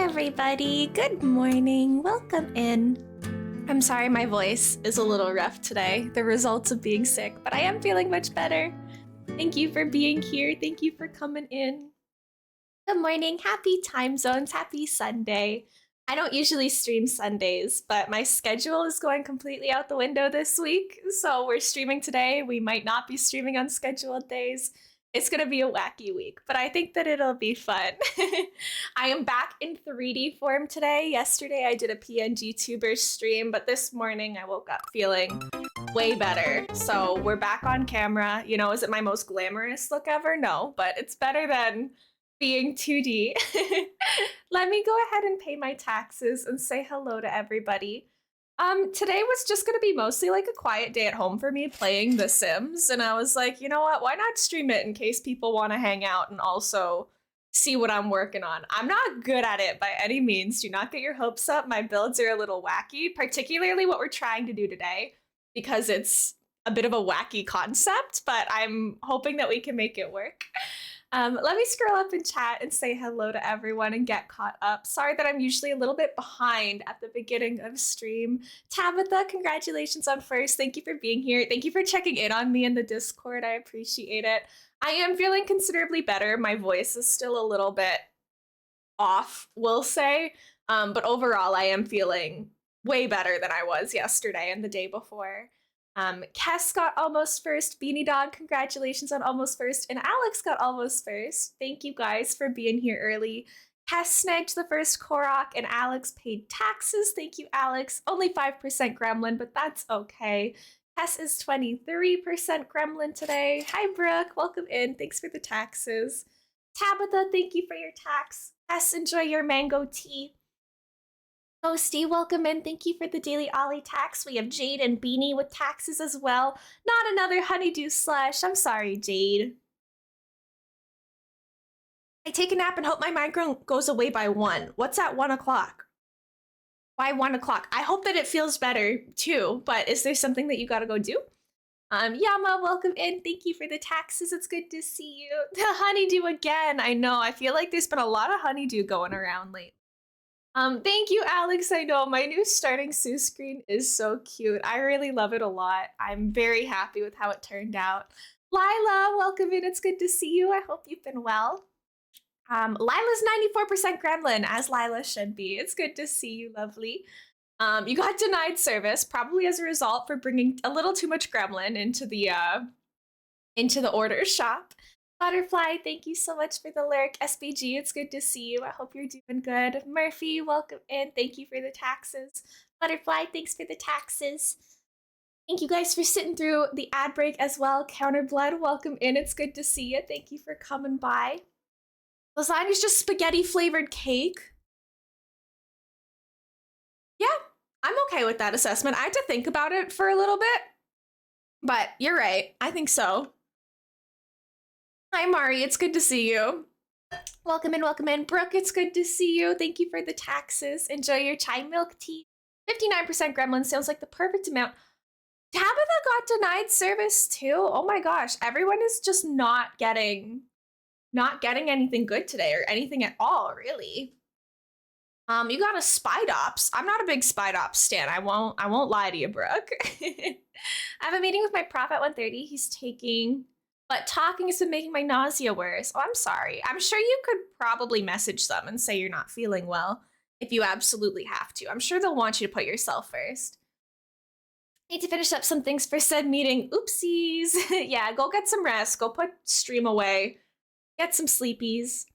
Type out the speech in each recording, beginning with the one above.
everybody. Good morning. Welcome in. I'm sorry my voice is a little rough today, the results of being sick, but I am feeling much better. Thank you for being here. Thank you for coming in. Good morning. Happy time zones. Happy Sunday. I don't usually stream Sundays, but my schedule is going completely out the window this week. So we're streaming today. We might not be streaming on scheduled days. It's going to be a wacky week, but I think that it'll be fun. I am back in 3D form today. Yesterday I did a PNG tuber stream, but this morning I woke up feeling way better. So we're back on camera. You know, is it my most glamorous look ever? No, but it's better than being 2D. Let me go ahead and pay my taxes and say hello to everybody. Today was just gonna be mostly like a quiet day at home for me playing The Sims, and I was like, you know what, why not stream it in case people want to hang out and also see what I'm working on. I'm not good at it by any means. Do not get your hopes up. My builds are a little wacky, particularly what we're trying to do today, because it's a bit of a wacky concept, but I'm hoping that we can make it work. Let me scroll up in chat and say hello to everyone and get caught up. Sorry that I'm usually a little bit behind at the beginning of stream. Tabitha, congratulations on first. Thank you for being here. Thank you for checking in on me in the Discord. I appreciate it. I am feeling considerably better. My voice is still a little bit off, we'll say. But overall, I am feeling way better than I was yesterday and the day before. Kess got almost first. Beanie Dog, congratulations on almost first. And Alex got almost first. Thank you guys for being here early. Kess snagged the first Korok and Alex paid taxes. Thank you, Alex. Only 5% Gremlin, but that's okay. Kess is 23% Gremlin today. Hi, Brooke. Welcome in. Thanks for the taxes. Tabitha, thank you for your tax. Kess, enjoy your mango tea. Ghosty, welcome in. Thank you for the daily Ollie tax. We have Jade and Beanie with taxes as well. Not another honeydew slush. I'm sorry, Jade. I take a nap and hope my migraine goes away by 1. What's at 1 o'clock? Why 1 o'clock? I hope that it feels better too, but is there something that you gotta go do? Yama, welcome in. Thank you for the taxes. It's good to see you. The honeydew again. I know. I feel like there's been a lot of honeydew going around lately. Thank you, Alex. I know my new starting Sue screen is so cute. I really love it a lot. I'm very happy with how it turned out. Lila, welcome in. It's good to see you. I hope you've been well. Lila's 94% Gremlin, as Lila should be. It's good to see you, lovely. You got denied service, probably as a result for bringing a little too much Gremlin into the order shop. Butterfly, thank you so much for the lurk. SBG, it's good to see you. I hope you're doing good. Murphy, welcome in. Thank you for the taxes. Butterfly, thanks for the taxes. Thank you guys for sitting through the ad break as well. Counterblood, welcome in. It's good to see you. Thank you for coming by. Lasagna's just spaghetti flavored cake. Yeah, I'm okay with that assessment. I had to think about it for a little bit, but you're right. I think so. Hi, Mari. It's good to see you. Welcome in, welcome in. Brooke, it's good to see you. Thank you for the taxes. Enjoy your chai milk tea. 59% Gremlin sounds like the perfect amount. Tabitha got denied service too. Oh my gosh. Everyone is just not getting anything good today or anything at all, really. You got a Spidops. I'm not a big Spidops stan. I won't lie to you, Brooke. I have a meeting with my prof at 1:30. He's taking... But talking has been making my nausea worse. Oh, I'm sorry. I'm sure you could probably message them and say you're not feeling well if you absolutely have to. I'm sure they'll want you to put yourself first. Need to finish up some things for said meeting. Oopsies. Yeah, go get some rest. Go put stream away. Get some sleepies.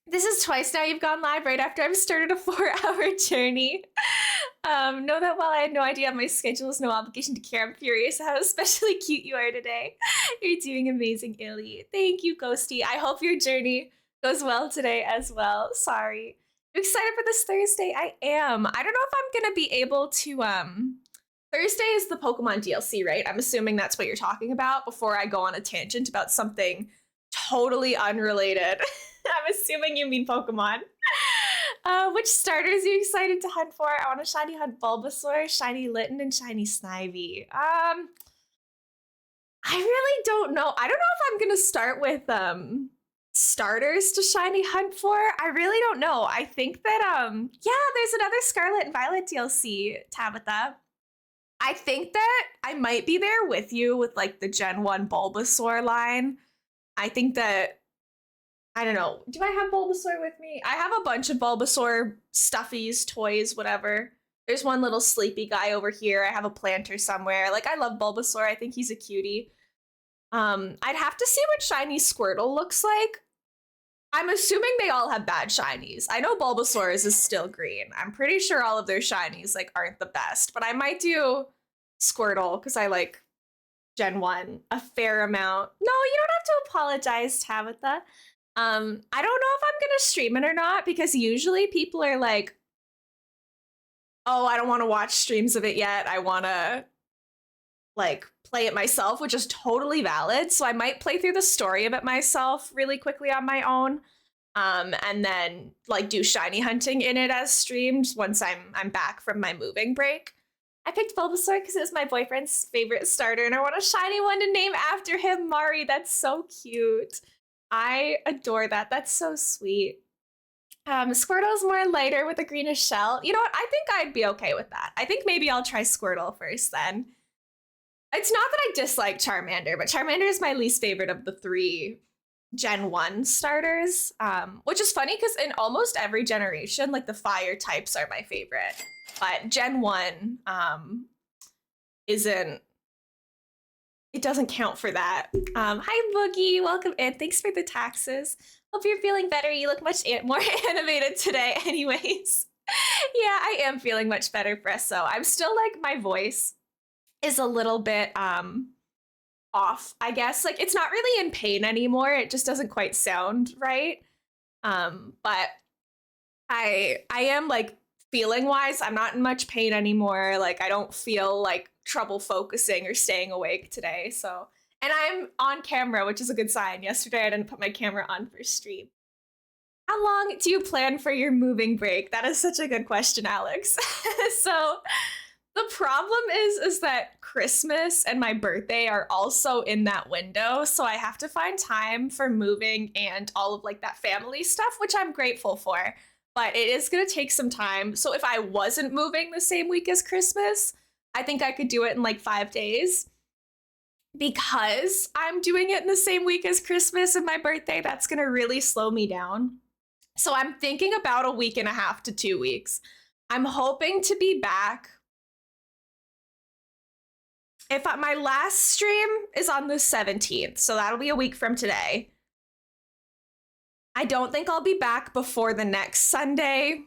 This is twice now you've gone live right after I've started a 4-hour journey. Know that while I had no idea my schedule is no obligation to care, I'm furious how especially cute you are today. You're doing amazing, Illy. Thank you, Ghosty. I hope your journey goes well today as well. Sorry. You excited for this Thursday? I am. I don't know if I'm gonna be able to, Thursday is the Pokemon DLC, right? I'm assuming that's what you're talking about before I go on a tangent about something totally unrelated. I'm assuming you mean Pokemon. Which starters are you excited to hunt for? I want a shiny hunt Bulbasaur, shiny Litten, and shiny Snivy. I really don't know. I don't know if I'm gonna start with starters to shiny hunt for? I really don't know. I think that yeah, there's another Scarlet and Violet DLC, Tabitha. I think that I might be there with you with like the Gen 1 Bulbasaur line. I think that I don't know. Do I have Bulbasaur with me? I have a bunch of Bulbasaur stuffies, toys, whatever. There's one little sleepy guy over here. I have a planter somewhere. Like I love Bulbasaur. I think he's a cutie. I'd have to see what shiny Squirtle looks like. I'm assuming they all have bad shinies. I know Bulbasaur's is still green. I'm pretty sure all of their shinies like aren't the best, but I might do Squirtle because I like Gen 1 a fair amount. No, you don't have to apologize, Tabitha. I don't know if I'm gonna stream it or not because usually people are like, oh, I don't want to watch streams of it yet. I want to like play it myself, which is totally valid. So I might play through the story of it myself really quickly on my own. And then like do shiny hunting in it as streamed once I'm back from my moving break. I picked Bulbasaur because it was my boyfriend's favorite starter, and I want a shiny one to name after him, Mari. That's so cute. I adore that. That's so sweet. Squirtle's more lighter with a greenish shell. You know what? I think I'd be okay with that. I think maybe I'll try Squirtle first then. It's not that I dislike Charmander, but Charmander is my least favorite of the 3 Gen 1 starters, which is funny because in almost every generation, like the fire types are my favorite. But Gen 1 isn't, it doesn't count for that. Hi, Boogie. Welcome in. Thanks for the taxes. Hope you're feeling better. You look much more animated today anyways. Yeah, I am feeling much better, Presso. I'm still like, my voice is a little bit off, I guess. Like, it's not really in pain anymore. It just doesn't quite sound right. But I am like, feeling wise, I'm not in much pain anymore. Like, I don't feel like trouble focusing or staying awake today. So, and I'm on camera, which is a good sign. Yesterday, I didn't put my camera on for stream. How long do you plan for your moving break? That is such a good question, Alex. So the problem is that Christmas and my birthday are also in that window. So I have to find time for moving and all of like that family stuff, which I'm grateful for. But it is going to take some time. So if I wasn't moving the same week as Christmas, I think I could do it in like 5 days. Because I'm doing it in the same week as Christmas and my birthday, that's going to really slow me down. So I'm thinking about a week and a half to 2 weeks. I'm hoping to be back. If my last stream is on the 17th, so that'll be a week from today. I don't think I'll be back before the next Sunday.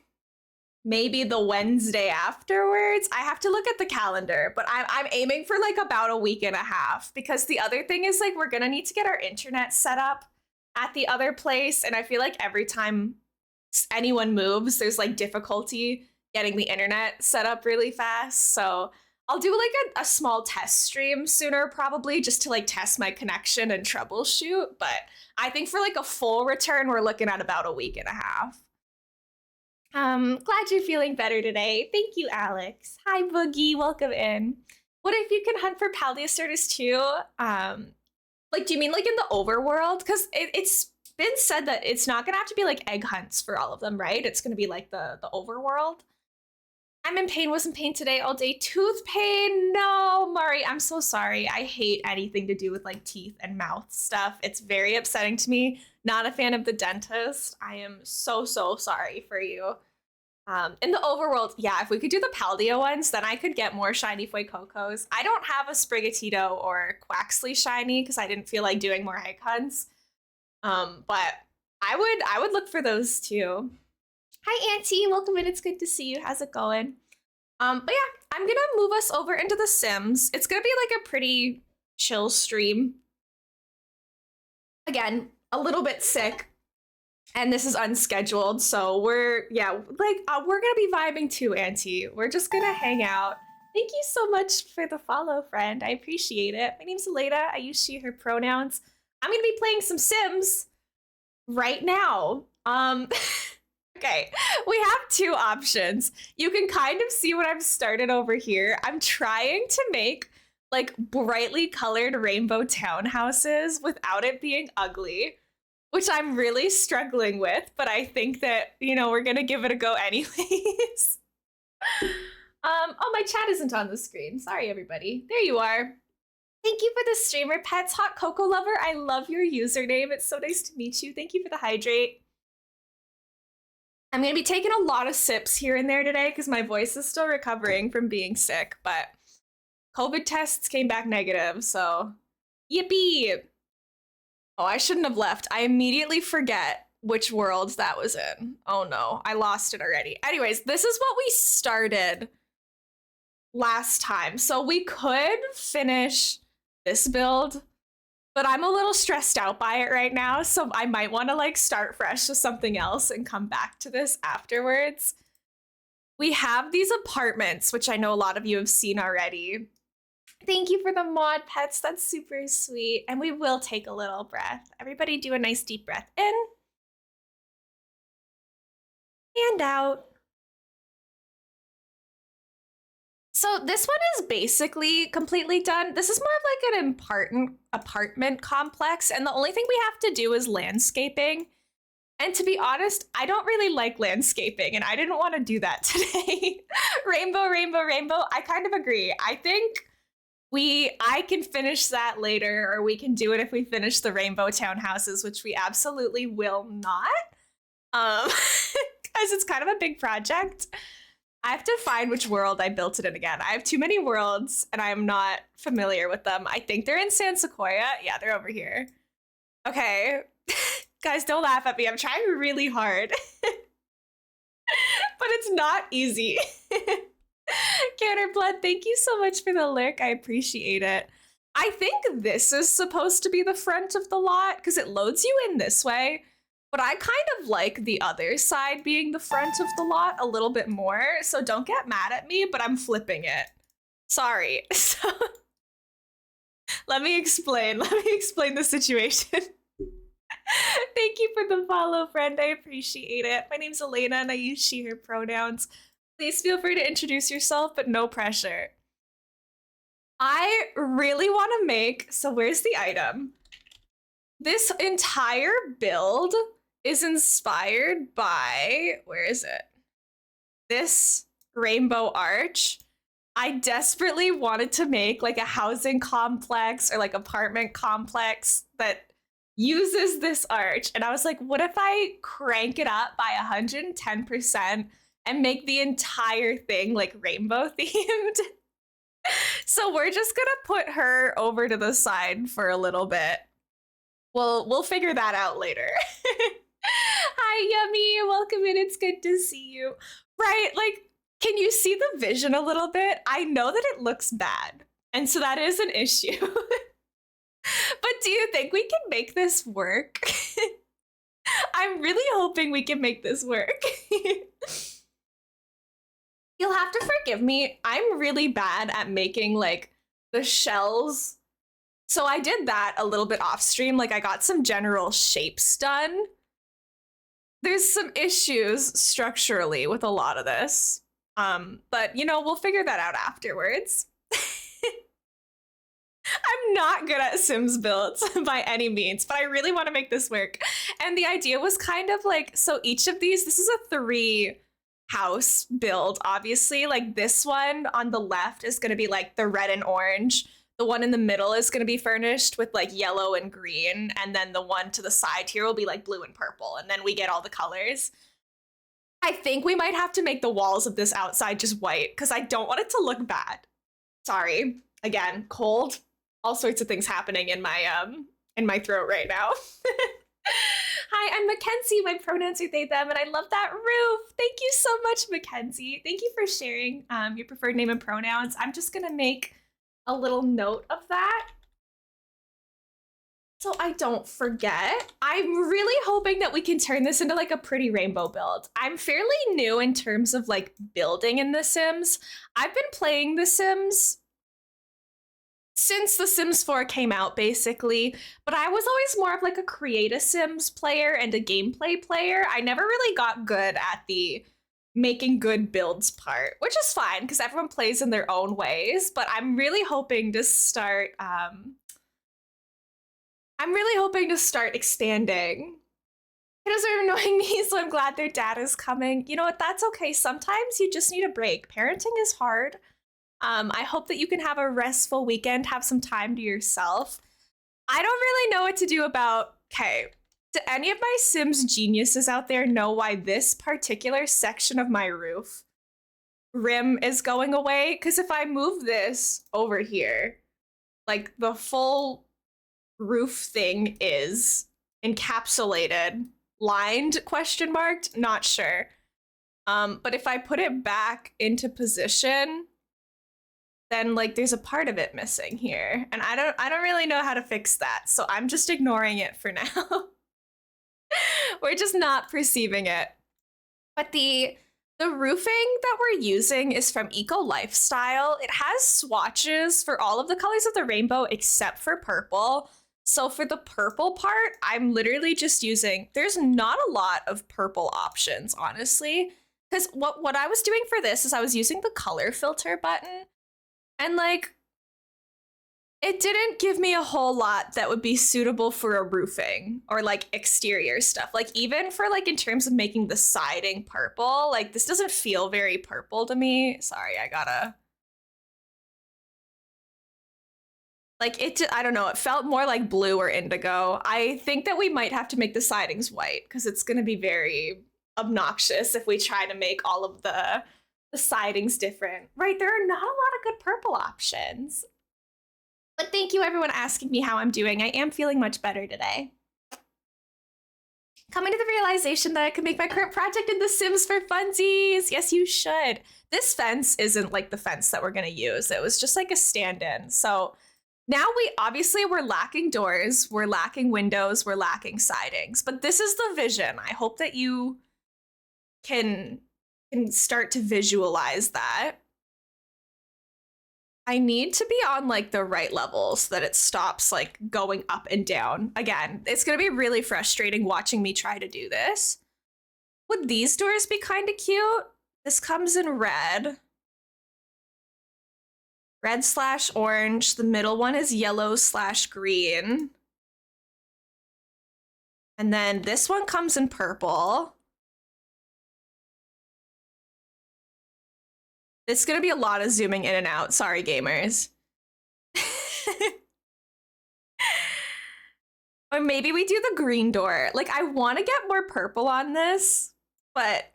Maybe the Wednesday afterwards. I have to look at the calendar, but I'm aiming for like about a week and a half because the other thing is like we're gonna need to get our internet set up at the other place, and I feel like every time anyone moves, there's like difficulty getting the internet set up really fast. So I'll do like a small test stream sooner probably just to like test my connection and troubleshoot, but I think for like a full return, we're looking at about a week and a half. Glad you're feeling better today. Thank you, Alex. Hi, Boogie. Welcome in. What if you can hunt for Paldea starters too? Like, do you mean like in the overworld? Because it's been said that it's not gonna have to be like egg hunts for all of them, right? It's gonna be like the overworld. I'm in pain. Was in pain today all day. Tooth pain? No, Mari. I'm so sorry. I hate anything to do with like teeth and mouth stuff. It's very upsetting to me. Not a fan of the dentist. I am so sorry for you. In the overworld, yeah, if we could do the Paldea ones, then I could get more shiny Fuecocos. I don't have a Sprigatito or Quaxly shiny because I didn't feel like doing more egg hunts. But I would look for those too. Hi, Auntie. Welcome in. It's good to see you. How's it going? But yeah, I'm gonna move us over into The Sims. It's gonna be like a pretty chill stream. Again, a little bit sick, and this is unscheduled, so we're gonna be vibing too, Auntie. We're just gonna hang out. Thank you so much for the follow, friend. I appreciate it. My name's Aleda. I use she, her pronouns. I'm gonna be playing some Sims right now. Okay, we have 2 options. You can kind of see what I've started over here. I'm trying to make like brightly colored rainbow townhouses without it being ugly. which I'm really struggling with, but I think that, we're gonna give it a go anyways. Oh, my chat isn't on the screen. Sorry, everybody. There you are. Thank you for the streamer pets, Hot Cocoa Lover. I love your username. It's so nice to meet you. Thank you for the hydrate. I'm gonna be taking a lot of sips here and there today because my voice is still recovering from being sick, but COVID tests came back negative, so yippee! Oh, I shouldn't have left. I immediately forget which world that was in. Oh no, I lost it already. Anyways, this is what we started last time. So we could finish this build, but I'm a little stressed out by it right now, so I might want to like start fresh with something else and come back to this afterwards. We have these apartments, which I know a lot of you have seen already. Thank you for the mod pets. That's super sweet. And we will take a little breath. Everybody do a nice deep breath in and out. So this one is basically completely done. This is more of like an apartment complex, and the only thing we have to do is landscaping. And to be honest, I don't really like landscaping, and I didn't want to do that today. Rainbow, rainbow, rainbow. I kind of agree. I think I can finish that later, or we can do it if we finish the rainbow townhouses, which we absolutely will not. Because it's kind of a big project. I have to find which world I built it in again. I have too many worlds and I'm not familiar with them. I think they're in San Sequoia. Yeah, they're over here. Okay. Guys, don't laugh at me. I'm trying really hard. But it's not easy. Counterblood, thank you so much for the lurk. I appreciate it. I think this is supposed to be the front of the lot because it loads you in this way. But I kind of like the other side being the front of the lot a little bit more, so don't get mad at me, but I'm flipping it. Sorry. So, let me explain the situation. Thank you for the follow, friend. I appreciate it. My name's Elena and I use she, her pronouns. Please feel free to introduce yourself, but no pressure. I really want to make, so where's the item? This entire build is inspired by, where is it? This rainbow arch. I desperately wanted to make like a housing complex or like apartment complex that uses this arch. And I was like, what if I crank it up by 110% and make the entire thing like rainbow themed? So we're just gonna put her over to the side for a little bit. We'll figure that out later. Hi, Yummy. Welcome in. It's good to see you. Right, like, can you see the vision a little bit? I know that it looks bad, and so that is an issue. But do you think we can make this work? I'm really hoping we can make this work. You'll have to forgive me. I'm really bad at making, like, the shells. So I did that a little bit off stream. Like, I got some general shapes done. There's some issues structurally with a lot of this. But, we'll figure that out afterwards. I'm not good at Sims builds by any means, but I really want to make this work. And the idea was kind of like, so each of these, this is a 3 house build, obviously. Like this one on the left is going to be like the red and orange. The one in the middle is going to be furnished with like yellow and green. And then the one to the side here will be like blue and purple. And then we get all the colors. I think we might have to make the walls of this outside just white because I don't want it to look bad. Sorry. Again, cold. All sorts of things happening in my throat right now. Hi, I'm Mackenzie. My pronouns are they, them, and I love that roof. Thank you so much, Mackenzie. Thank you for sharing your preferred name and pronouns. I'm just gonna make a little note of that so I don't forget. I'm really hoping that we can turn this into like a pretty rainbow build. I'm fairly new in terms of like building in The Sims. I've been playing The Sims since The Sims 4 came out, basically, but I was always more of like a create a Sims player and a gameplay player. I never really got good at the making good builds part, which is fine because everyone plays in their own ways, but I'm really hoping to start I'm really hoping to start expanding. Kiddos are annoying me, so I'm glad their dad is coming. You know what? That's okay. Sometimes you just need a break. Parenting is hard. I hope that you can have a restful weekend, have some time to yourself. I don't really know what to do about. Okay, do any of my Sims geniuses out there know why this particular section of my roof rim is going away? Because if I move this over here, like the full roof thing is encapsulated, lined, question marked, not sure. But if I put it back into position, then like there's a part of it missing here. And I don't really know how to fix that. So I'm just ignoring it for now. We're just not perceiving it. But the roofing that we're using is from Eco Lifestyle. It has swatches for all of the colors of the rainbow except for purple. So for the purple part, I'm literally just using, there's not a lot of purple options, honestly. Because what I was doing for this is I was using the color filter button. And like, it didn't give me a whole lot that would be suitable for a roofing or like exterior stuff. Like even for like in terms of making the siding purple, like this doesn't feel very purple to me. Sorry, I gotta. Like I don't know, it felt more like blue or indigo. I think that we might have to make the sidings white because it's gonna be very obnoxious if we try to make all of the sidings different. Right, there are not a lot of good purple options. But thank you everyone asking me how I'm doing. I am feeling much better today. Coming to the realization that I could make my current project in The Sims for funsies. Yes, you should. This fence isn't like the fence that we're gonna use. It was just like a stand-in. So now we're lacking doors, we're lacking windows, we're lacking sidings. But this is the vision. I hope that you can start to visualize that. I need to be on like the right level so that it stops like going up and down. Again, it's gonna be really frustrating watching me try to do this. Would these doors be kind of cute? This comes in red. Red/orange. The middle one is yellow/green. And then this one comes in purple. It's gonna be a lot of zooming in and out. Sorry, gamers. Or maybe we do the green door. Like, I want to get more purple on this, but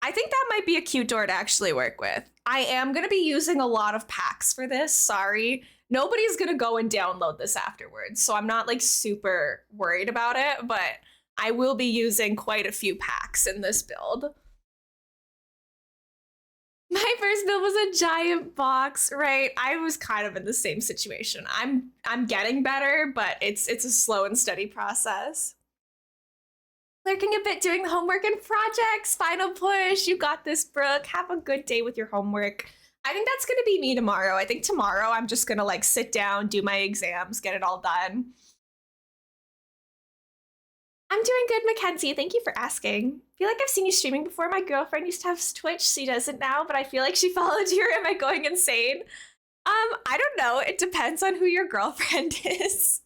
I think that might be a cute door to actually work with. I am going to be using a lot of packs for this. Sorry. Nobody's going to go and download this afterwards, so I'm not like super worried about it, but I will be using quite a few packs in this build. My first build was a giant box, right? I was kind of in the same situation. I'm getting better, but it's a slow and steady process. Lurking a bit, doing the homework and projects. Final push. You got this, Brooke. Have a good day with your homework. I think that's gonna be me tomorrow. I think tomorrow I'm just gonna like sit down, do my exams, get it all done. I'm doing good, Mackenzie. Thank you for asking. I feel like I've seen you streaming before. My girlfriend used to have Twitch. She doesn't now, but I feel like she followed you. Or am I going insane? I don't know. It depends on who your girlfriend is.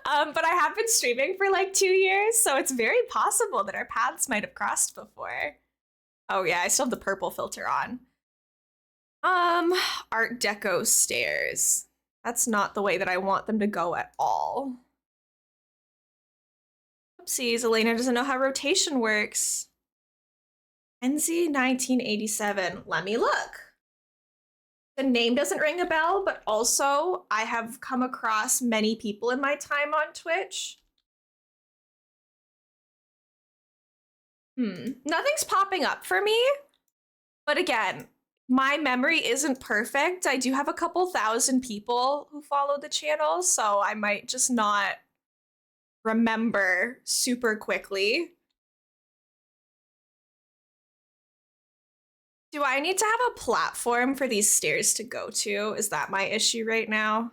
But I have been streaming for like 2 years, so it's very possible that our paths might have crossed before. Oh yeah, I still have the purple filter on. Art Deco stairs. That's not the way that I want them to go at all. Oopsies, Elena doesn't know how rotation works. NZ 1987. Let me look. The name doesn't ring a bell, but also I have come across many people in my time on Twitch. Nothing's popping up for me. But again, my memory isn't perfect. I do have a couple thousand people who follow the channel, so I might just not remember super quickly. Do I need to have a platform for these stairs to go to? Is that my issue right now?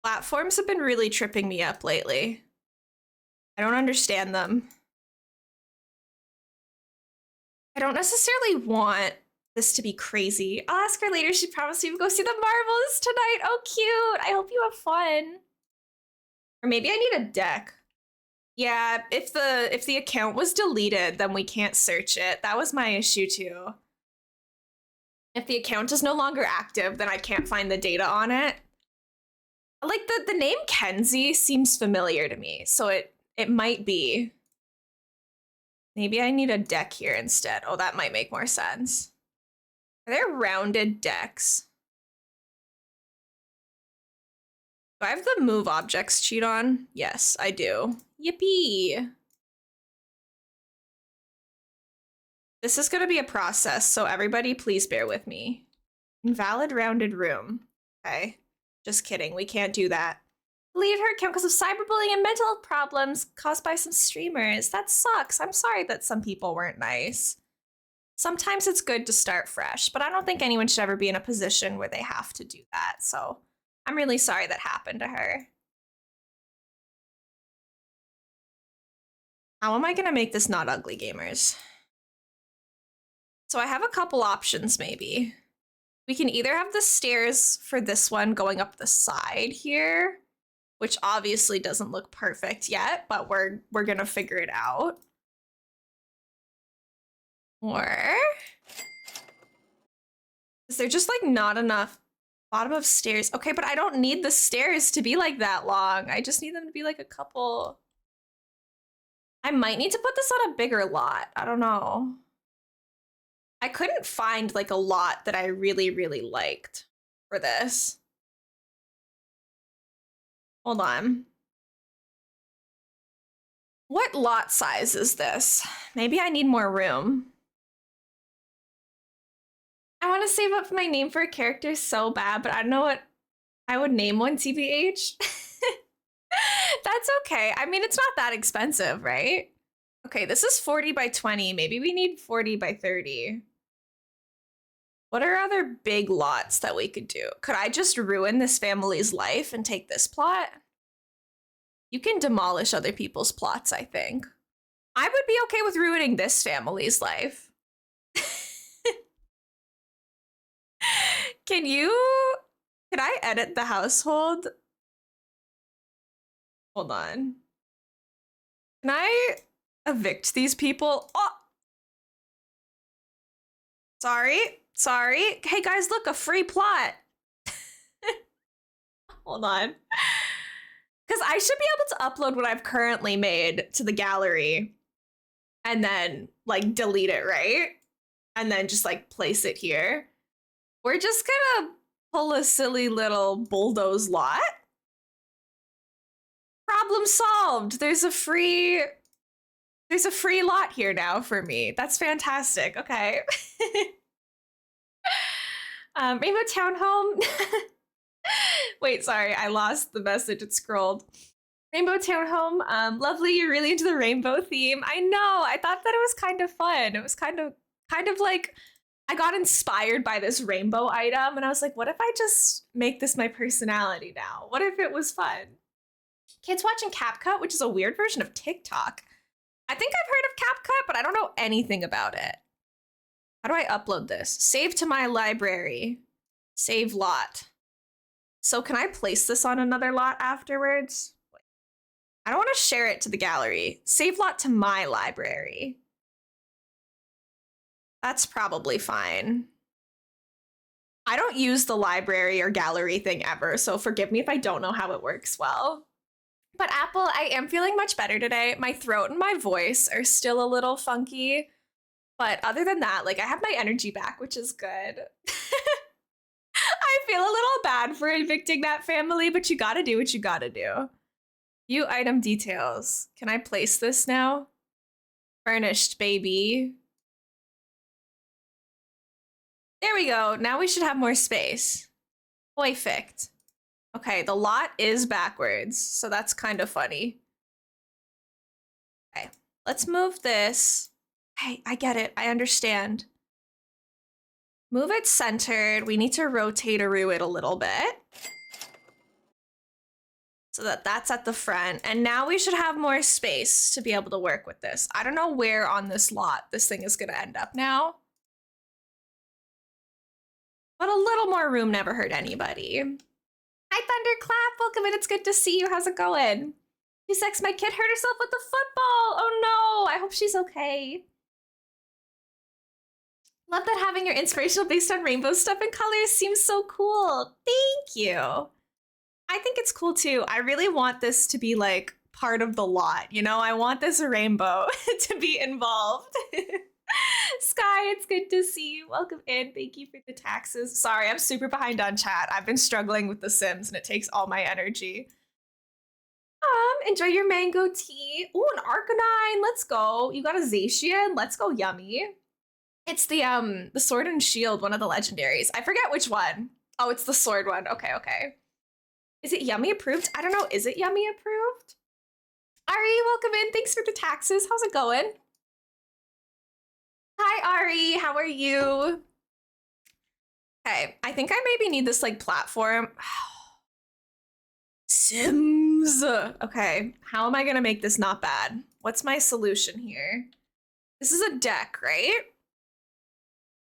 Platforms have been really tripping me up lately. I don't understand them. I don't necessarily want this to be crazy. I'll ask her later. She promised me to go see the marbles tonight. Oh, cute. I hope you have fun. Or maybe I need a deck. Yeah, if the account was deleted, then we can't search it. That was my issue too. If the account is no longer active, then I can't find the data on it. Like the name Kenzie seems familiar to me, so it might be. Maybe I need a deck here instead. Oh, that might make more sense. Are there rounded decks? Do I have the move objects cheat on? Yes, I do. Yippee! This is gonna be a process, so everybody please bear with me. Invalid rounded room. Okay. Just kidding, we can't do that. Deleted her account because of cyberbullying and mental health problems caused by some streamers. That sucks. I'm sorry that some people weren't nice. Sometimes it's good to start fresh, but I don't think anyone should ever be in a position where they have to do that, so I'm really sorry that happened to her. How am I gonna make this not ugly, gamers? So I have a couple options, maybe. We can either have the stairs for this one going up the side here, which obviously doesn't look perfect yet, but we're gonna figure it out. Or is there just like not enough bottom of stairs? Okay, but I don't need the stairs to be like that long. I just need them to be like a couple. I might need to put this on a bigger lot. I don't know. I couldn't find like a lot that I really, really liked for this. Hold on. What lot size is this? Maybe I need more room. I want to save up my name for a character so bad, but I don't know what I would name one, TBH. That's okay. I mean, it's not that expensive, right? Okay, this is 40 by 20. Maybe we need 40 by 30. What are other big lots that we could do? Could I just ruin this family's life and take this plot? You can demolish other people's plots, I think. I would be okay with ruining this family's life. Can I edit the household? Hold on. Can I evict these people? Oh! Sorry. Hey guys, look, a free plot. Hold on. Because I should be able to upload what I've currently made to the gallery and then like delete it, right? And then just like place it here. We're just gonna pull a silly little bulldoze lot. Problem solved. There's a free lot here now for me. That's fantastic. Okay. Rainbow Townhome. Wait, sorry, I lost the message. It scrolled. Rainbow Townhome. Lovely. You're really into the rainbow theme. I know. I thought that it was kind of fun. It was kind of like I got inspired by this rainbow item, and I was like, what if I just make this my personality now? What if it was fun? Kids watching CapCut, which is a weird version of TikTok. I think I've heard of CapCut, but I don't know anything about it. How do I upload this? Save to my library. Save lot. So can I place this on another lot afterwards? I don't want to share it to the gallery. Save lot to my library. That's probably fine. I don't use the library or gallery thing ever, so forgive me if I don't know how it works well. But Apple, I am feeling much better today. My throat and my voice are still a little funky, but other than that, like I have my energy back, which is good. I feel a little bad for evicting that family, but you gotta do what you gotta do. View item details. Can I place this now? Furnished, baby. There we go. Now we should have more space. Perfect. Okay, the lot is backwards, so that's kind of funny. Okay, let's move this. Hey, I get it. I understand. Move it centered. We need to rotate-a-roo it a little bit so that that's at the front. And now we should have more space to be able to work with this. I don't know where on this lot this thing is going to end up now. But a little more room never hurt anybody. Hi, Thunderclap. Welcome in. It's good to see you. How's it going? You sex, my kid hurt herself with the football. Oh no. I hope she's okay. Love that having your inspirational based on rainbow stuff and colors seems so cool. Thank you. I think it's cool too. I really want this to be like part of the lot, you know? I want this rainbow to be involved. Sky, it's good to see you. Welcome in. Thank you for the taxes. Sorry, I'm super behind on chat. I've been struggling with The Sims and it takes all my energy. Enjoy your mango tea. Ooh, an Arcanine. Let's go. You got a Zacian. Let's go, yummy. It's the Sword and Shield, one of the legendaries. I forget which one. Oh, it's the sword one. Okay, okay. Is it yummy approved? I don't know. Is it yummy approved? Ari, welcome in. Thanks for the taxes. How's it going? Hi, Ari. How are you? Okay, I think I maybe need this like platform. Sims. Okay, how am I gonna make this not bad? What's my solution here? This is a deck, right?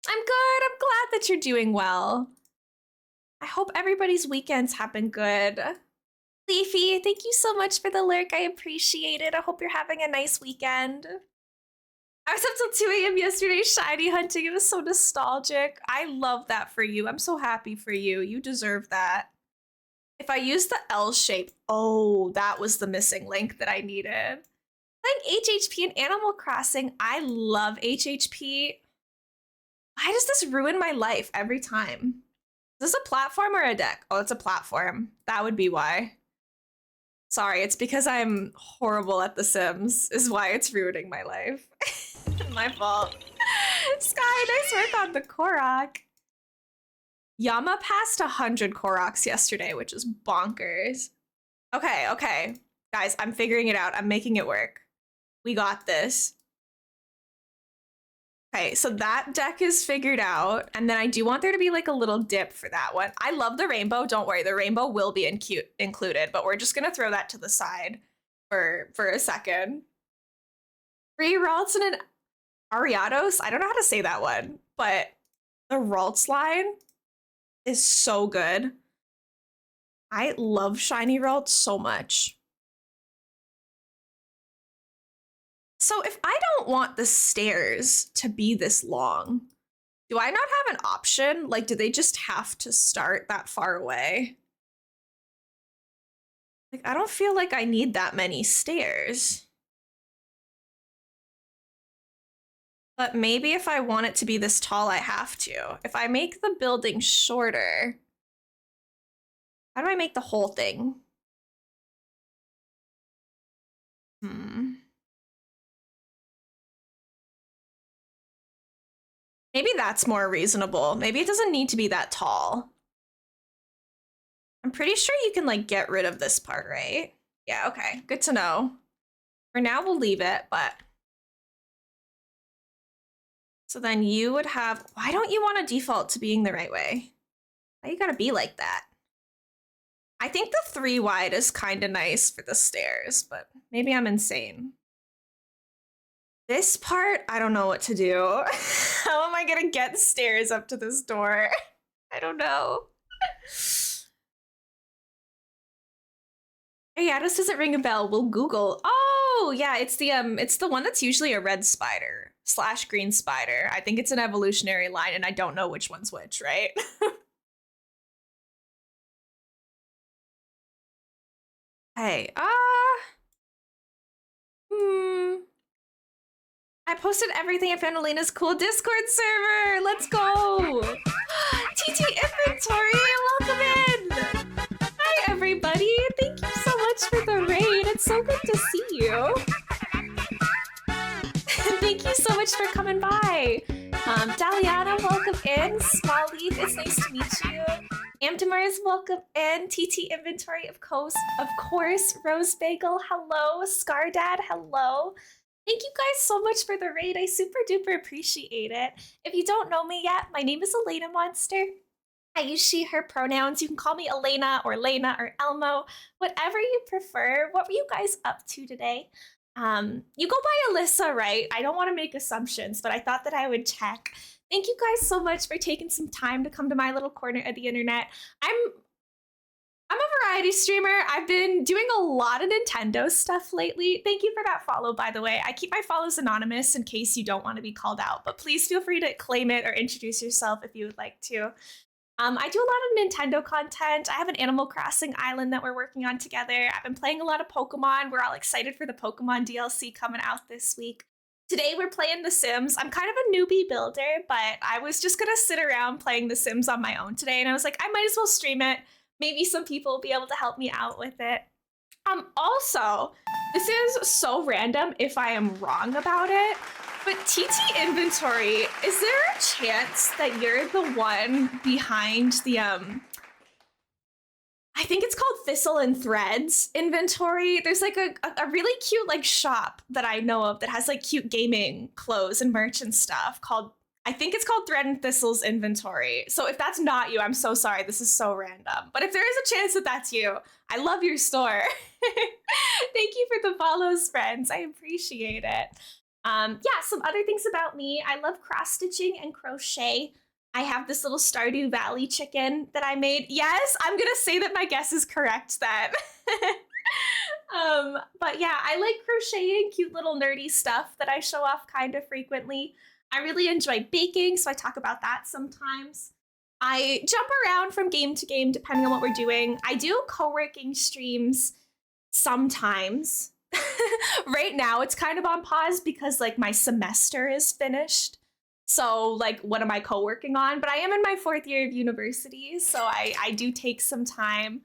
I'm good. I'm glad that you're doing well. I hope everybody's weekends have been good. Leafy, thank you so much for the lurk. I appreciate it. I hope you're having a nice weekend. I was up till 2 a.m. yesterday shiny hunting. It was so nostalgic. I love that for you. I'm so happy for you. You deserve that. If I use the L shape, oh, that was the missing link that I needed. Playing HHP and Animal Crossing. I love HHP. Why does this ruin my life every time? Is this a platform or a deck? Oh, it's a platform. That would be why. Sorry, it's because I'm horrible at The Sims is why it's ruining my life. My fault. Sky, nice work on the Korok. Yama passed 100 Koroks yesterday, which is bonkers. Okay, okay. Guys, I'm figuring it out. I'm making it work. We got this. Okay, so that deck is figured out. And then I do want there to be like a little dip for that one. I love the rainbow. Don't worry, the rainbow will be included, but we're just gonna throw that to the side for a second. 3 Ralts and an Ariados. I don't know how to say that one, but the Ralts line is so good. I love shiny Ralts so much. So if I don't want the stairs to be this long, do I not have an option? Like, do they just have to start that far away? Like, I don't feel like I need that many stairs. But maybe if I want it to be this tall, I have to. If I make the building shorter, how do I make the whole thing? Maybe that's more reasonable. Maybe it doesn't need to be that tall. I'm pretty sure you can like get rid of this part, right? Yeah, okay, good to know. For now, we'll leave it, but. So then you would have, why don't you want to default to being the right way? Why you gotta be like that? I think the 3 wide is kind of nice for the stairs, but maybe I'm insane. This part, I don't know what to do. How am I gonna get stairs up to this door? I don't know. Yeah, this doesn't ring a bell. We'll Google. Oh, yeah, it's the one that's usually a red spider / green spider. I think it's an evolutionary line, and I don't know which one's which, right? Hey, I posted everything I found Elena's cool Discord server. Let's go. TT Inventory, welcome in. Hi, everybody. Thank you so much for the raid. It's so good to see you. Thank you so much for coming by. Daliana, welcome in. Small Leaf, it's nice to meet you. Amdamars, welcome in. TT Inventory, of course. Rose Bagel, hello. Scardad, hello. Thank you guys so much for the raid. I super duper appreciate it. If you don't know me yet, my name is Elena Monster. I use she, her pronouns. You can call me Elena or Lena or Elmo, whatever you prefer. What were you guys up to today? You go by Alyssa, right? I don't want to make assumptions, but I thought that I would check. Thank you guys so much for taking some time to come to my little corner of the internet. I'm a variety streamer. I've been doing a lot of Nintendo stuff lately. Thank you for that follow, by the way. I keep my follows anonymous in case you don't want to be called out, but please feel free to claim it or introduce yourself if you would like to. I do a lot of Nintendo content. I have an Animal Crossing island that we're working on together. I've been playing a lot of Pokemon. We're all excited for the Pokemon DLC coming out this week. Today we're playing The Sims. I'm kind of a newbie builder, but I was just gonna sit around playing The Sims on my own today, and I was like, I might as well stream it. Maybe some people will be able to help me out with it. Also, this is so random if I am wrong about it, but TT Inventory, is there a chance that you're the one behind the, I think it's called Thistle and Threads inventory? There's like a really cute like shop that I know of that has like cute gaming clothes and merch and stuff called, I think it's called Thread and Thistle's inventory. So if that's not you, I'm so sorry. This is so random. But if there is a chance that that's you, I love your store. Thank you for the follows, friends. I appreciate it. Yeah, some other things about me. I love cross stitching and crochet. I have this little Stardew Valley chicken that I made. Yes, I'm gonna say that my guess is correct then. But yeah, I like crocheting cute little nerdy stuff that I show off kind of frequently. I really enjoy baking, so I talk about that sometimes. I jump around from game to game depending on what we're doing. I do co-working streams sometimes. Right now it's kind of on pause because like my semester is finished. So like what am I co-working on? But I am in my 4th year of university, so I do take some time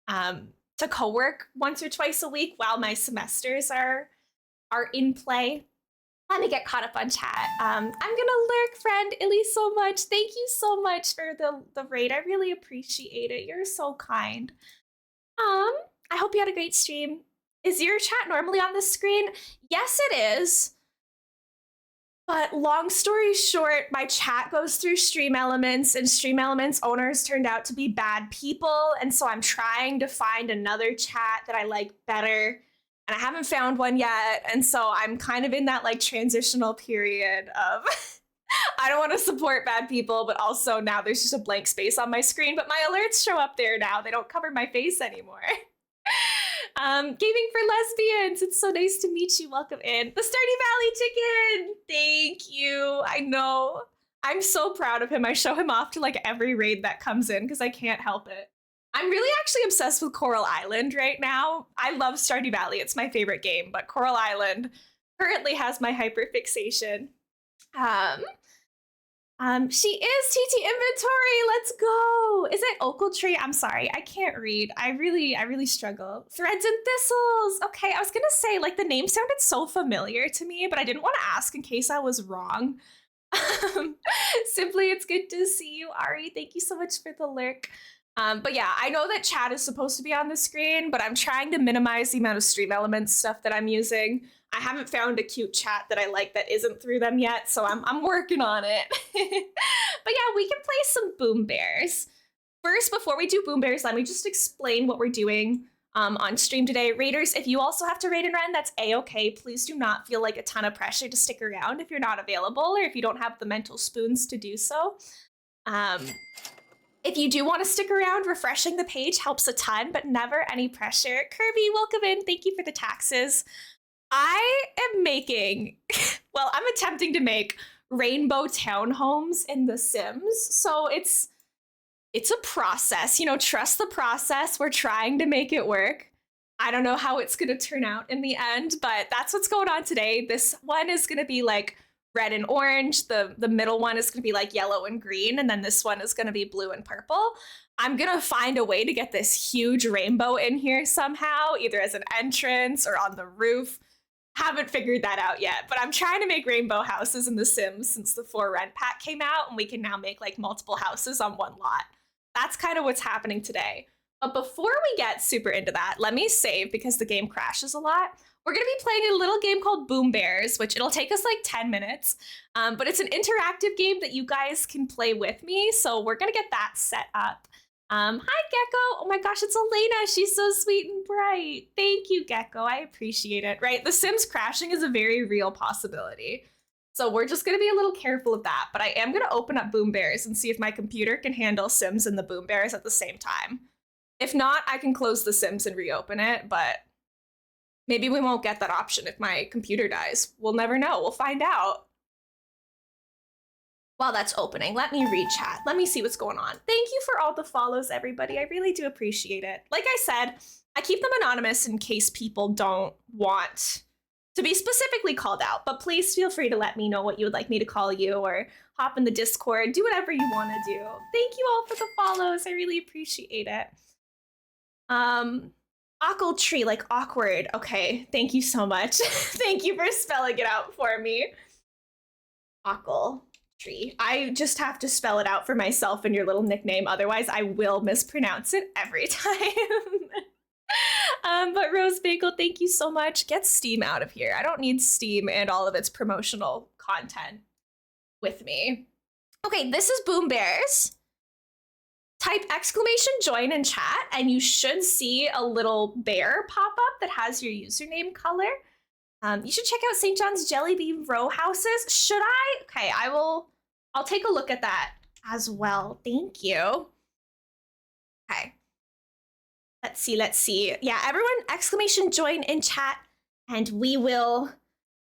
to co-work once or twice a week while my semesters are in play. Let me get caught up on chat. I'm gonna lurk, friend Illy, so much. Thank you so much for the raid. I really appreciate it. You're so kind. I hope you had a great stream. Is your chat normally on the screen? Yes, it is. But long story short, my chat goes through Stream Elements, and Stream Elements owners turned out to be bad people, and so I'm trying to find another chat that I like better. And I haven't found one yet, and so I'm kind of in that like transitional period of I don't want to support bad people, but also now there's just a blank space on my screen, but my alerts show up there now. They don't cover my face anymore. Gaming for Lesbians, it's so nice to meet you. Welcome in. The Stardew Valley chicken, thank you. I know. I'm so proud of him. I show him off to like every raid that comes in because I can't help it. I'm really actually obsessed with Coral Island right now. I love Stardew Valley. It's my favorite game, but Coral Island currently has my hyperfixation. She is TT Inventory. Let's go. Is it Oakletree? I'm sorry. I can't read. I really struggle. Threads and Thistles. Okay, I was gonna say like the name sounded so familiar to me, but I didn't want to ask in case I was wrong. Simply, it's good to see you, Ari. Thank you so much for the lurk. But yeah, I know that chat is supposed to be on the screen, but I'm trying to minimize the amount of Stream Elements stuff that I'm using. I haven't found a cute chat that I like that isn't through them yet, so I'm working on it. But yeah, we can play some Boom Bears. First, before we do Boom Bears, let me just explain what we're doing on stream today. Raiders, if you also have to raid and run, that's a-okay. Please do not feel like a ton of pressure to stick around if you're not available or if you don't have the mental spoons to do so. If you do want to stick around, refreshing the page helps a ton, but never any pressure. Kirby, welcome in. Thank you for the taxes. I am making, well, I'm attempting to make rainbow townhomes in The Sims. So it's a process, you know, trust the process. We're trying to make it work. I don't know how it's going to turn out in the end, but that's what's going on today. This one is going to be like red and orange. The middle one is going to be like yellow and green. And then this one is going to be blue and purple. I'm going to find a way to get this huge rainbow in here somehow, either as an entrance or on the roof. Haven't figured that out yet, but I'm trying to make rainbow houses in The Sims since the For Rent pack came out, and we can now make like multiple houses on one lot. That's kind of what's happening today. But before we get super into that, let me save because the game crashes a lot. We're going to be playing a little game called Boom Bears, which it'll take us like 10 minutes. But it's an interactive game that you guys can play with me. So we're going to get that set up. Hi, Gecko. Oh my gosh, it's Elena. She's so sweet and bright. Thank you, Gecko. I appreciate it. Right? The Sims crashing is a very real possibility. So we're just going to be a little careful of that. But I am going to open up Boom Bears and see if my computer can handle Sims and the Boom Bears at the same time. If not, I can close the Sims and reopen it, but maybe we won't get that option if my computer dies. We'll never know. We'll find out. While that's opening, let me read chat. Let me see what's going on. Thank you for all the follows, everybody. I really do appreciate it. Like I said, I keep them anonymous in case people don't want to be specifically called out, but please feel free to let me know what you would like me to call you or hop in the Discord, do whatever you want to do. Thank you all for the follows. I really appreciate it. Ockle tree, like awkward. Okay, thank you so much. Thank you for spelling it out for me. Ockle tree. I just have to spell it out for myself in your little nickname, otherwise I will mispronounce it every time. But Rose Bagel, thank you so much. Get Steam out of here. I don't need Steam and all of its promotional content with me. Okay, this is Boom Bears. Type exclamation join in chat and you should see a little bear pop up that has your username color. You should check out St. John's Jelly Bean row houses. Should I? Okay, I'll take a look at that as well. Thank you. Okay. Let's see. Yeah, everyone exclamation join in chat and we will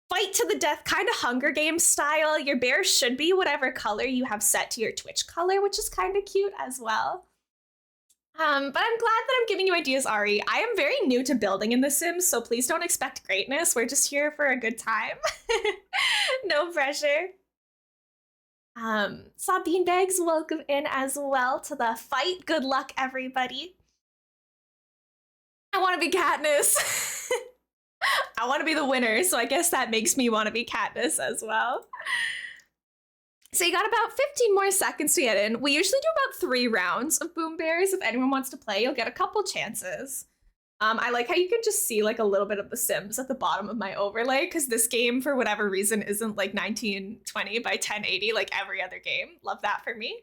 fight to the death, kind of Hunger Games style. Your bear should be whatever color you have set to your Twitch color, which is kind of cute as well. But I'm glad that I'm giving you ideas, Ari. I am very new to building in The Sims, so please don't expect greatness. We're just here for a good time. No pressure. Saw Beanbags, welcome in as well to the fight. Good luck, everybody. I want to be Katniss. I want to be the winner, so I guess that makes me want to be Katniss as well. So you got about 15 more seconds to get in. We usually do about 3 rounds of Boom Bears. If anyone wants to play, you'll get a couple chances. I like how you can just see like a little bit of The Sims at the bottom of my overlay, because this game, for whatever reason, isn't like 1920 by 1080 like every other game. Love that for me.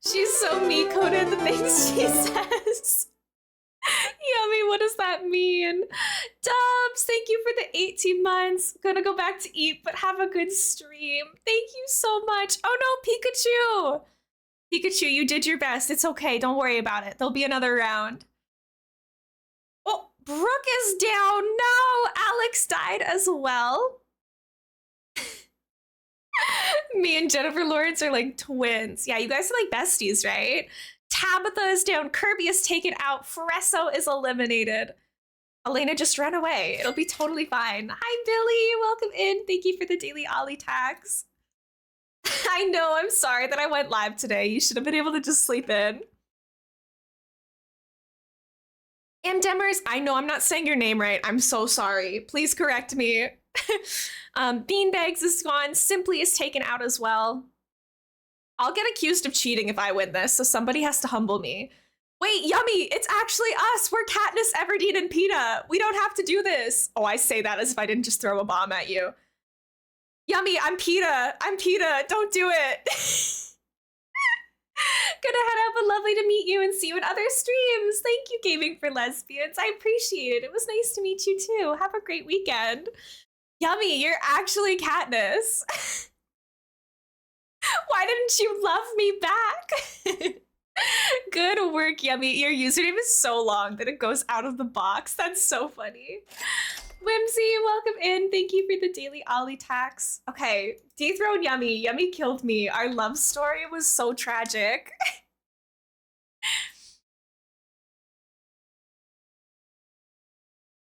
She's so me-coded, the things she says. Yummy, what does that mean? Dubs, thank you for the 18 months. Gonna go back to eat, but have a good stream. Thank you so much. Oh no, Pikachu! Pikachu, you did your best. It's okay, don't worry about it. There'll be another round. Oh, Brooke is down. No, Alex died as well. Me and Jennifer Lawrence are like twins. Yeah, you guys are like besties, right? Tabitha is down. Kirby is taken out. Fresso is eliminated. Elena just ran away. It'll be totally fine. Hi, Billy. Welcome in. Thank you for the daily Ollie tags. I know. I'm sorry that I went live today. You should have been able to just sleep in. Demers, I know I'm not saying your name right. I'm so sorry. Please correct me. Beanbags is gone. Simply is taken out as well. I'll get accused of cheating if I win this, so somebody has to humble me. Wait, Yummy, it's actually us. We're Katniss, Everdeen, and PETA. We don't have to do this. Oh, I say that as if I didn't just throw a bomb at you. Yummy, I'm PETA. I'm PETA. Don't do it. Gonna head out, but lovely to meet you and see you in other streams. Thank you, Gaming for Lesbians. I appreciate it. It was nice to meet you too. Have a great weekend. Yummy, you're actually Katniss. Why didn't you love me back? Good work, Yummy. Your username is so long that it goes out of the box. That's so funny. Whimsy, welcome in. Thank you for the daily Ollie tax. Okay, dethrone Yummy. Yummy killed me. Our love story was so tragic.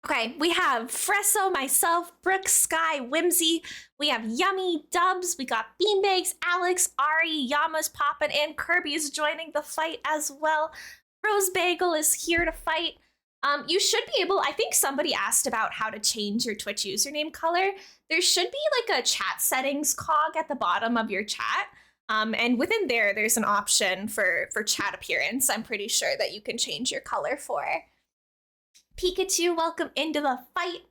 Okay, we have Fresso, myself, Brooke, Sky, Whimsy. We have Yummy, Dubs. We got Beanbags, Alex, Ari, Yama's popping in. Kirby is joining the fight as well. Rose Bagel is here to fight. You should be able, I think somebody asked about how to change your Twitch username color. There should be like a chat settings cog at the bottom of your chat. And within there, there's an option for chat appearance. I'm pretty sure that you can change your color for. Pikachu, welcome into the fight.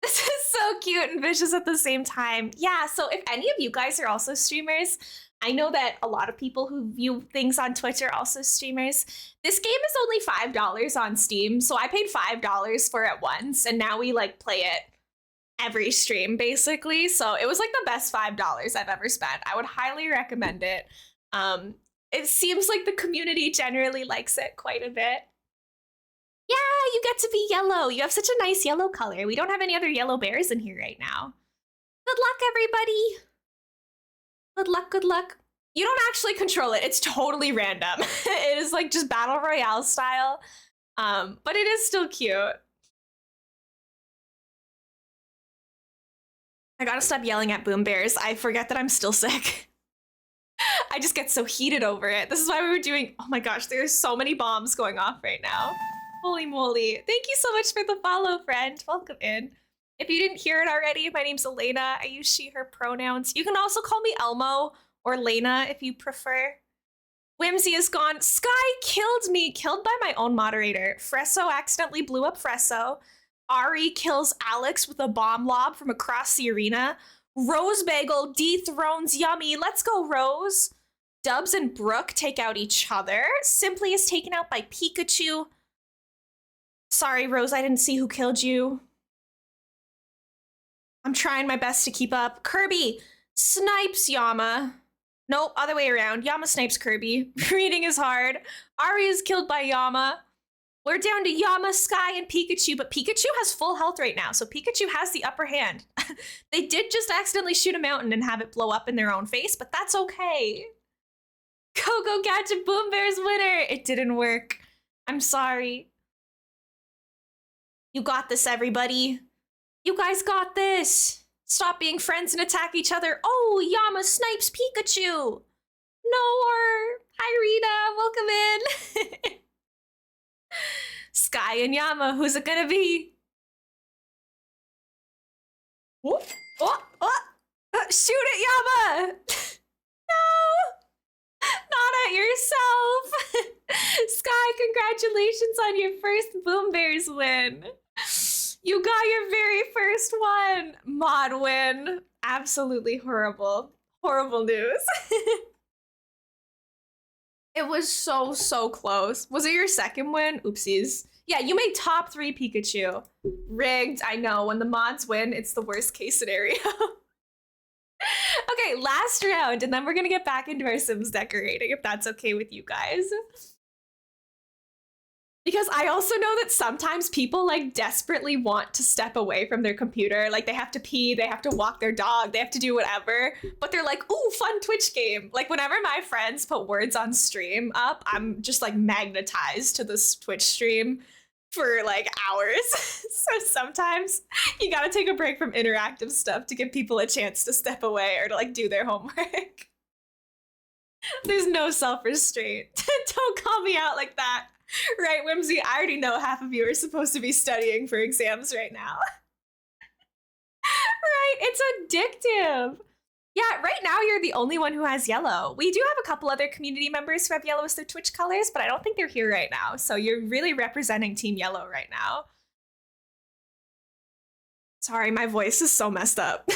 This is so cute and vicious at the same time. Yeah, so if any of you guys are also streamers, I know that a lot of people who view things on Twitch are also streamers. This game is only $5 on Steam, so I paid $5 for it once, and now we like play it every stream basically. So it was like the best $5 I've ever spent. I would highly recommend it. It seems like the community generally likes it quite a bit. Yeah, you get to be yellow. You have such a nice yellow color. We don't have any other yellow bears in here right now. Good luck, everybody. Good luck, good luck. You don't actually control it. It's totally random. It is like just battle royale style. But it is still cute. I gotta stop yelling at boom bears. I forget that I'm still sick. I just get so heated over it. This is why we were doing, oh my gosh, there's so many bombs going off right now. Holy moly. Thank you so much for the follow, friend. Welcome in. If you didn't hear it already, my name's Elena. I use she, her pronouns. You can also call me Elmo or Lena if you prefer. Whimsy is gone. Sky killed me, killed by my own moderator. Fresso accidentally blew up Fresso. Ari kills Alex with a bomb lob from across the arena. Rose Bagel dethrones Yummy. Let's go, Rose. Dubs and Brooke take out each other. Simply is taken out by Pikachu. Sorry, Rose, I didn't see who killed you. I'm trying my best to keep up. Kirby snipes Yama. Nope, other way around. Yama snipes Kirby. Reading is hard. Ari is killed by Yama. We're down to Yama, Sky, and Pikachu, but Pikachu has full health right now, so Pikachu has the upper hand. They did just accidentally shoot a mountain and have it blow up in their own face, but that's okay. Go Gadget Boom Bears winner! It didn't work. I'm sorry. You got this, everybody. You guys got this. Stop being friends and attack each other. Oh, Yama snipes Pikachu. Noor. Hi, Rita. Welcome in. Sky and Yama, who's it gonna be? Oh, shoot it, Yama. No, not at yourself. Sky, congratulations on your first Boom Bears win. You got your very first one. Mod win. Absolutely horrible. Horrible news. It was so close. Was it your second win? Oopsies. Yeah, you made top 3 Pikachu. Rigged, I know. When the mods win, it's the worst case scenario. Okay, last round, and then we're gonna get back into our Sims decorating, if that's okay with you guys. Because I also know that sometimes people like desperately want to step away from their computer. Like they have to pee, they have to walk their dog, they have to do whatever. But they're like, ooh, fun Twitch game. Like whenever my friends put words on stream up, I'm just like magnetized to this Twitch stream for like hours. So sometimes you gotta take a break from interactive stuff to give people a chance to step away or to like do their homework. There's no self-restraint. Don't call me out like that. Right, Whimsy, I already know half of you are supposed to be studying for exams right now. Right, it's addictive. Yeah, right now you're the only one who has yellow. We do have a couple other community members who have yellow as their Twitch colors, but I don't think they're here right now. So you're really representing Team Yellow right now. Sorry, my voice is so messed up.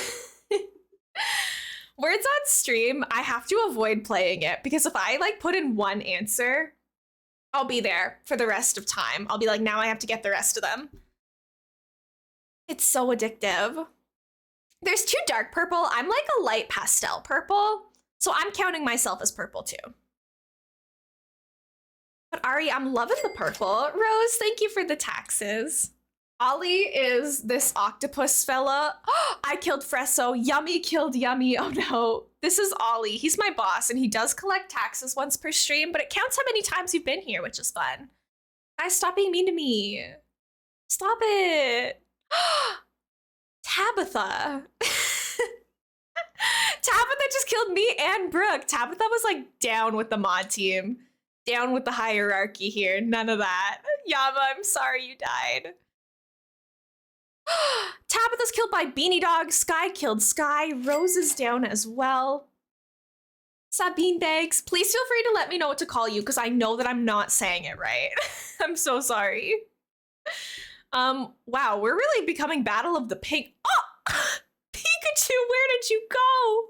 Words on stream, I have to avoid playing it because if I like put in one answer, I'll be there for the rest of time. I'll be like, now I have to get the rest of them. It's so addictive. There's 2 dark purple. I'm like a light pastel purple. So I'm counting myself as purple too. But Ari, I'm loving the purple. Rose, thank you for the taxes. Ollie is this octopus fella. I killed Fresso. Yummy killed Yummy. Oh no. This is Ollie. He's my boss and he does collect taxes once per stream, but it counts how many times you've been here, which is fun. Guys, stop being mean to me. Stop it. Tabitha. Tabitha just killed me and Brooke. Tabitha was like down with the mod team. Down with the hierarchy here. None of that. Yama, I'm sorry you died. Tabitha's killed by Beanie Dog. Sky killed Sky. Rose is down as well. Sabine Bags, please feel free to let me know what to call you because I know that I'm not saying it right. I'm so sorry. Wow, we're really becoming Battle of the Pink. Oh! Pikachu, where did you go?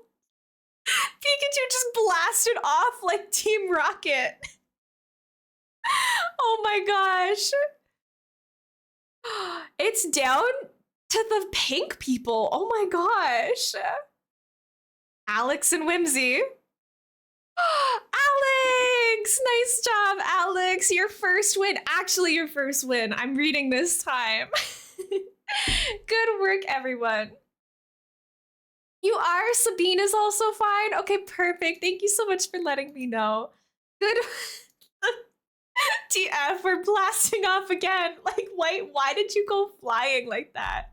Pikachu just blasted off like Team Rocket. Oh my gosh. It's down to the pink people. Oh my gosh. Alex and Whimsy. Alex! Nice job, Alex. Your first win. Actually, your first win. I'm reading this time. Good work, everyone. You are? Sabine is also fine? Okay, perfect. Thank you so much for letting me know. Good. TF, we're blasting off again. Like, why did you go flying like that?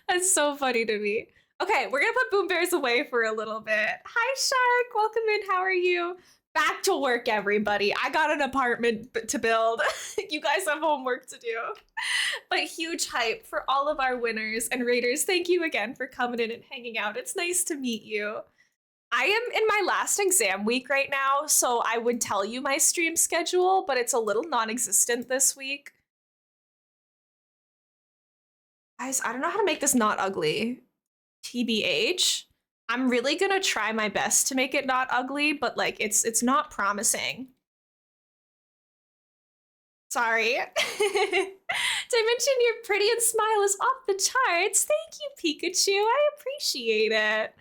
That's so funny to me. Okay, we're gonna put Boom Bears away for a little bit. Hi, Shark. Welcome in. How are you? Back to work, everybody. I got an apartment to build. You guys have homework to do. But huge hype for all of our winners and raiders. Thank you again for coming in and hanging out. It's nice to meet you. I am in my last exam week right now, so I would tell you my stream schedule, but it's a little non-existent this week. Guys, I don't know how to make this not ugly. TBH. I'm really gonna try my best to make it not ugly, but like it's not promising. Sorry. Dimension, you're pretty and smile is off the charts. Thank you, Pikachu. I appreciate it.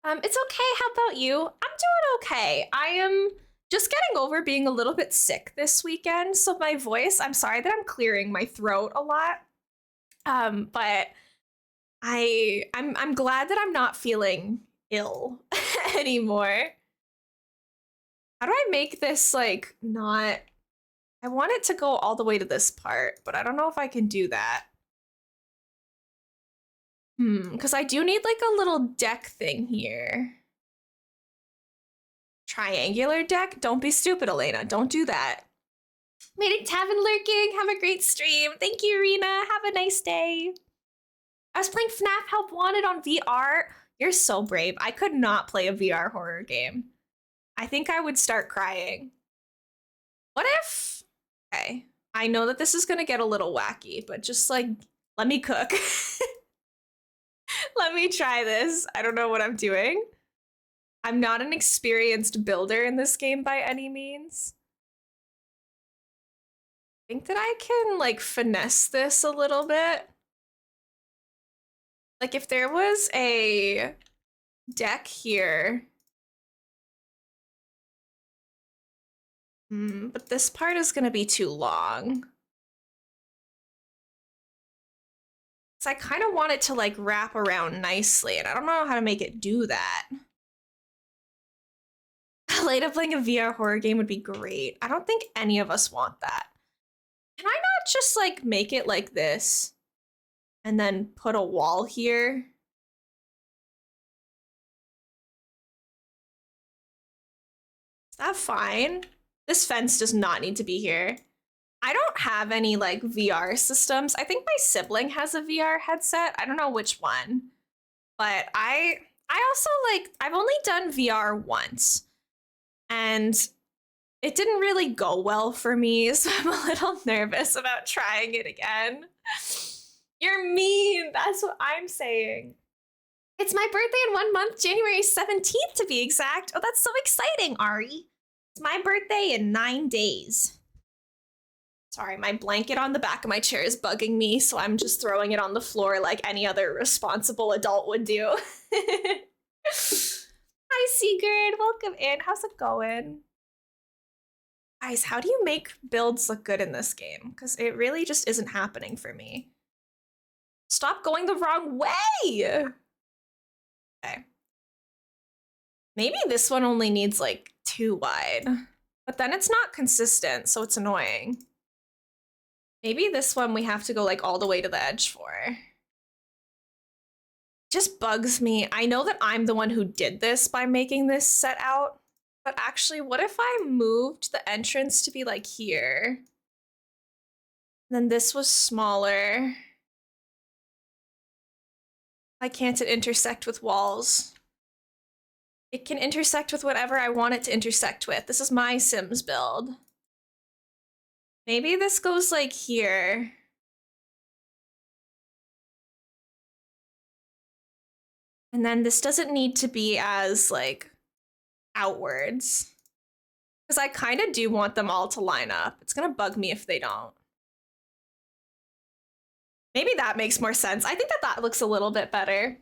It's okay. How about you? I'm doing okay. I am just getting over being a little bit sick this weekend, so my voice, I'm sorry that I'm clearing my throat a lot. But I'm glad that I'm not feeling ill anymore. How do I make this like not I want it to go all the way to this part, but I don't know if I can do that. Because I do need like a little deck thing here. Triangular deck? Don't be stupid, Elena. Don't do that. Meeting Tavin lurking. Have a great stream. Thank you, Rena. Have a nice day. I was playing FNAF Help Wanted on VR. You're so brave. I could not play a VR horror game. I think I would start crying. What if... Okay. I know that this is gonna get a little wacky, but just like, let me cook. Let me try this. I don't know what I'm doing. I'm not an experienced builder in this game by any means. I think that I can like finesse this a little bit. Like if there was a deck here. But this part is gonna be too long. So I kind of want it to like wrap around nicely, and I don't know how to make it do that. Later playing a VR horror game would be great. I don't think any of us want that. Can I not just like make it like this and then put a wall here? Is that fine? This fence does not need to be here. I don't have any like VR systems. I think my sibling has a VR headset. I don't know which one. But I also like, I've only done VR once. And it didn't really go well for me, so I'm a little nervous about trying it again. You're mean, that's what I'm saying. It's my birthday in 1 month, January 17th to be exact. Oh, that's so exciting, Ari. It's my birthday in 9 days. Sorry, my blanket on the back of my chair is bugging me, so I'm just throwing it on the floor like any other responsible adult would do. Hi, Sigurd. Welcome in. How's it going? Guys, how do you make builds look good in this game? Because it really just isn't happening for me. Stop going the wrong way! Okay. Maybe this one only needs like 2 wide. But then it's not consistent, so it's annoying. Maybe this one we have to go like all the way to the edge for. Just bugs me. I know that I'm the one who did this by making this set out, but actually, what if I moved the entrance to be like here? And then this was smaller. Why can't it intersect with walls? It can intersect with whatever I want it to intersect with. This is my Sims build. Maybe this goes like here. And then this doesn't need to be as like outwards. Because I kind of do want them all to line up. It's gonna bug me if they don't. Maybe that makes more sense. I think that looks a little bit better.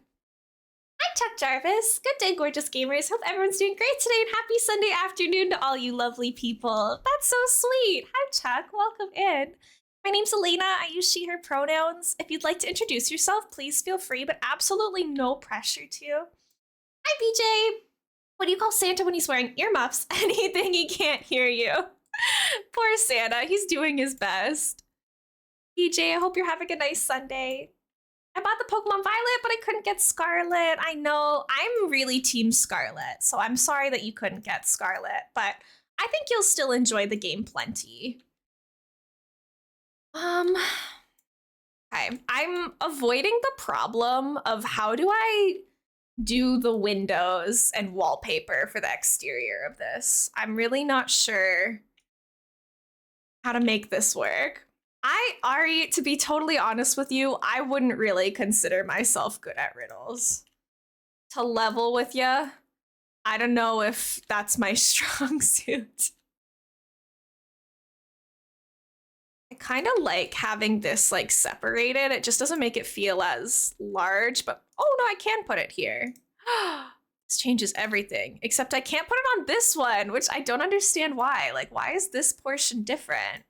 Hi, Chuck Jarvis. Good day, gorgeous gamers. Hope everyone's doing great today, and happy Sunday afternoon to all you lovely people. That's so sweet. Hi, Chuck. Welcome in. My name's Elena. I use she, her pronouns. If you'd like to introduce yourself, please feel free, but absolutely no pressure to. Hi, BJ. What do you call Santa when he's wearing earmuffs? Anything he can't hear you. Poor Santa. He's doing his best. BJ, I hope you're having a nice Sunday. I bought the Pokemon Violet, but I couldn't get Scarlet. I know. I'm really Team Scarlet, so I'm sorry that you couldn't get Scarlet, but I think you'll still enjoy the game plenty. Okay. I'm avoiding the problem of how do I do the windows and wallpaper for the exterior of this. I'm really not sure how to make this work. Ari, to be totally honest with you, I wouldn't really consider myself good at riddles. To level with ya, I don't know if that's my strong suit. I kind of like having this like separated. It just doesn't make it feel as large, but oh no, I can put it here. This changes everything, except I can't put it on this one, which I don't understand why. Like, why is this portion different?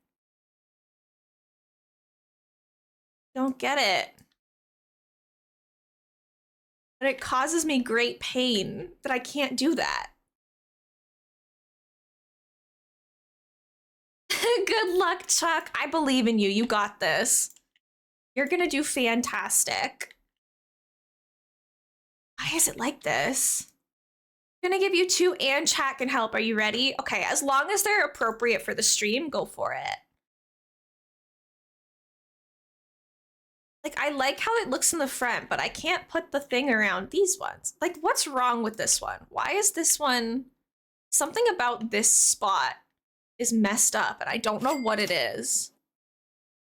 Don't get it. But it causes me great pain that I can't do that. Good luck, Chuck. I believe in you. You got this. You're gonna do fantastic. Why is it like this? I'm gonna give you 2 and chat can help. Are you ready? Okay, as long as they're appropriate for the stream, go for it. Like, I like how it looks in the front, but I can't put the thing around these ones. Like, what's wrong with this one? Why is this one... Something about this spot is messed up, and I don't know what it is.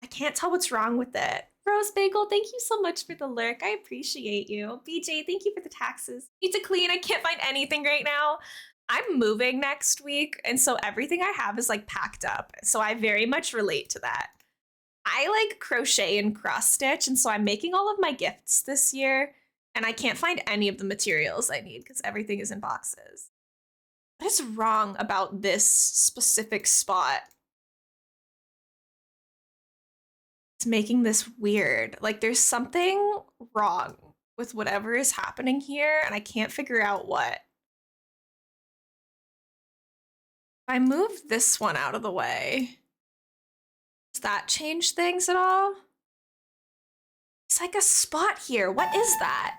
I can't tell what's wrong with it. Rose Bagel, thank you so much for the lurk. I appreciate you. BJ, thank you for the taxes. Need to clean. I can't find anything right now. I'm moving next week, and so everything I have is, like, packed up. So I very much relate to that. I like crochet and cross stitch, and so I'm making all of my gifts this year, and I can't find any of the materials I need because everything is in boxes. What is wrong about this specific spot? It's making this weird. Like, there's something wrong with whatever is happening here, and I can't figure out what. If I move this one out of the way, does that change things at all? It's like a spot here. What is that?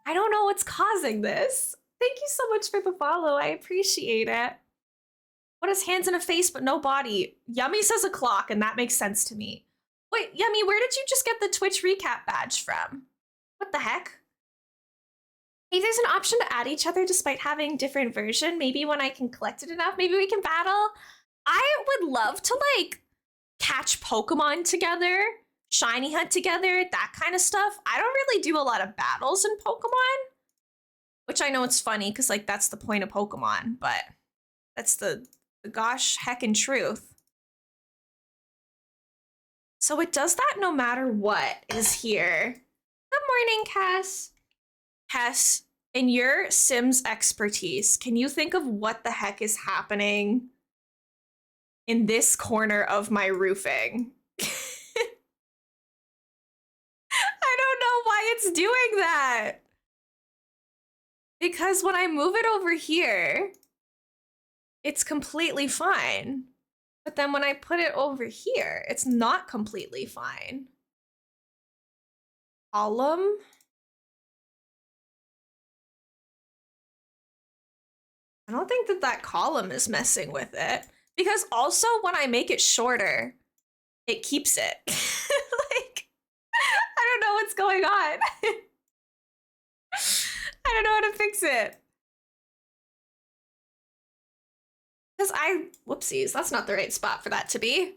I don't know what's causing this. Thank you so much for the follow. I appreciate it. What is hands and a face but no body? Yummy says a clock, and that makes sense to me. Wait, Yummy, where did you just get the Twitch recap badge from? What the heck? Hey, there's an option to add each other despite having different version. Maybe when I can collect it enough, maybe we can battle. I would love to, like, catch Pokemon together, shiny hunt together, that kind of stuff. I don't really do a lot of battles in Pokemon, which I know it's funny because, like, that's the point of Pokemon, but that's the gosh heckin' truth. So it does that no matter what is here. Good morning, Cass. Cass, in your Sims expertise, can you think of what the heck is happening in this corner of my roofing? I don't know why it's doing that. Because when I move it over here, it's completely fine. But then when I put it over here, it's not completely fine. Column? I don't think that column is messing with it. Because also when I make it shorter, it keeps it. Like, I don't know what's going on. I don't know how to fix it. Because whoopsies, that's not the right spot for that to be.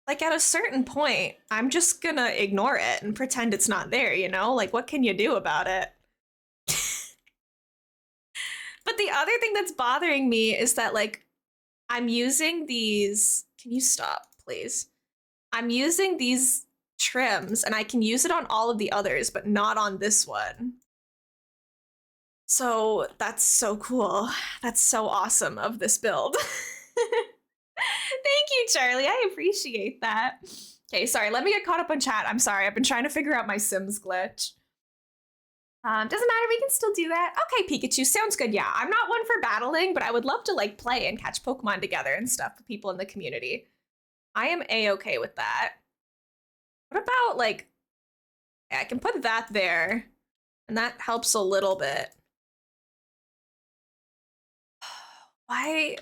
Like, at a certain point, I'm just gonna ignore it and pretend it's not there, you know? Like, what can you do about it? But the other thing that's bothering me is that, like, I'm using these... Can you stop, please? I'm using these trims and I can use it on all of the others, but not on this one. So that's so cool. That's so awesome of this build. Thank you, Charlie. I appreciate that. Okay, sorry. Let me get caught up on chat. I'm sorry. I've been trying to figure out my Sims glitch. Doesn't matter. We can still do that. Okay, Pikachu. Sounds good. Yeah, I'm not one for battling, but I would love to like play and catch Pokemon together and stuff with people in the community. I am A-okay with that. What about like, yeah, I can put that there and that helps a little bit. Why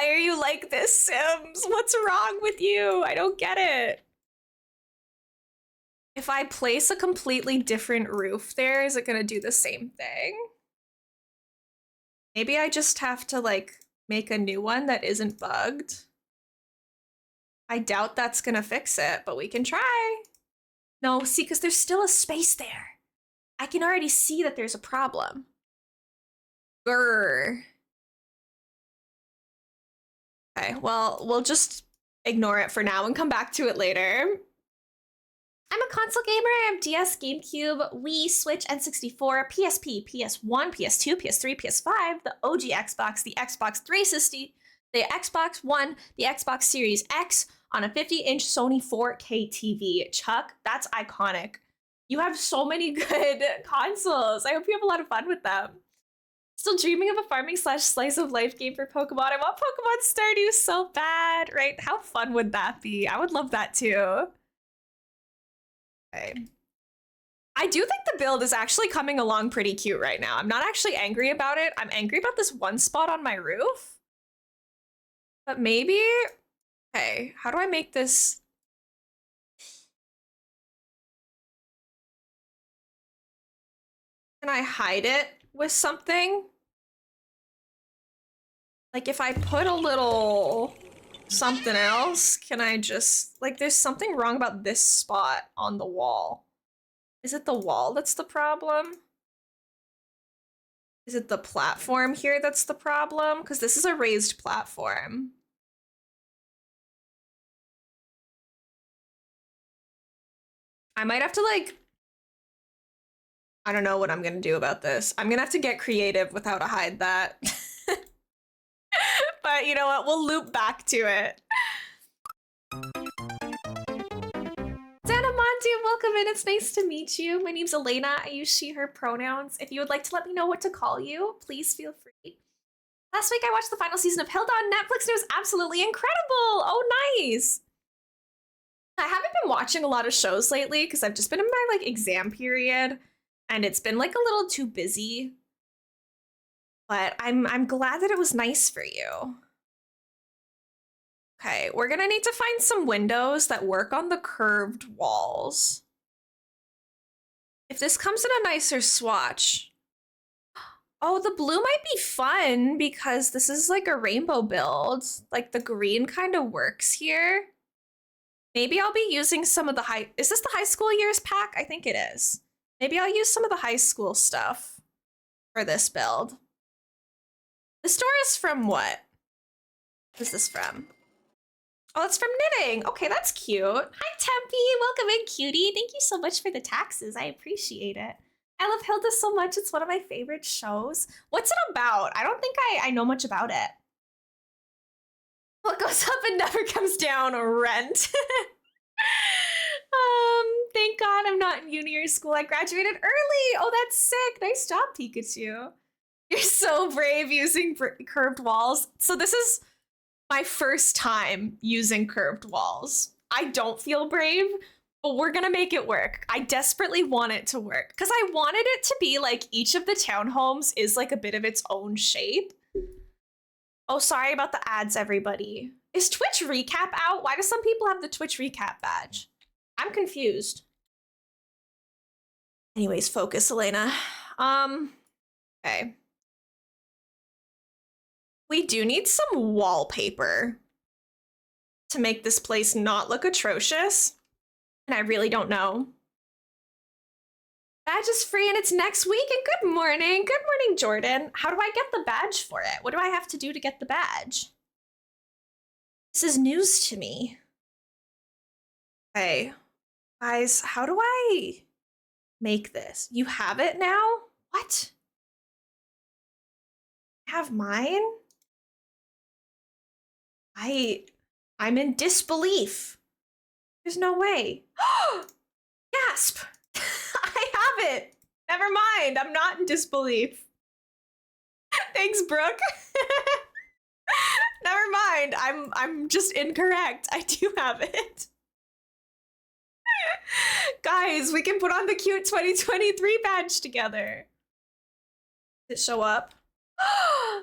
are you like this, Sims? What's wrong with you? I don't get it. If I place a completely different roof there, is it gonna do the same thing? Maybe I just have to like make a new one that isn't bugged. I doubt that's gonna fix it, but we can try. No, see, because there's still a space there. I can already see that there's a problem. Grr. Okay, well, we'll just ignore it for now and come back to it later. I'm a console gamer. I have DS, GameCube, Wii, Switch, N64, PSP, PS1, PS2, PS3, PS5, the OG Xbox, the Xbox 360, the Xbox One, the Xbox Series X on a 50-inch Sony 4K TV. Chuck, that's iconic. You have so many good consoles. I hope you have a lot of fun with them. Still dreaming of a farming / slice of life game for Pokemon. I want Pokemon Stardew so bad, right? How fun would that be? I would love that too. Okay. I do think the build is actually coming along pretty cute right now. I'm not actually angry about it. I'm angry about this one spot on my roof. But maybe, okay, how do I make this? Can I hide it with something? Like if I put a little something else, can I just, like there's something wrong about this spot on the wall. Is it the wall that's the problem? Is it the platform here that's the problem? Because this is a raised platform. I might have to like, I don't know what I'm gonna do about this. I'm gonna have to get creative with how to hide that. But you know what? We'll loop back to it. Danamonte, welcome in. It's nice to meet you. My name's Elena. I use she, her pronouns. If you would like to let me know what to call you, please feel free. Last week I watched the final season of Hilda on Netflix and it was absolutely incredible. Oh, nice. I haven't been watching a lot of shows lately because I've just been in my like exam period and it's been like a little too busy. But I'm glad that it was nice for you. Okay, we're gonna need to find some windows that work on the curved walls. If this comes in a nicer swatch. Oh, the blue might be fun because this is like a rainbow build. Like the green kind of works here. Maybe I'll be using some of the is this the high school years pack? I think it is. Maybe I'll use some of the high school stuff for this build. The store is from what? What is this from? Oh, it's from knitting. Okay, that's cute. Hi, Tempe. Welcome in, cutie. Thank you so much for the taxes. I appreciate it. I love Hilda so much. It's one of my favorite shows. What's it about? I don't think I know much about it. What goes up and never comes down, rent. Thank God I'm not in uni or school. I graduated early. Oh, that's sick. Nice job, Pikachu. You're so brave using curved walls. So this is my first time using curved walls. I don't feel brave, but we're gonna make it work. I desperately want it to work because I wanted it to be like each of the townhomes is like a bit of its own shape. Oh, sorry about the ads, everybody. Is Twitch Recap out? Why do some people have the Twitch Recap badge? I'm confused. Anyways, focus, Elena. Okay. We do need some wallpaper to make this place not look atrocious. And I really don't know. Badge is free and it's next week. And good morning. Good morning, Jordan. How do I get the badge for it? What do I have to do to get the badge? This is news to me. Okay, guys, how do I make this? You have it now? What? I have mine? I'm in disbelief. There's no way. Gasp! I have it. Never mind. I'm not in disbelief. Thanks, Brooke. Never mind. I'm just incorrect. I do have it. Guys, we can put on the cute 2023 badge together. Did it show up?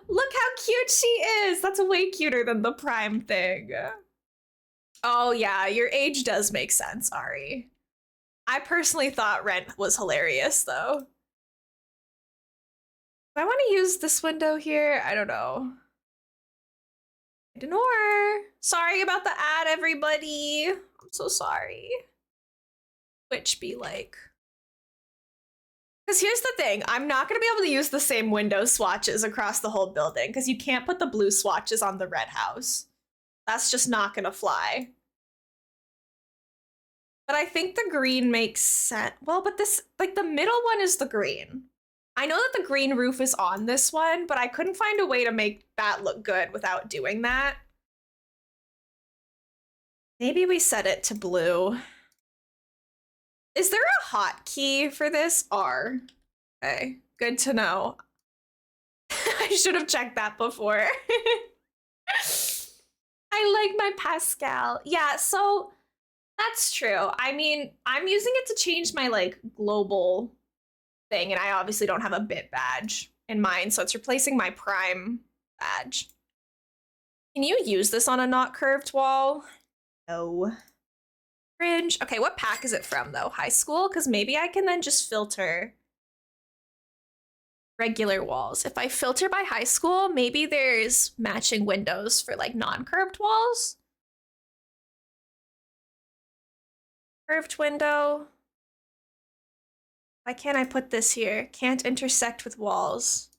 Look how cute she is. That's way cuter than the Prime thing. Oh yeah, your age does make sense, Ari. I personally thought Rent was hilarious though. Do I want to use this window here? I don't know. Ignore. Sorry about the ad, everybody. I'm so sorry. Twitch be like. Because here's the thing, I'm not going to be able to use the same window swatches across the whole building because you can't put the blue swatches on the red house. That's just not going to fly. But I think the green makes sense. Well, but this, like the middle one is the green. I know that the green roof is on this one, but I couldn't find a way to make that look good without doing that. Maybe we set it to blue. Is there a hotkey for this? R. Okay, good to know. I should have checked that before. I like my Pascal. Yeah, so that's true. I mean, I'm using it to change my like global thing, and I obviously don't have a bit badge in mine, so it's replacing my Prime badge. Can you use this on a not curved wall? No. Cringe. Okay, what pack is it from though? High school? Because maybe I can then just filter regular walls. If I filter by high school, maybe there's matching windows for like non-curved walls. Curved window. Why can't I put this here? Can't intersect with walls.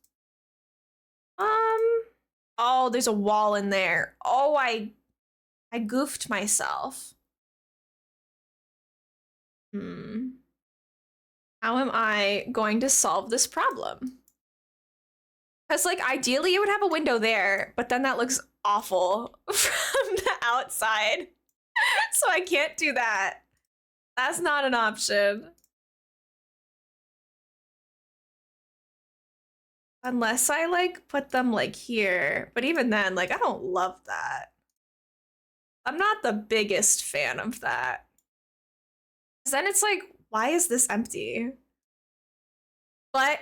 Oh, there's a wall in there. Oh, I goofed myself. How am I going to solve this problem? Because, like, ideally it would have a window there, but then that looks awful from the outside. So I can't do that. That's not an option. Unless I, like, put them, like, here. But even then, like, I don't love that. I'm not the biggest fan of that. Because then it's like, why is this empty? But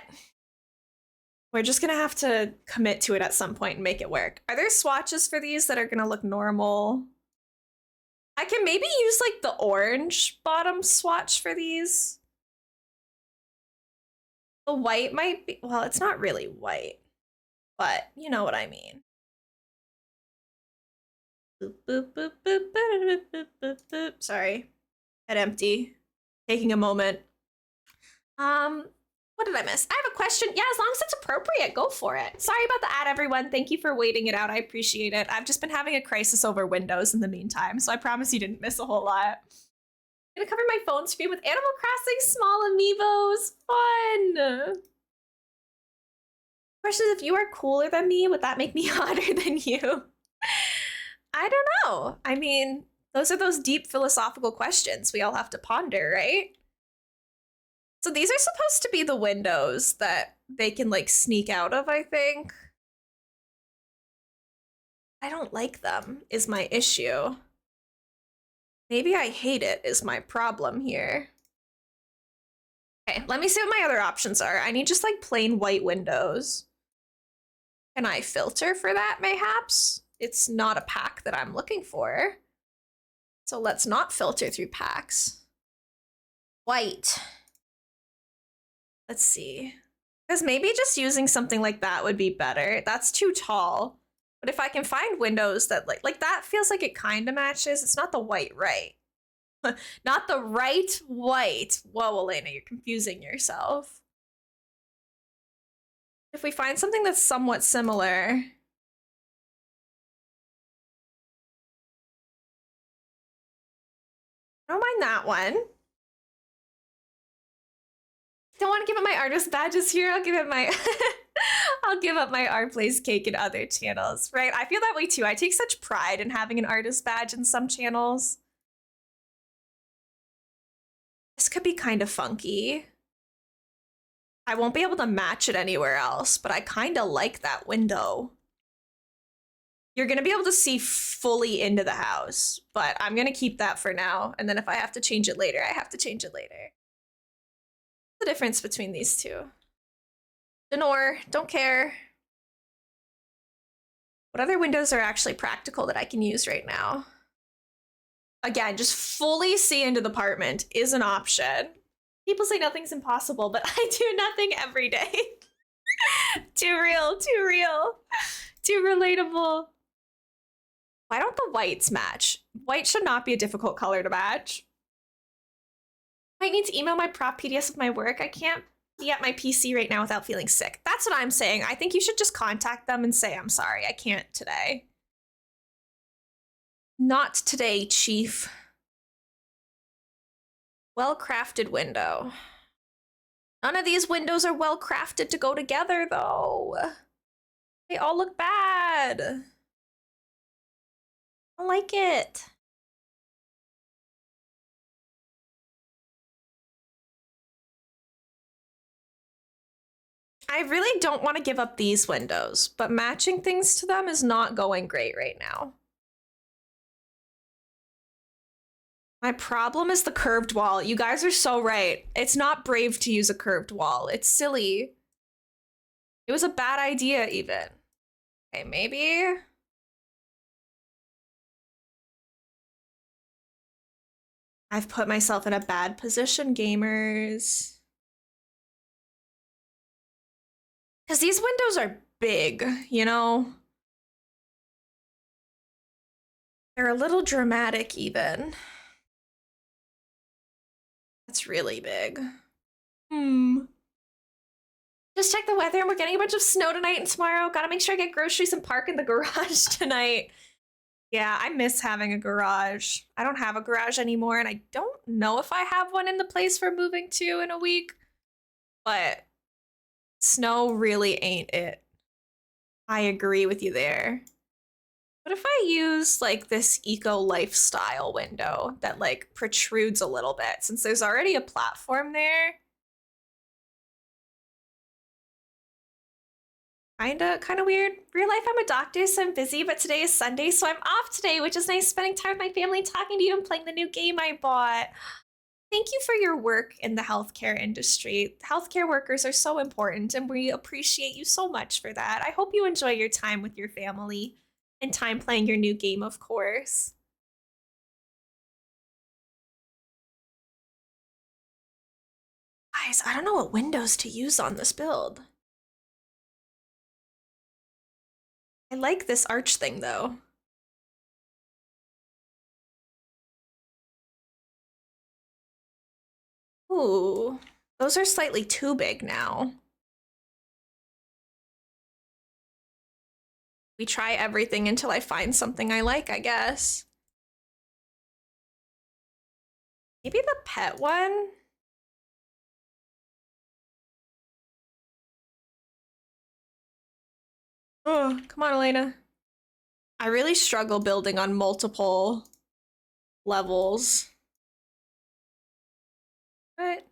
we're just gonna have to commit to it at some point and make it work. Are there swatches for these that are gonna look normal? I can maybe use like the orange bottom swatch for these. The white might be, well, it's not really white, but you know what I mean. Boop, boop, boop, boop, boop, boop, boop, boop. Sorry, head empty. Taking a moment. What did I miss? I have a question. Yeah, as long as it's appropriate, go for it. Sorry about the ad, everyone. Thank you for waiting it out. I appreciate it. I've just been having a crisis over Windows in the meantime, so I promise you didn't miss a whole lot. I'm gonna cover my phone screen with Animal Crossing small amiibos. Fun! Question is, if you are cooler than me, would that make me hotter than you? I don't know. I mean, those are those deep philosophical questions we all have to ponder, right? So these are supposed to be the windows that they can like sneak out of, I think. I don't like them is my issue. Maybe I hate it is my problem here. Okay, let me see what my other options are. I need just like plain white windows. Can I filter for that mayhaps? It's not a pack that I'm looking for. So let's not filter through packs. White. Let's see. Because maybe just using something like that would be better. That's too tall. But if I can find windows that like that feels like it kind of matches. It's not the white right. Not the right white. Whoa, Elena, you're confusing yourself. If we find something that's somewhat similar. I don't that one. Don't want to give up my artist badges here. I'll give it my I'll give up my art plays cake in other channels, right? I feel that way too. I take such pride in having an artist badge in some channels. This could be kind of funky. I won't be able to match it anywhere else, but I kind of like that window. You're gonna be able to see fully into the house, but I'm gonna keep that for now. And then if I have to change it later, I have to change it later. The difference between these two. Denor, don't care. What other windows are actually practical that I can use right now? Again, just fully see into the apartment is an option. People say nothing's impossible, but I do nothing every day. Too real, too real, too relatable. Why don't the whites match? White should not be a difficult color to match. Might need to email my prop PDFs of my work. I can't be at my PC right now without feeling sick. That's what I'm saying. I think you should just contact them and say, I'm sorry, I can't today. Not today, Chief. Well-crafted window. None of these windows are well-crafted to go together, though. They all look bad. I don't like it. I really don't want to give up these windows, but matching things to them is not going great right now. My problem is the curved wall. You guys are so right. It's not brave to use a curved wall. It's silly. It was a bad idea, even. Okay, maybe. I've put myself in a bad position, gamers. Because these windows are big, you know? They're a little dramatic, even. That's really big. Just check the weather and we're getting a bunch of snow tonight and tomorrow. Gotta make sure I get groceries and park in the garage tonight. Yeah, I miss having a garage. I don't have a garage anymore, and I don't know if I have one in the place we're moving to in a week. But snow really ain't it. I agree with you there. What if I use like this eco lifestyle window that like protrudes a little bit since there's already a platform there? Kind of weird. Real life, I'm a doctor, so I'm busy, but today is Sunday, so I'm off today, which is nice spending time with my family, talking to you, and playing the new game I bought. Thank you for your work in the healthcare industry. Healthcare workers are so important, and we appreciate you so much for that. I hope you enjoy your time with your family and time playing your new game, of course. Guys, I don't know what windows to use on this build. I like this arch thing, though. Ooh, those are slightly too big now. We try everything until I find something I like, I guess. Maybe the pet one? Oh, come on, Elena. I really struggle building on multiple levels. What?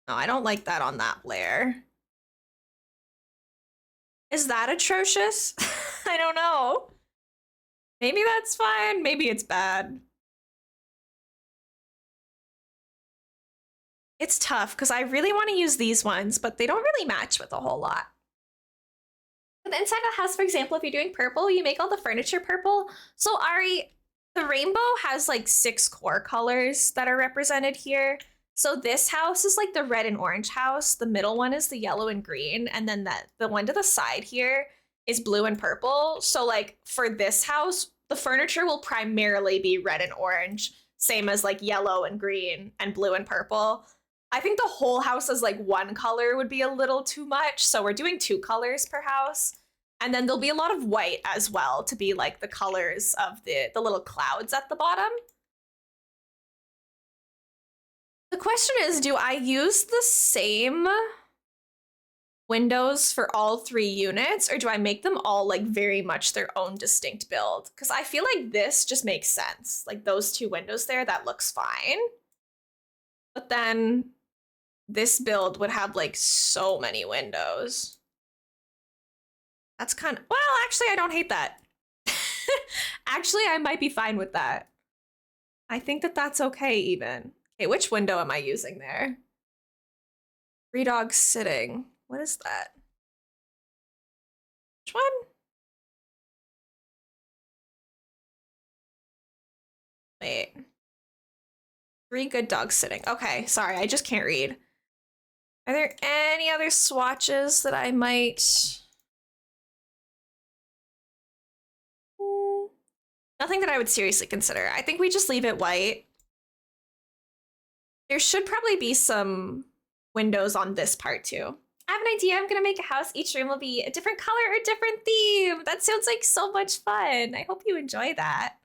No, I don't like that on that layer. Is that atrocious? I don't know. Maybe that's fine. Maybe it's bad. It's tough because I really want to use these ones, but they don't really match with a whole lot. For the inside of the house, for example, if you're doing purple, you make all the furniture purple. So Ari, the rainbow has like 6 core colors that are represented here. So this house is like the red and orange house. The middle one is the yellow and green. And then the one to the side here is blue and purple. So like for this house, the furniture will primarily be red and orange, same as like yellow and green and blue and purple. I think the whole house as like one color would be a little too much. So we're doing 2 colors per house. And then there'll be a lot of white as well to be like the colors of the little clouds at the bottom. The question is, do I use the same windows for all 3 units, or do I make them all like very much their own distinct build? Because I feel like this just makes sense. Like those 2 windows there, that looks fine. But then this build would have like so many windows. That's kind of, well, actually, I don't hate that. Actually, I might be fine with that. I think that that's okay even. Okay, which window am I using there? 3 dogs sitting. What is that? Which one? Wait. 3 good dogs sitting. Okay, sorry, I just can't read. Are there any other swatches that I might... Nothing that I would seriously consider. I think we just leave it white. There should probably be some windows on this part too. I have an idea. I'm gonna make a house. Each room will be a different color or different theme. That sounds like so much fun. I hope you enjoy that.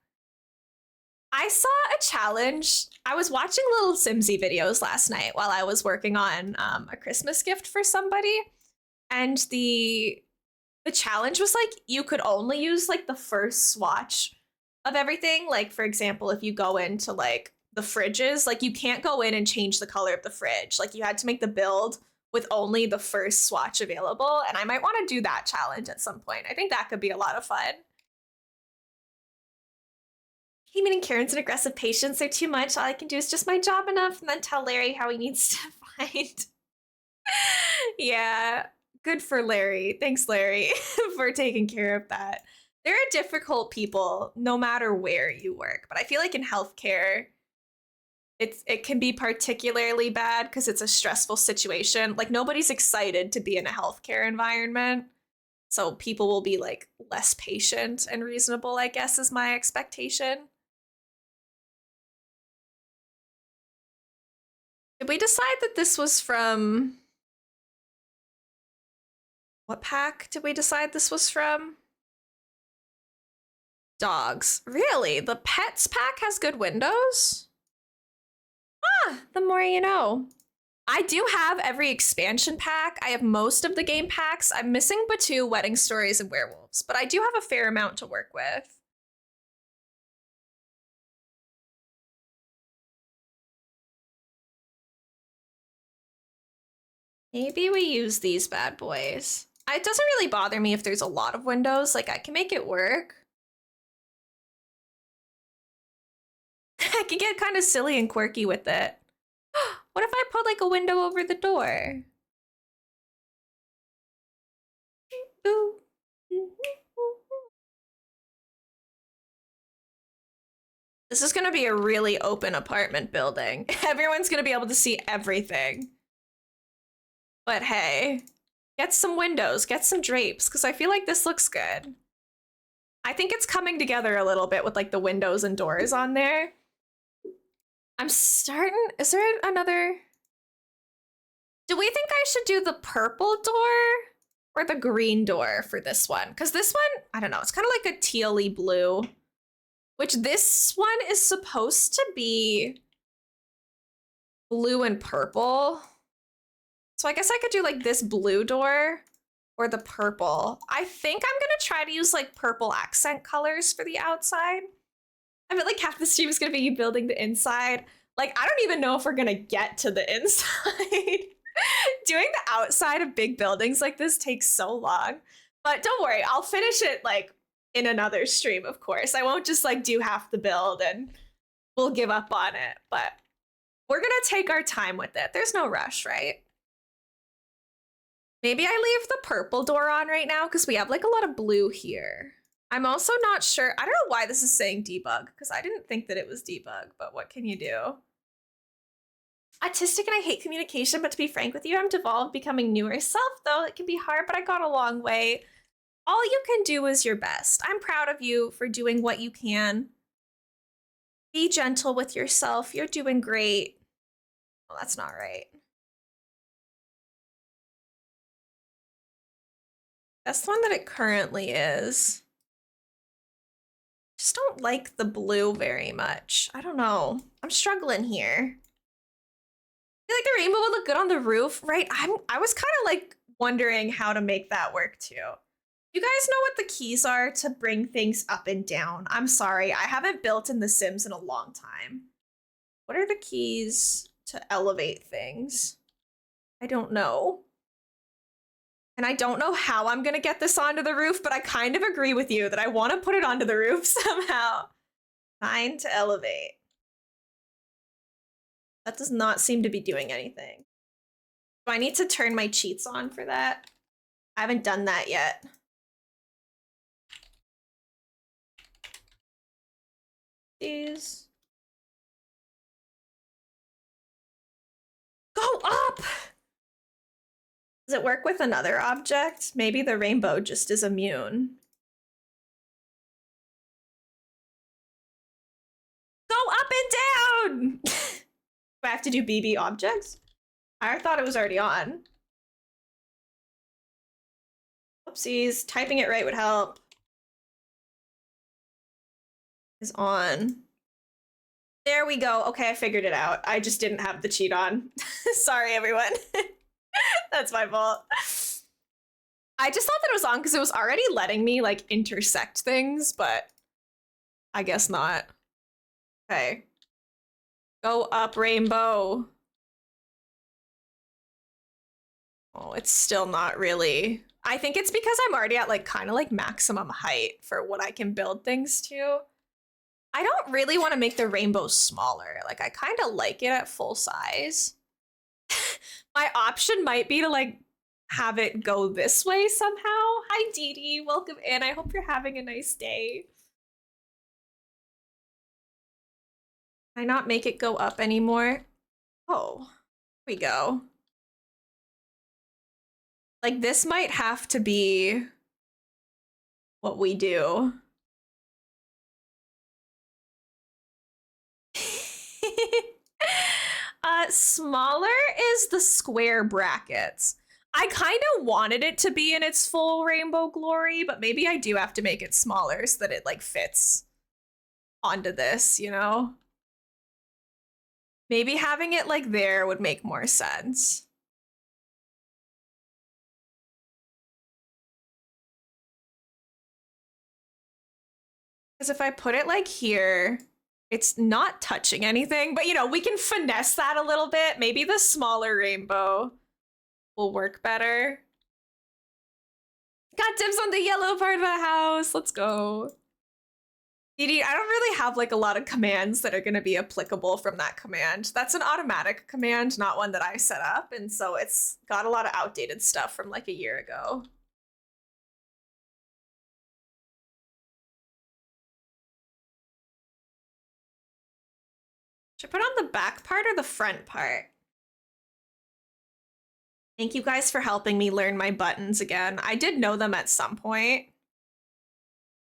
I saw a challenge. I was watching little Simsy videos last night while I was working on a Christmas gift for somebody. And the challenge was like, you could only use like the first swatch of everything. Like, for example, if you go into like the fridges, like you can't go in and change the color of the fridge. Like you had to make the build with only the first swatch available. And I might want to do that challenge at some point. I think that could be a lot of fun. Keeming and Karen's an aggressive patience. They're too much. All I can do is just my job enough and then tell Larry how he needs to find. Yeah, good for Larry. Thanks, Larry, for taking care of that. There are difficult people no matter where you work, but I feel like in healthcare, it can be particularly bad because it's a stressful situation. Like nobody's excited to be in a healthcare environment. So people will be like less patient and reasonable, I guess, is my expectation. Did we decide that this was from... What pack did we decide this was from? Dogs. Really? The pets pack has good windows? Ah, the more you know. I do have every expansion pack. I have most of the game packs. I'm missing Batu, Wedding Stories, and Werewolves, but I do have a fair amount to work with. Maybe we use these bad boys. It doesn't really bother me if there's a lot of windows. Like, I can make it work. I can get kind of silly and quirky with it. What if I put, like, a window over the door? Ooh. This is gonna be a really open apartment building. Everyone's gonna be able to see everything. But hey, get some windows, get some drapes, because I feel like this looks good. I think it's coming together a little bit with like the windows and doors on there. I'm starting, is there another? Do we think I should do the purple door or the green door for this one? Because this one, I don't know, it's kind of like a teal-y blue, which this one is supposed to be blue and purple. So I guess I could do like this blue door or the purple. I think I'm gonna try to use like purple accent colors for the outside. I feel like half the stream is gonna be you building the inside. Like, I don't even know if we're gonna get to the inside. Doing the outside of big buildings like this takes so long. But don't worry, I'll finish it like in another stream, of course. I won't just like do half the build and we'll give up on it. But we're gonna take our time with it. There's no rush, right? Maybe I leave the purple door on right now because we have like a lot of blue here. I'm also not sure. I don't know why this is saying debug because I didn't think that it was debug, but what can you do? Autistic and I hate communication, but to be frank with you, I'm devolved becoming newer self, though it can be hard, but I got a long way. All you can do is your best. I'm proud of you for doing what you can. Be gentle with yourself. You're doing great. Well, that's not right. That's the one that it currently is. Just don't like the blue very much. I don't know. I'm struggling here. feel like the rainbow would look good on the roof, right? I was kind of like wondering how to make that work too. You guys know what the keys are to bring things up and down? I'm sorry, I haven't built in The Sims in a long time. What are the keys to elevate things? I don't know. And I don't know how I'm gonna get this onto the roof, but I kind of agree with you that I want to put it onto the roof somehow. Fine to elevate. That does not seem to be doing anything. Do I need to turn my cheats on for that? I haven't done that yet. These. Go up! Does it work with another object? Maybe the rainbow just is immune. Go up and down! Do I have to do BB objects? I thought it was already on. Oopsies, typing it right would help. Is on. There we go. Okay, I figured it out. I just didn't have the cheat on. Sorry, everyone. That's my fault. I just thought that it was on because it was already letting me like intersect things, but I guess not. Okay. Go up, rainbow. Oh, it's still not really. I think it's because I'm already at like kind of like maximum height for what I can build things to. I don't really want to make the rainbow smaller. Like I kind of like it at full size. My option might be to like have it go this way somehow. Hi Dee Dee, welcome in. I hope you're having a nice day. Can I not make it go up anymore? Oh, here we go. Like this might have to be what we do. Smaller is the square brackets. I kind of wanted it to be in its full rainbow glory, but maybe I do have to make it smaller so that it like fits onto this, you know? Maybe having it like there would make more sense. Because if I put it like here, it's not touching anything, but you know, we can finesse that a little bit. Maybe the smaller rainbow will work better. Got dibs on the yellow part of the house. Let's go. Dee, I don't really have like a lot of commands that are going to be applicable from that command. That's an automatic command, not one that I set up. And so it's got a lot of outdated stuff from like a year ago. Should I put on the back part or the front part? Thank you guys for helping me learn my buttons again. I did know them at some point,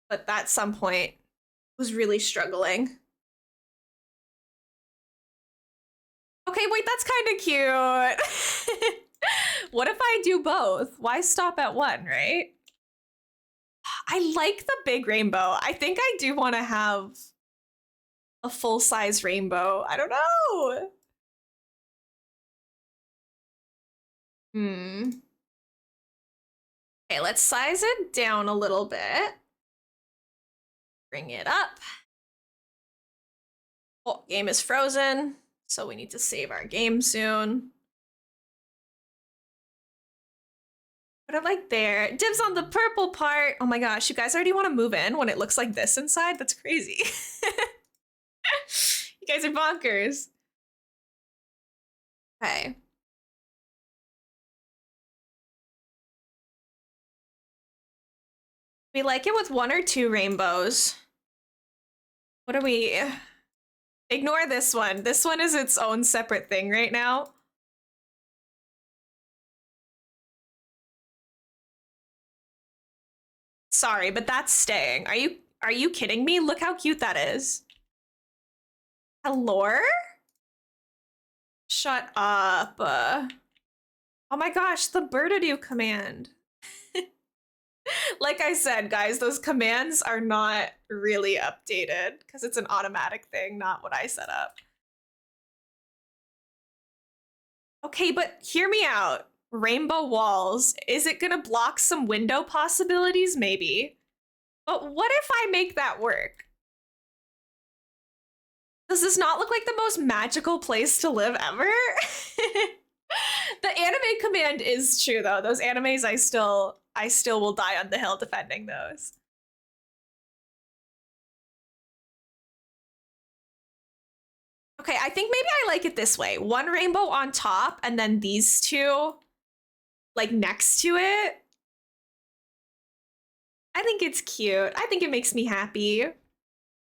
but that some point was really struggling. Okay, wait, that's kind of cute. What if I do both? Why stop at one, right? I like the big rainbow. I think I do want to have a full-size rainbow. I don't know. Okay, let's size it down a little bit. Bring it up. Oh, game is frozen, so we need to save our game soon. Put it like there. Dibs on the purple part. Oh my gosh, you guys already want to move in when it looks like this inside? That's crazy. You guys are bonkers. Okay. We like it with one or two rainbows. What are we? Ignore this one. This one is its own separate thing right now. Sorry, but that's staying. Are you kidding me? Look how cute that is. Hello? Shut up. Oh my gosh, the Birdadoo command. Like I said, guys, those commands are not really updated because it's an automatic thing, not what I set up. Okay, but hear me out. Rainbow walls. Is it gonna block some window possibilities? Maybe. But what if I make that work? Does this not look like the most magical place to live ever? The anime command is true though. Those animes I still will die on the hill defending those. Okay, I think maybe I like it this way. One rainbow on top and then these two like next to it. I think it's cute. I think it makes me happy.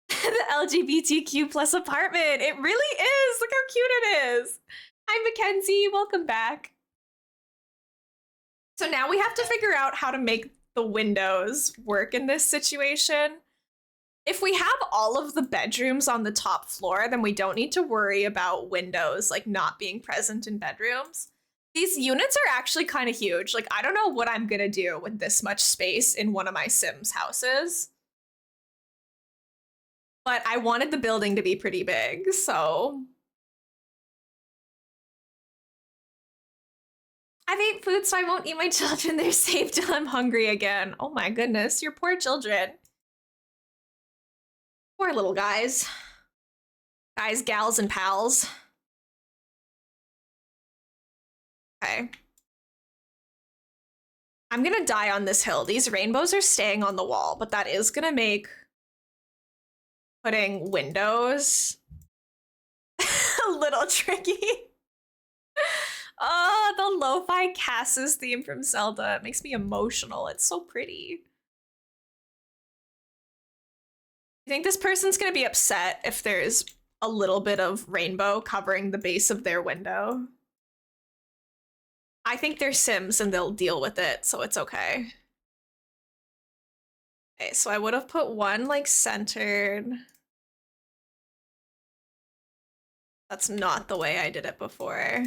The LGBTQ plus apartment. It really is. Look how cute it is. Hi, Mackenzie. Welcome back. So now we have to figure out how to make the windows work in this situation. If we have all of the bedrooms on the top floor, then we don't need to worry about windows like not being present in bedrooms. These units are actually kind of huge. Like, I don't know what I'm gonna do with this much space in one of my Sims houses. But I wanted the building to be pretty big, so. I've ate food, so I won't eat my children. They're safe till I'm hungry again. Oh my goodness, your poor children. Poor little guys. Guys, gals, and pals. Okay. I'm gonna die on this hill. These rainbows are staying on the wall, but that is gonna make putting windows a little tricky. Oh, the lo-fi Cassis theme from Zelda. It makes me emotional. It's so pretty. You think this person's gonna be upset if there's a little bit of rainbow covering the base of their window? I think they're Sims and they'll deal with it, so it's okay. Okay, so I would have put one like centered. That's not the way I did it before.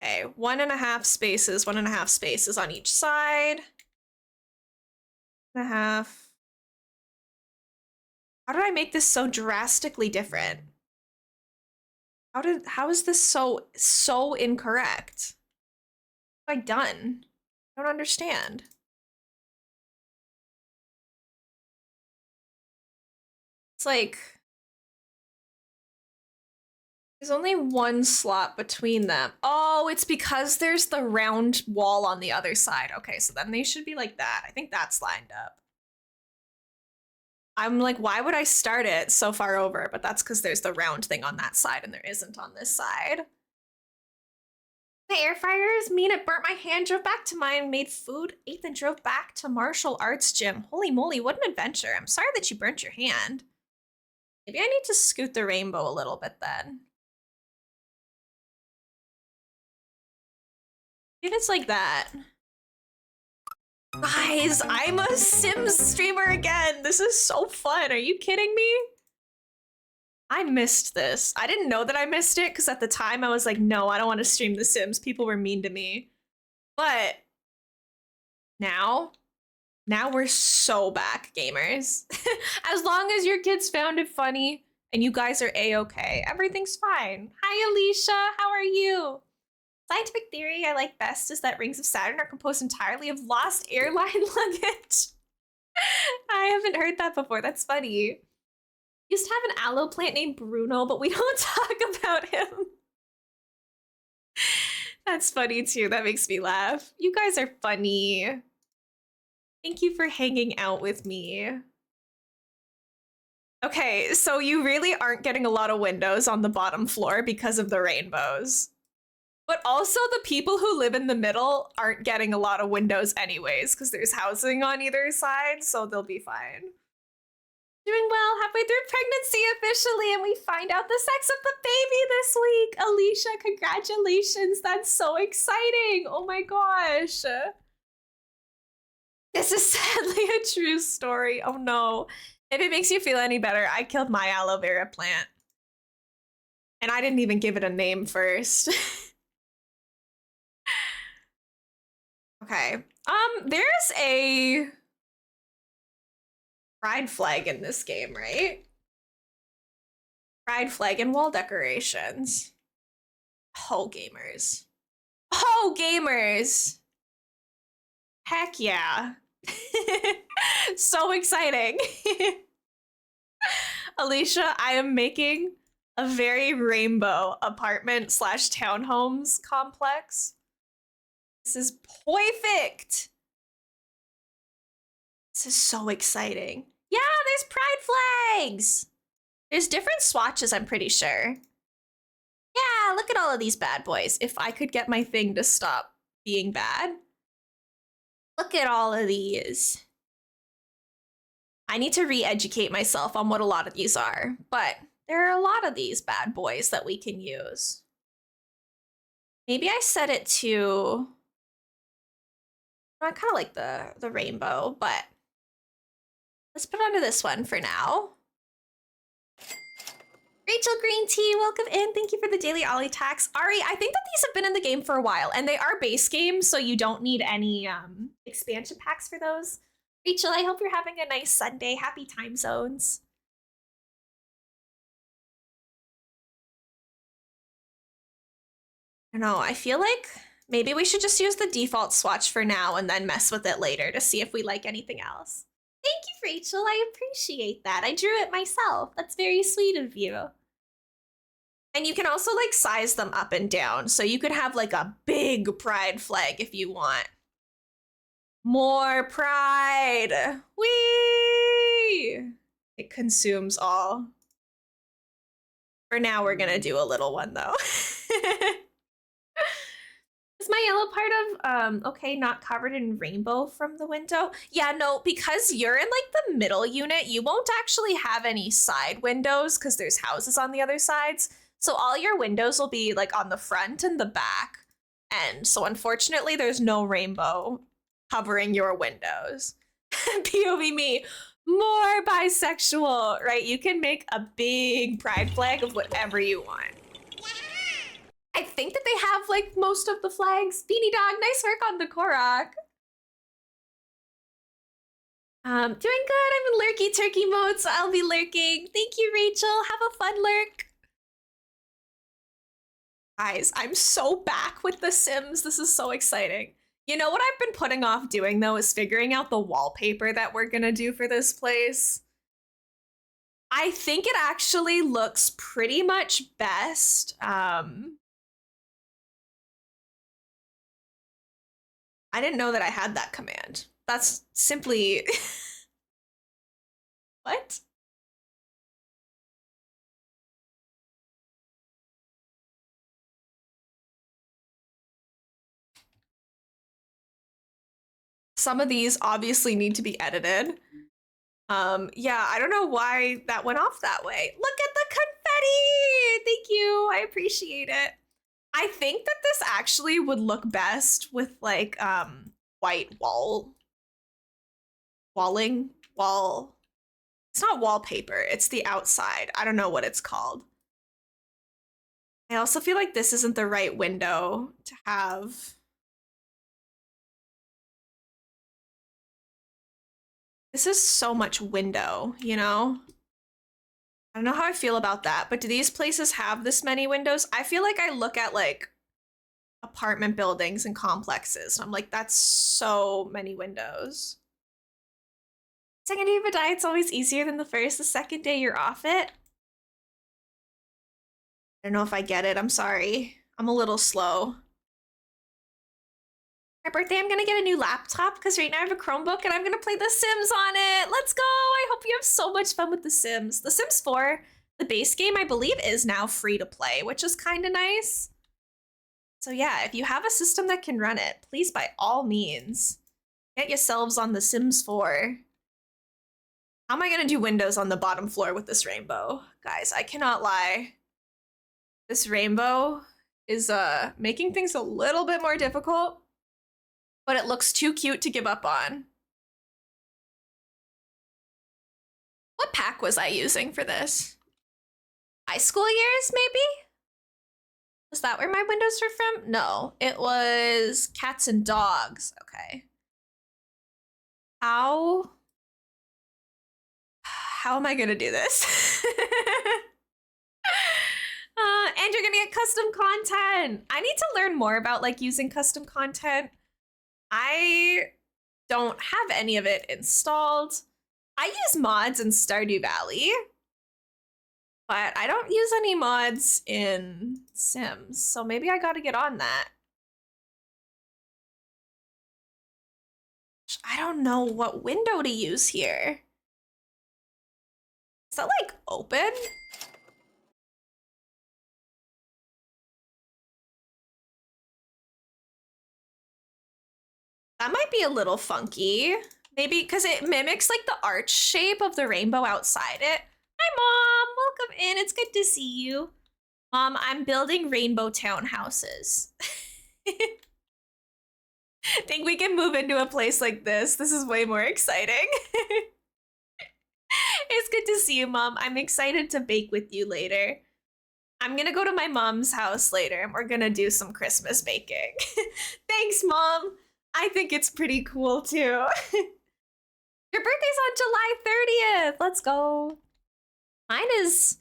Okay, 1.5 spaces, 1.5 spaces on each side. 1.5. How did I make this so drastically different? How is this so incorrect? What have I done? I don't understand. It's like there's only one slot between them. Oh, it's because there's the round wall on the other side. Okay, so then they should be like that. I think that's lined up. I'm like, why would I start it so far over? But that's because there's the round thing on that side and there isn't on this side. The air fryers mean it burnt my hand, drove back to mine, made food, ate, then drove back to martial arts gym. Holy moly, what an adventure. I'm sorry that you burnt your hand. Maybe I need to scoot the rainbow a little bit then. Maybe it's like that. Guys, I'm a Sims streamer again. This is so fun. Are you kidding me? I missed this. I didn't know that I missed it because at the time I was like, no, I don't want to stream The Sims. People were mean to me. But now we're so back, gamers. As long as your kids found it funny and you guys are a-okay, everything's fine. Hi, Alicia. How are you? Scientific theory I like best is that rings of Saturn are composed entirely of lost airline luggage. I haven't heard that before. That's funny. Used to have an aloe plant named Bruno, but we don't talk about him. That's funny too. That makes me laugh. You guys are funny. Thank you for hanging out with me. Okay, so you really aren't getting a lot of windows on the bottom floor because of the rainbows. But also the people who live in the middle aren't getting a lot of windows anyways because there's housing on either side, so they'll be fine. Doing well, halfway through pregnancy officially, and we find out the sex of the baby this week. Alicia, congratulations. That's so exciting. Oh my gosh. This is sadly a true story. Oh no. If it makes you feel any better, I killed my aloe vera plant. And I didn't even give it a name first. Okay. There's a pride flag in this game, right? Pride flag and wall decorations. Oh, gamers. Oh, gamers. Heck yeah. So exciting. Alicia, I am making a very rainbow apartment slash townhomes complex. This is perfect. This is so exciting. Yeah, there's pride flags. There's different swatches, I'm pretty sure. Yeah, look at all of these bad boys. If I could get my thing to stop being bad. Look at all of these. I need to re-educate myself on what a lot of these are, but there are a lot of these bad boys that we can use. Maybe I set it to, I kind of like the rainbow, but let's put it onto this one for now. Rachel Green Tea, welcome in. Thank you for the daily Ollie tax. Ari, I think that these have been in the game for a while, and they are base games, so you don't need any expansion packs for those. Rachel, I hope you're having a nice Sunday. Happy time zones. I don't know, I feel like maybe we should just use the default swatch for now and then mess with it later to see if we like anything else. Thank you, Rachel. I appreciate that. I drew it myself. That's very sweet of you. And you can also like size them up and down. So you could have like a big pride flag if you want. More pride. Whee! It consumes all. For now, we're gonna do a little one though. Is my yellow part of, okay, not covered in rainbow from the window? Yeah, no, because you're in like the middle unit, you won't actually have any side windows because there's houses on the other sides. So all your windows will be like on the front and the back end. So unfortunately, there's no rainbow covering your windows. POV me, more bisexual, right? You can make a big pride flag of whatever you want. I think that they have like most of the flags. Beanie Dog, nice work on the Korok. Doing good. I'm in lurky turkey mode, so I'll be lurking. Thank you, Rachel. Have a fun lurk. Guys, I'm so back with The Sims. This is so exciting. You know what I've been putting off doing though is figuring out the wallpaper that we're gonna do for this place. I think it actually looks pretty much best. I didn't know that I had that command. That's simply... What? Some of these obviously need to be edited. Yeah, I don't know why that went off that way. Look at the confetti! Thank you, I appreciate it. I think that this actually would look best with like white walling. It's not wallpaper, it's the outside. I don't know what it's called. I also feel like this isn't the right window to have. This is so much window, you know? I don't know how I feel about that, but do these places have this many windows? I feel like I look at like apartment buildings and complexes. And I'm like, that's so many windows. Second day of a diet's always easier than the first. The second day you're off it. I don't know if I get it. I'm sorry. I'm a little slow. My birthday, I'm gonna get a new laptop because right now I have a Chromebook and I'm gonna play The Sims on it. Let's go! I hope you have so much fun with The Sims. The Sims 4, the base game, I believe, is now free to play, which is kind of nice. So yeah, if you have a system that can run it, please by all means, get yourselves on The Sims 4. How am I gonna do windows on the bottom floor with this rainbow? Guys, I cannot lie. This rainbow is making things a little bit more difficult, but it looks too cute to give up on. What pack was I using for this? High school years, maybe? Was that where my windows were from? No, it was cats and dogs. Okay. How am I gonna do this? And you're gonna get custom content. I need to learn more about like using custom content. I don't have any of it installed. I use mods in Stardew Valley, but I don't use any mods in Sims, so maybe I gotta get on that. I don't know what window to use here. Is that like open? That might be a little funky. Maybe because it mimics like the arch shape of the rainbow outside it. Hi, Mom. Welcome in. It's good to see you. Mom, I'm building rainbow townhouses. Think we can move into a place like this. This is way more exciting. It's good to see you, Mom. I'm excited to bake with you later. I'm gonna go to my mom's house later and we're gonna do some Christmas baking. Thanks, Mom. I think it's pretty cool too. Your birthday's on July 30th. Let's go. Mine is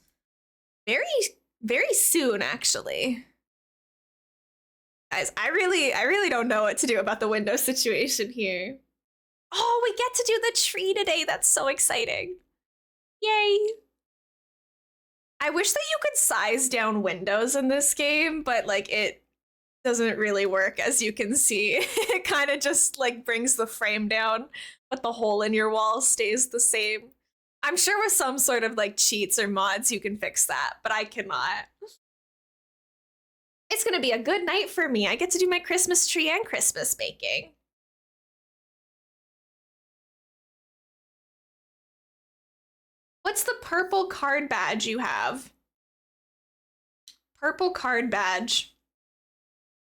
very, very soon, actually. Guys, I really don't know what to do about the window situation here. Oh, we get to do the tree today. That's so exciting. Yay. I wish that you could size down windows in this game, but like it doesn't really work, as you can see. It kind of just like brings the frame down, but the hole in your wall stays the same. I'm sure with some sort of like cheats or mods you can fix that, but I cannot. It's gonna be a good night for me. I get to do my Christmas tree and Christmas baking. What's the purple card badge you have? Purple card badge.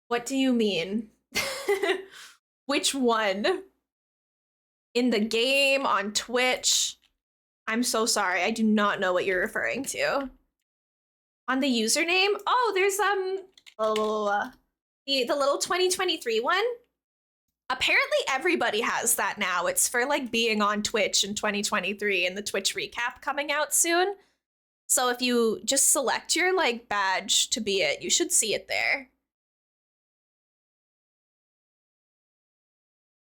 What do you mean? Which one? In the game, on Twitch? I'm so sorry. I do not know what you're referring to. On the username? Oh, there's the little 2023 one. Apparently everybody has that now. It's for like being on Twitch in 2023 and the Twitch recap coming out soon. So if you just select your like badge to be it, you should see it there.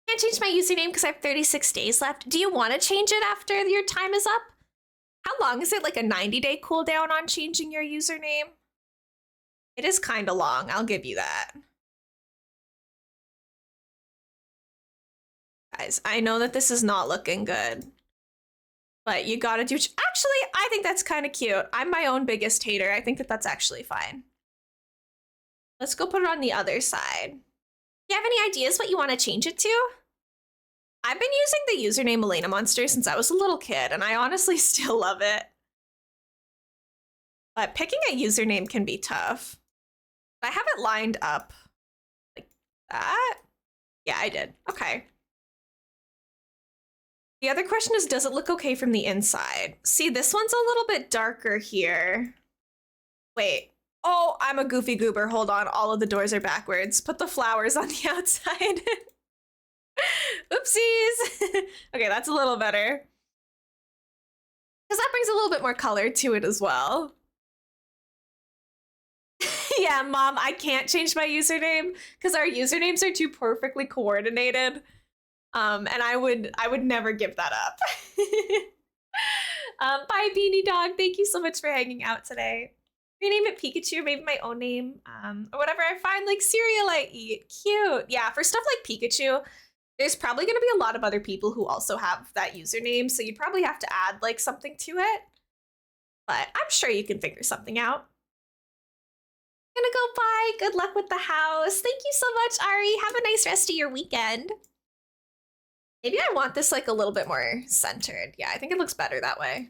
Can't change my username because I have 36 days left. Do you want to change it after your time is up? How long is it? Like a 90-day cooldown on changing your username? It is kind of long, I'll give you that. Guys, I know that this is not looking good, but you gotta do. Actually, I think that's kind of cute. I'm my own biggest hater. I think that that's actually fine. Let's go put it on the other side. Do you have any ideas what you want to change it to? I've been using the username Elena Monster since I was a little kid, and I honestly still love it. But picking a username can be tough. I have it lined up like that. Yeah, I did. Okay. The other question is, does it look okay from the inside? See, this one's a little bit darker here. Wait. Oh, I'm a goofy goober. Hold on. All of the doors are backwards. Put the flowers on the outside. Oopsies. Okay, that's a little better. Because that brings a little bit more color to it as well. Yeah, Mom, I can't change my username because our usernames are too perfectly coordinated. And I would never give that up. Bye, Beanie Dog. Thank you so much for hanging out today. Rename it Pikachu, maybe my own name, or whatever I find, like cereal I eat. Cute. Yeah, for stuff like Pikachu, there's probably going to be a lot of other people who also have that username, so you'd probably have to add like something to it. But I'm sure you can figure something out. Gonna go bye. Good luck with the house. Thank you so much, Ari. Have a nice rest of your weekend. Maybe I want this like a little bit more centered. Yeah, I think it looks better that way.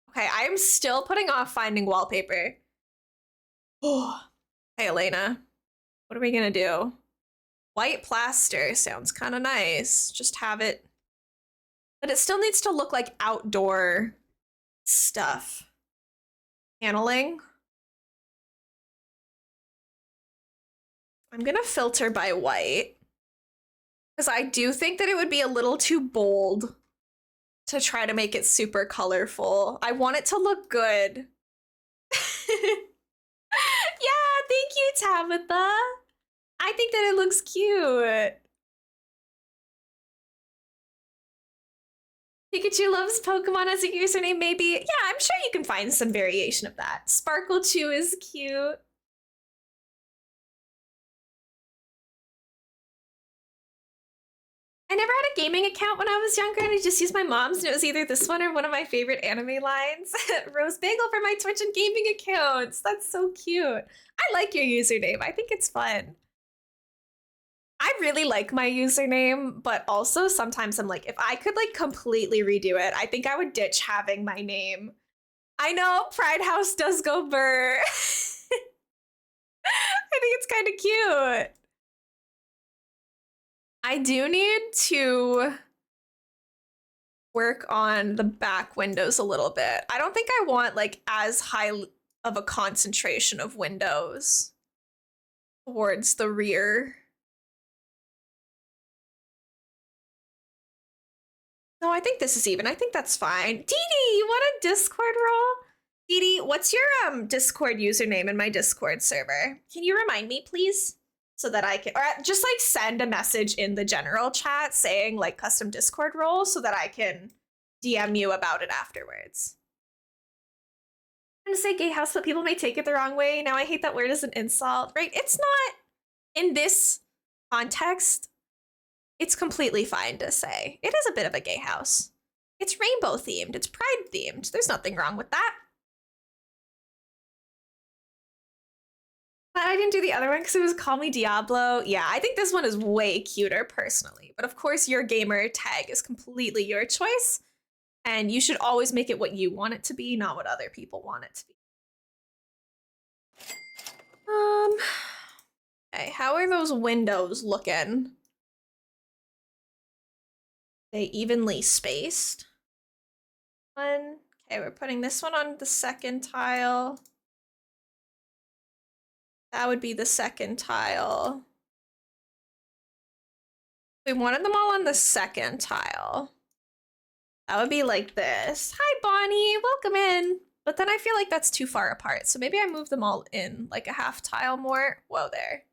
Okay, I am still putting off finding wallpaper. Oh, hey, Elena. What are we gonna do? White plaster sounds kind of nice. Just have it. But it still needs to look like outdoor stuff. Paneling. I'm gonna filter by white. Because I do think that it would be a little too bold to try to make it super colorful. I want it to look good. you, Tabitha. I think that it looks cute. Pikachu loves Pokemon as a username, maybe. Yeah, I'm sure you can find some variation of that. Sparkle 2 is cute. I never had a gaming account when I was younger, and I just used my mom's, and it was either this one or one of my favorite anime lines. Rose Bagel for my Twitch and gaming accounts. That's so cute. I like your username. I think it's fun. I really like my username, but also sometimes I'm like, if I could like completely redo it, I think I would ditch having my name. I know Pride House does go burr. I think it's kind of cute. I do need to work on the back windows a little bit. I don't think I want like as high of a concentration of windows towards the rear. No, I think this is even. I think that's fine. Dee Dee, you want a Discord role? Dee Dee, what's your Discord username in my Discord server? Can you remind me, please? So that I can, or just like send a message in the general chat saying like custom Discord role so that I can DM you about it afterwards. I'm gonna say gay house, but people may take it the wrong way. Now I hate that word as an insult, right? It's not in this context. It's completely fine to say. It is a bit of a gay house. It's rainbow themed. It's pride themed. There's nothing wrong with that. But I didn't do the other one because it was Call Me Diablo. Yeah, I think this one is way cuter personally. But of course, your gamer tag is completely your choice. And you should always make it what you want it to be, not what other people want it to be. Okay, how are those windows looking? They evenly spaced. One. Okay, we're putting this one on the second tile. That would be the second tile. We wanted them all on the second tile. That would be like this. Hi, Bonnie, welcome in. But then I feel like that's too far apart. So maybe I move them all in like a half tile more. Whoa there.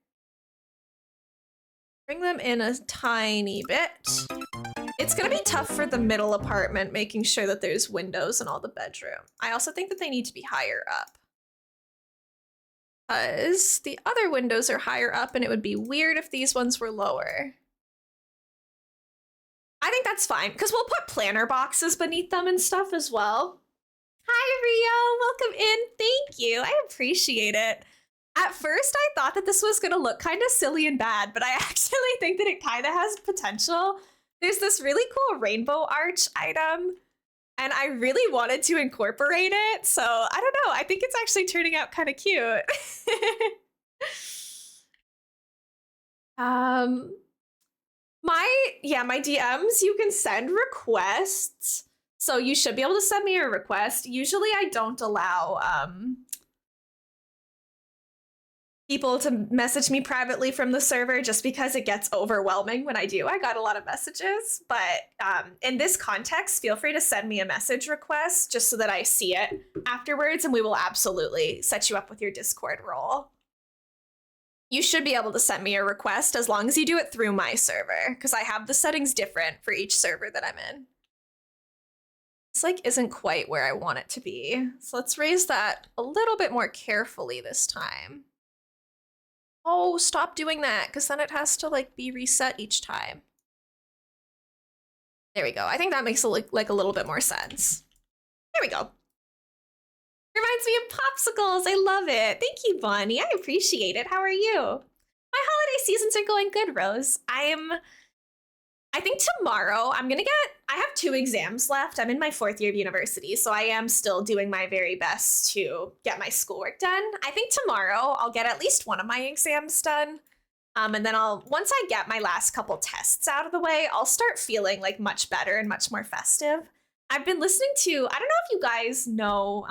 Bring them in a tiny bit. It's gonna be tough for the middle apartment, making sure that there's windows in all the bedroom. I also think that they need to be higher up. Because the other windows are higher up and it would be weird if these ones were lower. I think that's fine, because we'll put planter boxes beneath them and stuff as well. Hi, Rio, welcome in, thank you, I appreciate it. At first, I thought that this was gonna look kind of silly and bad, but I actually think that it kind of has potential. There's this really cool rainbow arch item, and I really wanted to incorporate it, so I don't know, I think it's actually turning out kind of cute. My DMs, you can send requests. So you should be able to send me a request. Usually I don't allow people to message me privately from the server just because it gets overwhelming when I do. I got a lot of messages, but in this context, feel free to send me a message request just so that I see it afterwards, and we will absolutely set you up with your Discord role. You should be able to send me a request as long as you do it through my server, because I have the settings different for each server that I'm in. This like isn't quite where I want it to be. So let's raise that a little bit more carefully this time. Oh, stop doing that, because then it has to like be reset each time. There we go. I think that makes like a little bit more sense. There we go. Reminds me of popsicles. I love it. Thank you, Bonnie. I appreciate it. How are you? My holiday seasons are going good, Rose. I think tomorrow I have 2 exams left. I'm in my 4th year of university, so I am still doing my very best to get my schoolwork done. I think tomorrow I'll get at least one of my exams done. And then once I get my last couple tests out of the way, I'll start feeling like much better and much more festive. I've been listening to, I don't know if you guys know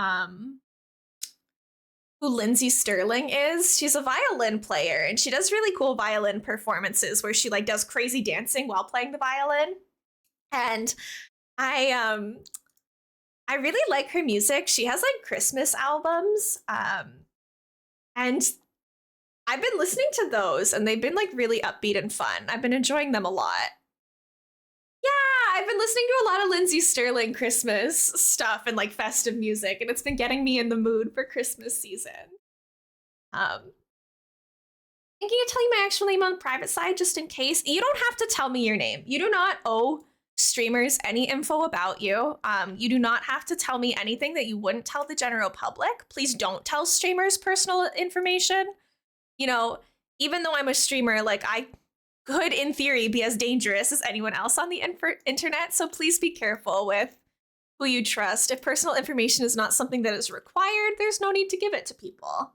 who Lindsay Sterling is. She's a violin player, and she does really cool violin performances where she like does crazy dancing while playing the violin. And I really like her music. She has like Christmas albums. And I've been listening to those and they've been like really upbeat and fun. I've been enjoying them a lot. Yeah, I've been listening to a lot of Lindsey Sterling Christmas stuff and like festive music, and it's been getting me in the mood for Christmas season. Thinking of telling my actual name on the private side just in case. You don't have to tell me your name. You do not owe streamers any info about you. You do not have to tell me anything that you wouldn't tell the general public. Please don't tell streamers personal information. You know, even though I'm a streamer, like I could in theory be as dangerous as anyone else on the internet. So please be careful with who you trust. If personal information is not something that is required, there's no need to give it to people.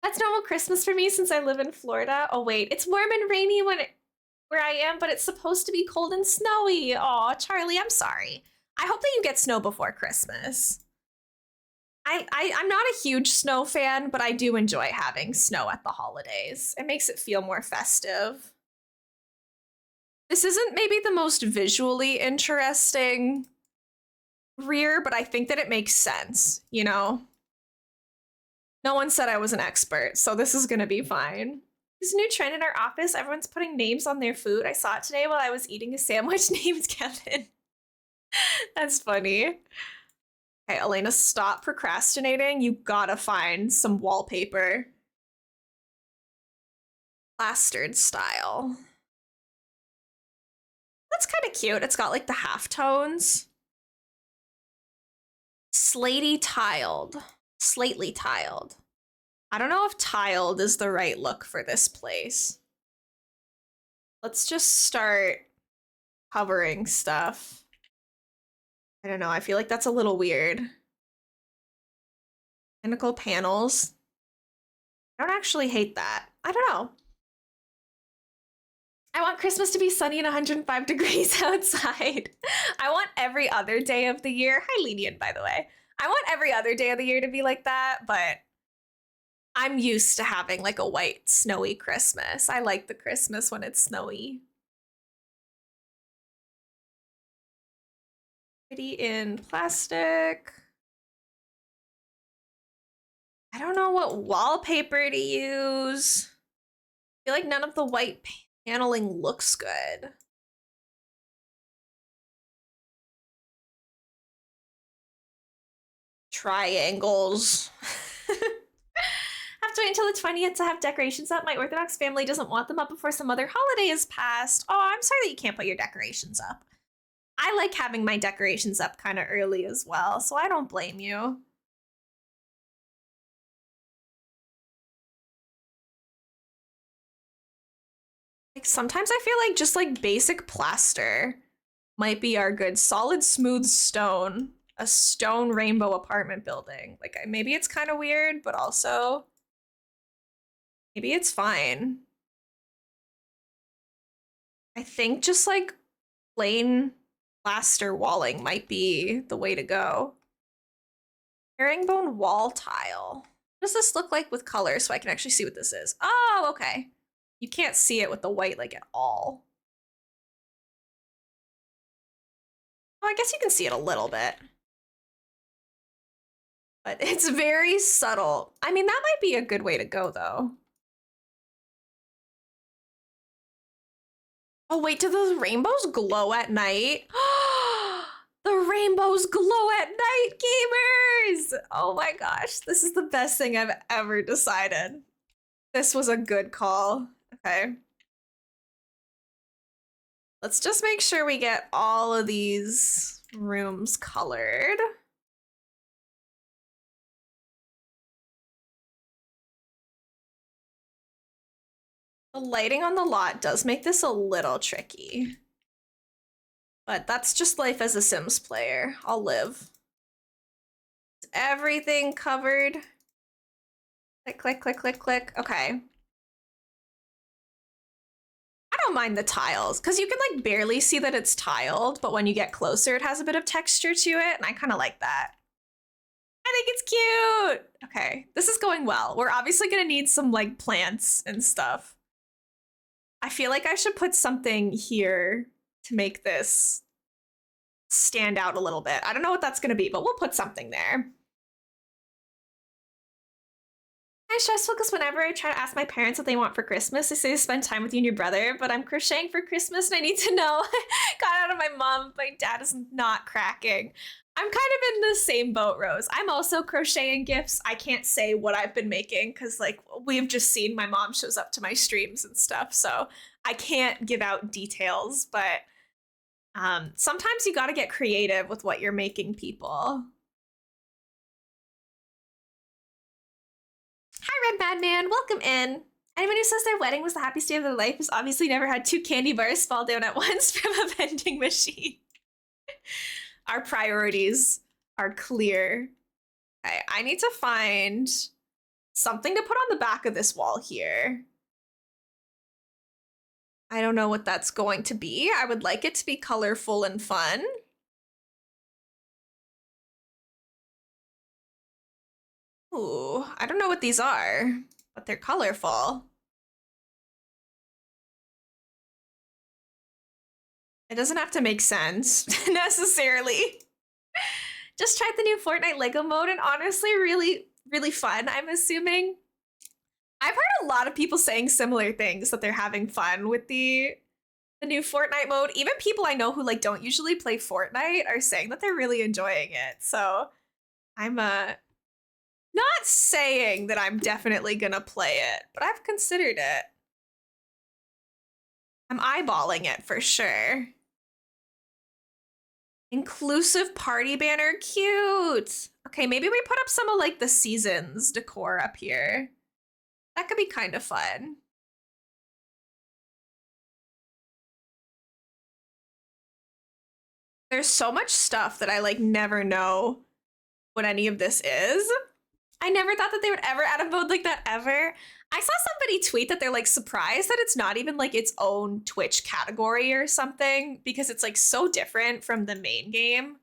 That's normal Christmas for me since I live in Florida. Oh wait, it's warm and rainy where I am, but it's supposed to be cold and snowy. Aw, Charlie, I'm sorry. I hope that you get snow before Christmas. I'm not a huge snow fan, but I do enjoy having snow at the holidays. It makes it feel more festive. This isn't maybe the most visually interesting rear, but I think that it makes sense, you know? No one said I was an expert, so this is gonna be fine. There's a new trend in our office. Everyone's putting names on their food. I saw it today while I was eating a sandwich named Kevin. That's funny. Okay, Elena, stop procrastinating. You gotta find some wallpaper. Plastered style. That's kind of cute. It's got like the half tones. Slatey tiled. Slightly tiled. I don't know if tiled is the right look for this place. Let's just start covering stuff. I don't know, I feel like that's a little weird. Pinnacle panels. I don't actually hate that. I don't know. I want Christmas to be sunny and 105 degrees outside. I want every other day of the year. Hi, Lenient, by the way. I want every other day of the year to be like that, but I'm used to having like a white, snowy Christmas. I like the Christmas when it's snowy. Pretty in plastic. I don't know what wallpaper to use. I feel like none of the white paneling looks good. Triangles. Have to wait until the 20th to have decorations up. My Orthodox family doesn't want them up before some other holiday is passed. Oh, I'm sorry that you can't put your decorations up. I like having my decorations up kind of early as well, so I don't blame you. Like sometimes I feel like just like basic plaster might be our good solid smooth stone, a stone rainbow apartment building. Like maybe it's kind of weird, but also maybe it's fine. I think just like plain plaster walling might be the way to go. Herringbone wall tile. What does this look like with color so I can actually see what this is? Oh, okay. You can't see it with the white like at all. Oh, I guess you can see it a little bit. But it's very subtle. I mean, that might be a good way to go though. Oh wait, do those rainbows glow at night? The rainbows glow at night, gamers! Oh my gosh, this is the best thing I've ever decided. This was a good call. Okay. Let's just make sure we get all of these rooms colored. The lighting on the lot does make this a little tricky. But that's just life as a Sims player. I'll live. Is everything covered? Click, click, click, click, click. Okay. I don't mind the tiles, because you can like barely see that it's tiled, but when you get closer, it has a bit of texture to it, and I kind of like that. I think it's cute. Okay, this is going well. We're obviously gonna need some like plants and stuff. I feel like I should put something here to make this stand out a little bit. I don't know what that's gonna be, but we'll put something there. I'm stressful because whenever I try to ask my parents what they want for Christmas, they say to spend time with you and your brother, but I'm crocheting for Christmas and I need to know. Got out of my mom, my dad is not cracking. I'm kind of in the same boat, Rose. I'm also crocheting gifts. I can't say what I've been making because, like, we've just seen my mom shows up to my streams and stuff, so I can't give out details, but sometimes you gotta get creative with what you're making people. Hi, Red Madman. Welcome in. Anyone who says their wedding was the happiest day of their life has obviously never had 2 candy bars fall down at once from a vending machine. Our priorities are clear. Okay, I need to find something to put on the back of this wall here. I don't know what that's going to be. I would like it to be colorful and fun. Ooh, I don't know what these are, but they're colorful. It doesn't have to make sense necessarily. Just tried the new Fortnite Lego mode and honestly, really, really fun, I'm assuming. I've heard a lot of people saying similar things, that they're having fun with the new Fortnite mode. Even people I know who like don't usually play Fortnite are saying that they're really enjoying it. So I'm not saying that I'm definitely gonna play it, but I've considered it. I'm eyeballing it for sure. Inclusive party banner, cute. Okay, maybe we put up some of like the seasons decor up here. That could be kind of fun. There's so much stuff that I like never know what any of this is. I never thought that they would ever add a mode like that ever. I saw somebody tweet that they're like surprised that it's not even like its own Twitch category or something because it's like so different from the main game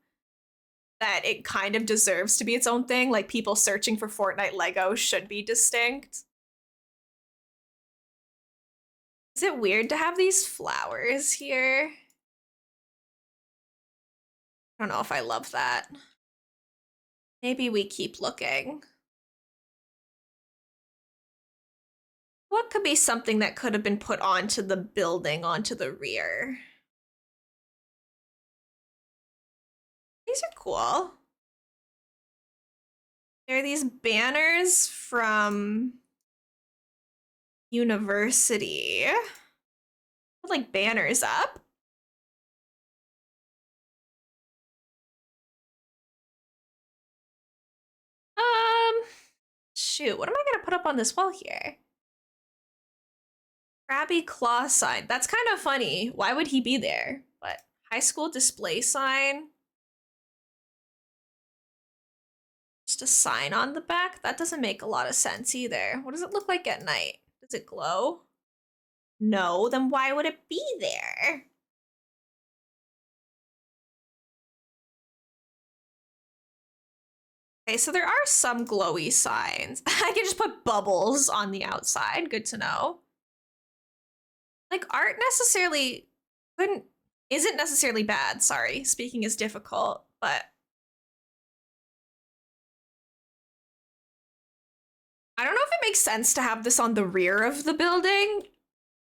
that it kind of deserves to be its own thing. Like people searching for Fortnite Lego should be distinct. Is it weird to have these flowers here? I don't know if I love that. Maybe we keep looking. What could be something that could have been put onto the building, onto the rear? These are cool. There are these banners from university. Put like banners up. Shoot, what am I gonna put up on this wall here? Krabby Claw sign. That's kind of funny. Why would he be there? But high school display sign. Just a sign on the back? That doesn't make a lot of sense either. What does it look like at night? Does it glow? No, then why would it be there? Okay, so there are some glowy signs. I can just put bubbles on the outside. Good to know. Like art necessarily isn't necessarily bad. Sorry, speaking is difficult, but I don't know if it makes sense to have this on the rear of the building,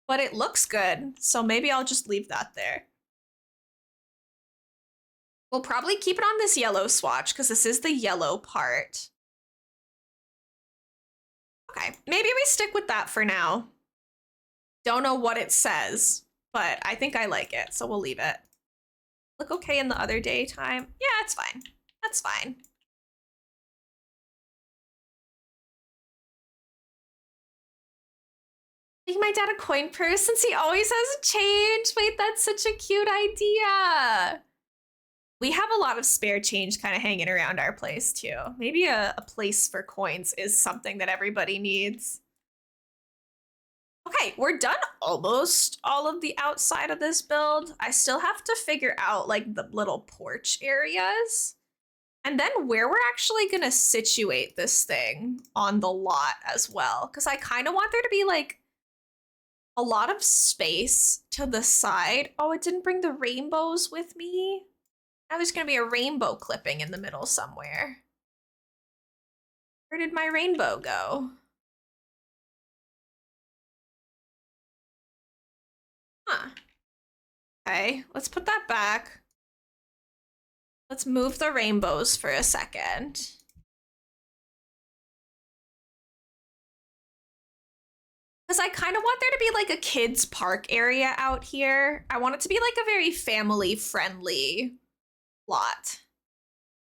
but it looks good. So maybe I'll just leave that there. We'll probably keep it on this yellow swatch because this is the yellow part. Okay, maybe we stick with that for now. Don't know what it says, but I think I like it, so we'll leave it. Look okay in the other daytime? Yeah, it's fine. That's fine. Make my dad a coin purse since he always has a change. Wait, that's such a cute idea. We have a lot of spare change kind of hanging around our place too. Maybe a place for coins is something that everybody needs. Okay, we're done almost all of the outside of this build. I still have to figure out like the little porch areas. And then where we're actually gonna situate this thing on the lot as well. Because I kind of want there to be like a lot of space to the side. Oh, it didn't bring the rainbows with me. Now there's gonna be a rainbow clipping in the middle somewhere. Where did my rainbow go? Huh. Okay, let's put that back. Let's move the rainbows for a second. Because I kind of want there to be like a kids park area out here. I want it to be like a very family friendly lot.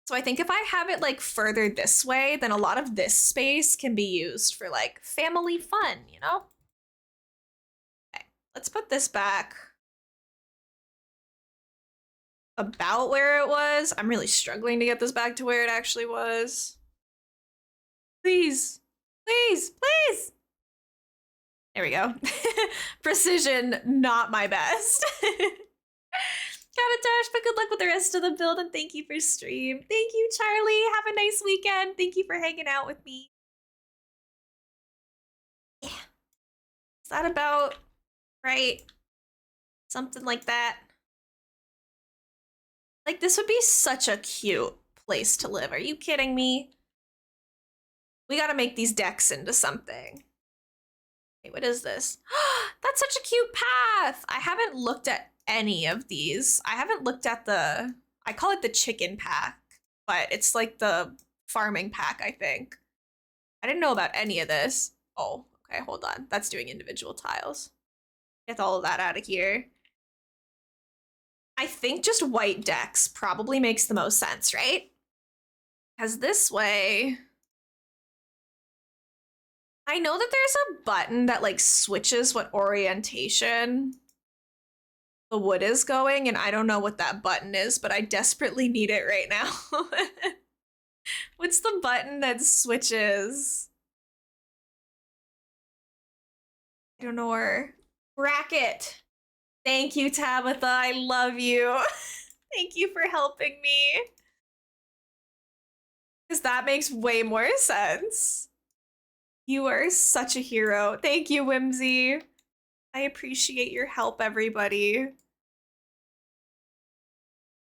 So I think if I have it like further this way, then a lot of this space can be used for like family fun, you know? Okay, let's put this back about where it was. I'm really struggling to get this back to where it actually was. Please, please, please. There we go. Precision, not my best. Cabatosh, but good luck with the rest of the build and thank you for stream. Thank you, Charlie. Have a nice weekend. Thank you for hanging out with me. Yeah. Is that about right? Something like that. Like, this would be such a cute place to live. Are you kidding me? We gotta make these decks into something. Okay, what is this? That's such a cute path. I haven't looked at any of these. I haven't looked at the, I call it the chicken pack, but it's like the farming pack, I think. I didn't know about any of this. Oh, okay, hold on. That's doing individual tiles. Get all of that out of here. I think just white decks probably makes the most sense, right? Because this way, I know that there's a button that like switches what orientation the wood is going, and I don't know what that button is, but I desperately need it right now. What's the button that switches? I don't know where. Bracket. Thank you, Tabitha. I love you. Thank you for helping me. Because that makes way more sense. You are such a hero. Thank you, Whimsy. I appreciate your help, everybody.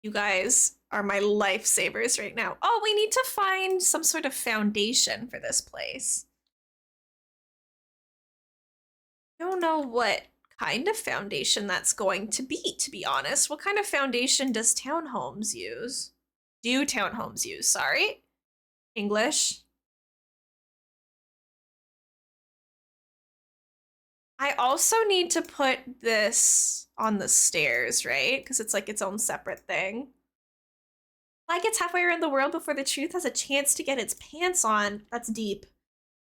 You guys are my lifesavers right now. Oh, we need to find some sort of foundation for this place. I don't know what kind of foundation that's going to be honest. What kind of foundation does townhomes use? Do townhomes use, sorry? English. I also need to put this on the stairs, right? Because it's like its own separate thing. Flag gets halfway around the world before the truth has a chance to get its pants on. That's deep.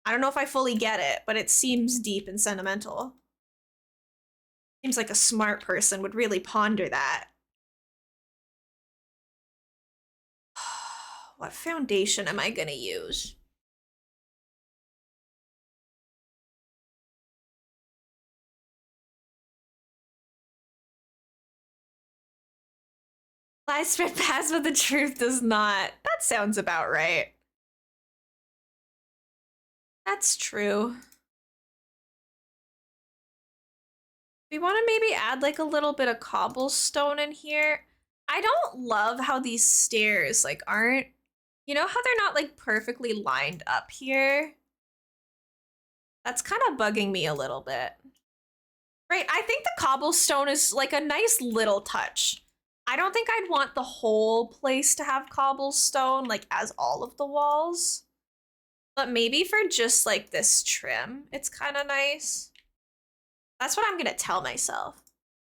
I don't know if I fully get it, but it seems deep and sentimental. Seems like a smart person would really ponder that. What foundation am I gonna use? Lies spread fast, but the truth does not. That sounds about right. That's true. We want to maybe add like a little bit of cobblestone in here. I don't love how these stairs like aren't, you know how they're not like perfectly lined up here? That's kind of bugging me a little bit. Right, I think the cobblestone is like a nice little touch. I don't think I'd want the whole place to have cobblestone, like as all of the walls. But maybe for just like this trim, it's kind of nice. That's what I'm gonna tell myself.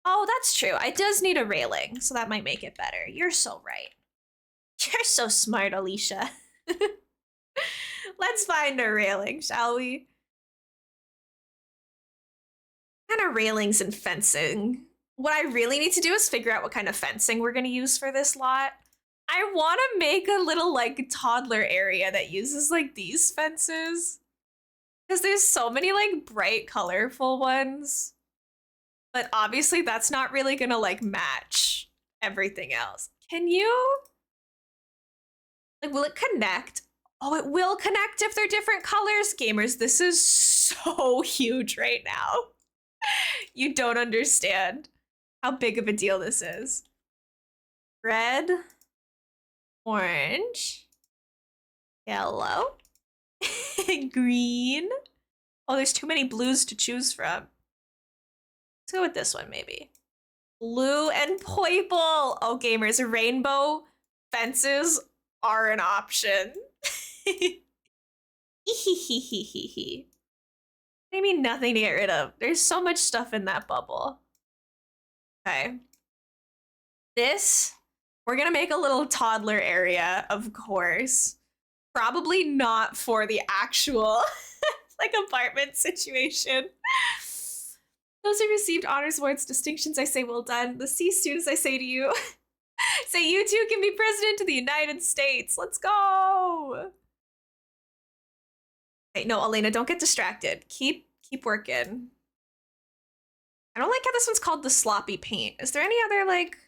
Oh, that's true. It does need a railing, so that might make it better. You're so right. You're so smart, Alicia. Let's find a railing, shall we? What kind of railings and fencing? What I really need to do is figure out what kind of fencing we're gonna use for this lot. I want to make a little like toddler area that uses like these fences. Because there's so many like bright, colorful ones. But obviously that's not really gonna like match everything else. Can you? Like, will it connect? Oh, it will connect if they're different colors. Gamers, this is so huge right now. You don't understand how big of a deal this is. Red, orange, yellow, green. Oh, there's too many blues to choose from. Let's go with this one, maybe. Blue and purple. Oh, gamers, rainbow fences are an option. I mean, nothing to get rid of. There's so much stuff in that bubble. Okay. This, we're gonna make a little toddler area, of course. Probably not for the actual like apartment situation. Those who received honors awards, distinctions, I say well done. The C students, I say to you, say you too can be president of the United States. Let's go. Okay, no, Elena, don't get distracted. Keep working. I don't like how this one's called the sloppy paint. Is there any other like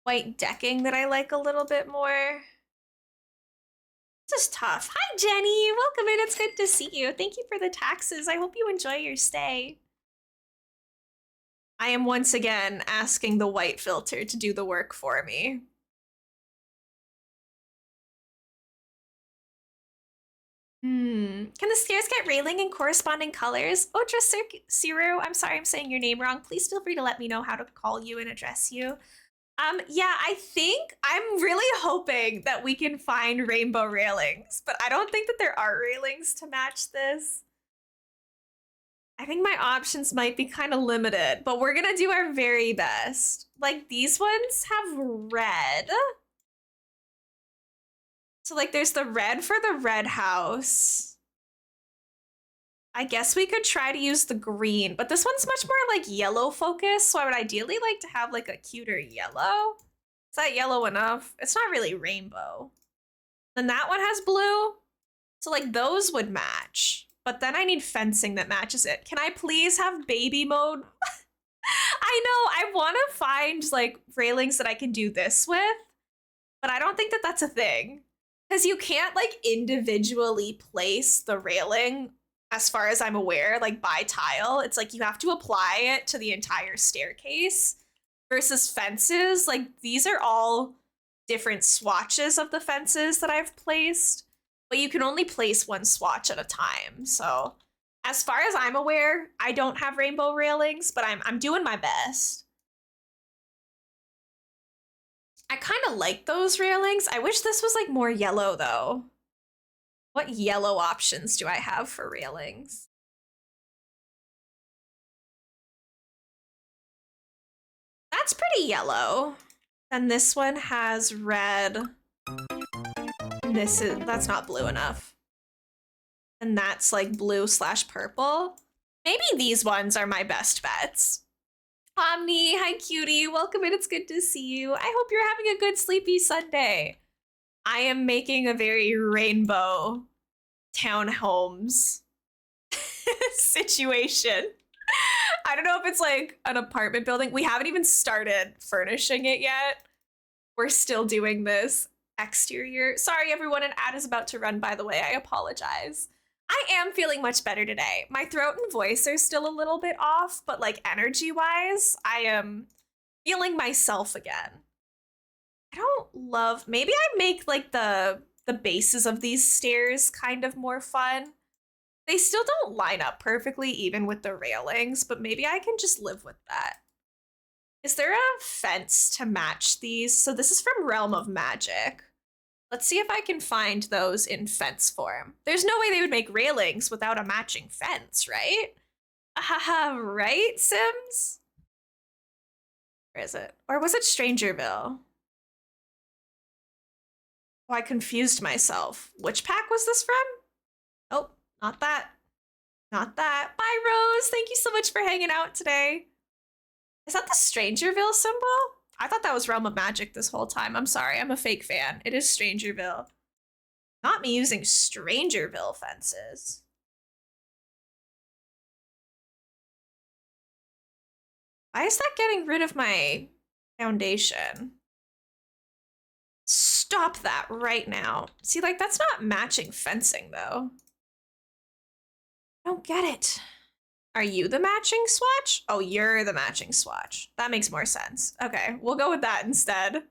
white decking that I like a little bit more? This is tough. Hi, Jenny. Welcome in. It's good to see you. Thank you for the taxes. I hope you enjoy your stay. I am once again asking the white filter to do the work for me. Can the stairs get railing in corresponding colors? Otra Siru, I'm sorry I'm saying your name wrong. Please feel free to let me know how to call you and address you. Yeah, I think I'm really hoping that we can find rainbow railings, but I don't think that there are railings to match this. I think my options might be kind of limited, but we're gonna do our very best. Like, these ones have red. So, like, there's the red for the red house. I guess we could try to use the green, but this one's much more like yellow focused, so I would ideally like to have like a cuter yellow. Is that yellow enough? It's not really rainbow. Then that one has blue. So like those would match, but then I need fencing that matches it. Can I please have baby mode? I know, I want to find like railings that I can do this with, but I don't think that that's a thing. Because you can't like individually place the railing, as far as I'm aware, like by tile. It's like you have to apply it to the entire staircase versus fences. Like these are all different swatches of the fences that I've placed, but you can only place one swatch at a time. So as far as I'm aware, I don't have rainbow railings, but I'm doing my best. I kind of like those railings. I wish this was like more yellow though. What yellow options do I have for railings? That's pretty yellow. And this one has red. That's not blue enough. And that's like blue/purple. Maybe these ones are my best bets. Omni, hi cutie, welcome in, it's good to see you. I hope you're having a good sleepy Sunday. I am making a very rainbow townhomes situation. I don't know if it's like an apartment building. We haven't even started furnishing it yet. We're still doing this exterior. Sorry everyone, an ad is about to run, by the way. I apologize. I am feeling much better today. My throat and voice are still a little bit off, but like energy-wise, I am feeling myself again. I don't love, maybe I make like the bases of these stairs kind of more fun. They still don't line up perfectly even with the railings, but maybe I can just live with that. Is there a fence to match these? So this is from Realm of Magic. Let's see if I can find those in fence form. There's no way they would make railings without a matching fence, right? Haha, right, Sims? Where is it? Or was it Strangerville? Oh, I confused myself. Which pack was this from? Oh, not that. Not that. Bye, Rose. Thank you so much for hanging out today. Is that the Strangerville symbol? I thought that was Realm of Magic this whole time. I'm sorry, I'm a fake fan. It is Strangerville. Not me using Strangerville fences. Why is that getting rid of my foundation? Stop that right now. See, like, that's not matching fencing, though. I don't get it. Are you the matching swatch? Oh, you're the matching swatch. That makes more sense. Okay, we'll go with that instead.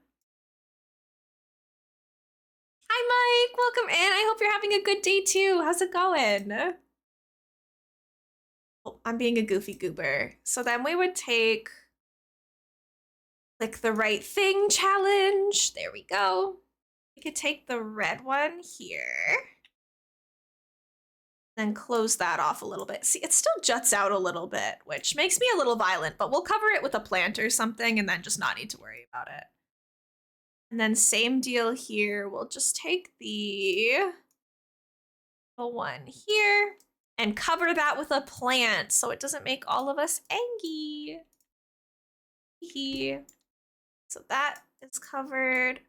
Hi, Mike. Welcome in. I hope you're having a good day, too. How's it going? Oh, I'm being a goofy goober. So then we would take click the right thing challenge. There we go. We could take the red one here. Then close that off a little bit. See, it still juts out a little bit, which makes me a little violent, but we'll cover it with a plant or something and then just not need to worry about it. And then same deal here. We'll just take the one here and cover that with a plant so it doesn't make all of us angry. So that is covered.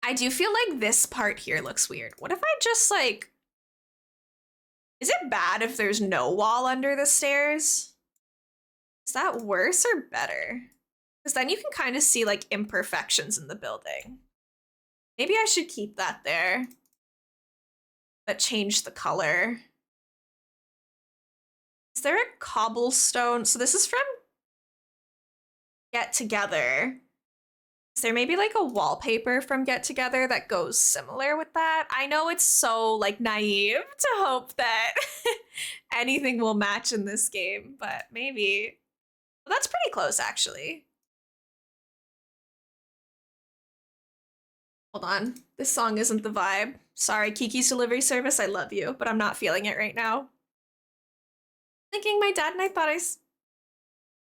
I do feel like this part here looks weird. What if I just like, is it bad if there's no wall under the stairs? Is that worse or better? Because then you can kind of see like imperfections in the building. Maybe I should keep that there, but change the color. Is there a cobblestone? So this is from Get Together. Is there maybe like a wallpaper from Get Together that goes similar with that? I know it's so like naive to hope that anything will match in this game, but maybe. Well, that's pretty close actually. Hold on, this song isn't the vibe. Sorry, Kiki's Delivery Service, I love you, but I'm not feeling it right now. Thinking my dad and I thought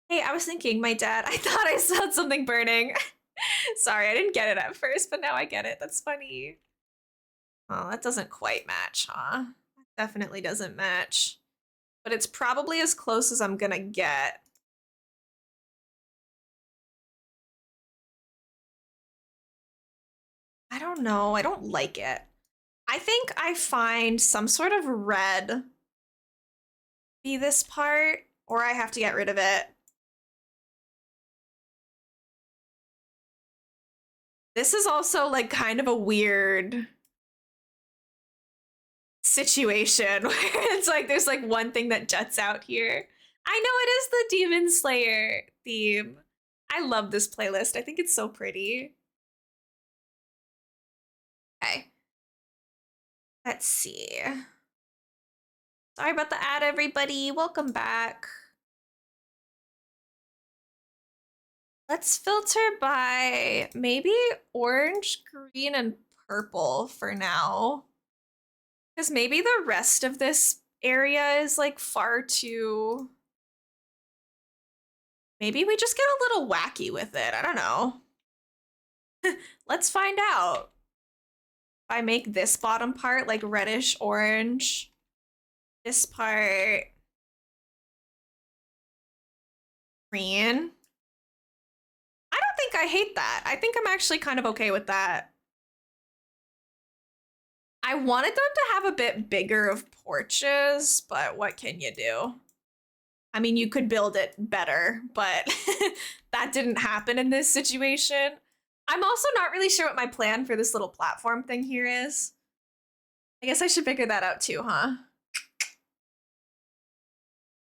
Hey, I was thinking my dad, I thought I saw something burning. Sorry, I didn't get it at first, but now I get it. That's funny. Oh, that doesn't quite match, huh? Definitely doesn't match. But it's probably as close as I'm gonna get. I don't know. I don't like it. I think I find some sort of red be this part, or I have to get rid of it. This is also like kind of a weird situation where it's like there's like one thing that juts out here. I know it is the Demon Slayer theme. I love this playlist. I think it's so pretty. Okay. Let's see. Sorry about the ad, everybody. Welcome back. Let's filter by maybe orange, green, and purple for now. Because maybe the rest of this area is like far too... Maybe we just get a little wacky with it. I don't know. Let's find out. If I make this bottom part like reddish orange, this part green. I don't think I hate that. I think I'm actually kind of okay with that. I wanted them to have a bit bigger of porches, but what can you do? I mean, you could build it better, but that didn't happen in this situation. I'm also not really sure what my plan for this little platform thing here is. I guess I should figure that out too, huh?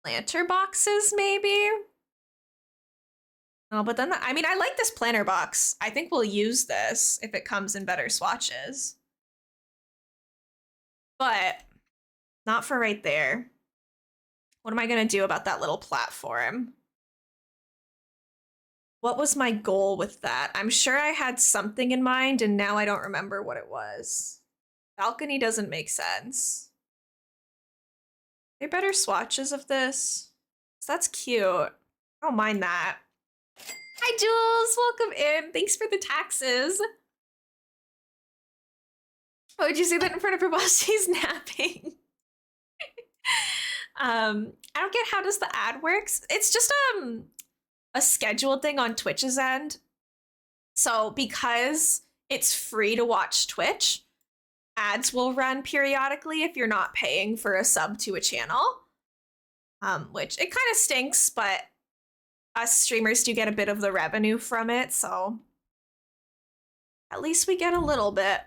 Planter boxes, maybe? Oh, but then, I mean, I like this planter box. I think we'll use this if it comes in better swatches. But not for right there. What am I gonna do about that little platform? What was my goal with that? I'm sure I had something in mind and now I don't remember what it was. Balcony doesn't make sense. Are there better swatches of this? That's cute. I don't mind that. Hi, Jules. Welcome in. Thanks for the taxes. Oh, did you see that in front of her while she's napping? I don't get how does the ad works. It's just a scheduled thing on Twitch's end. So because it's free to watch Twitch, ads will run periodically if you're not paying for a sub to a channel. Which it kind of stinks, but us streamers do get a bit of the revenue from it, so at least we get a little bit.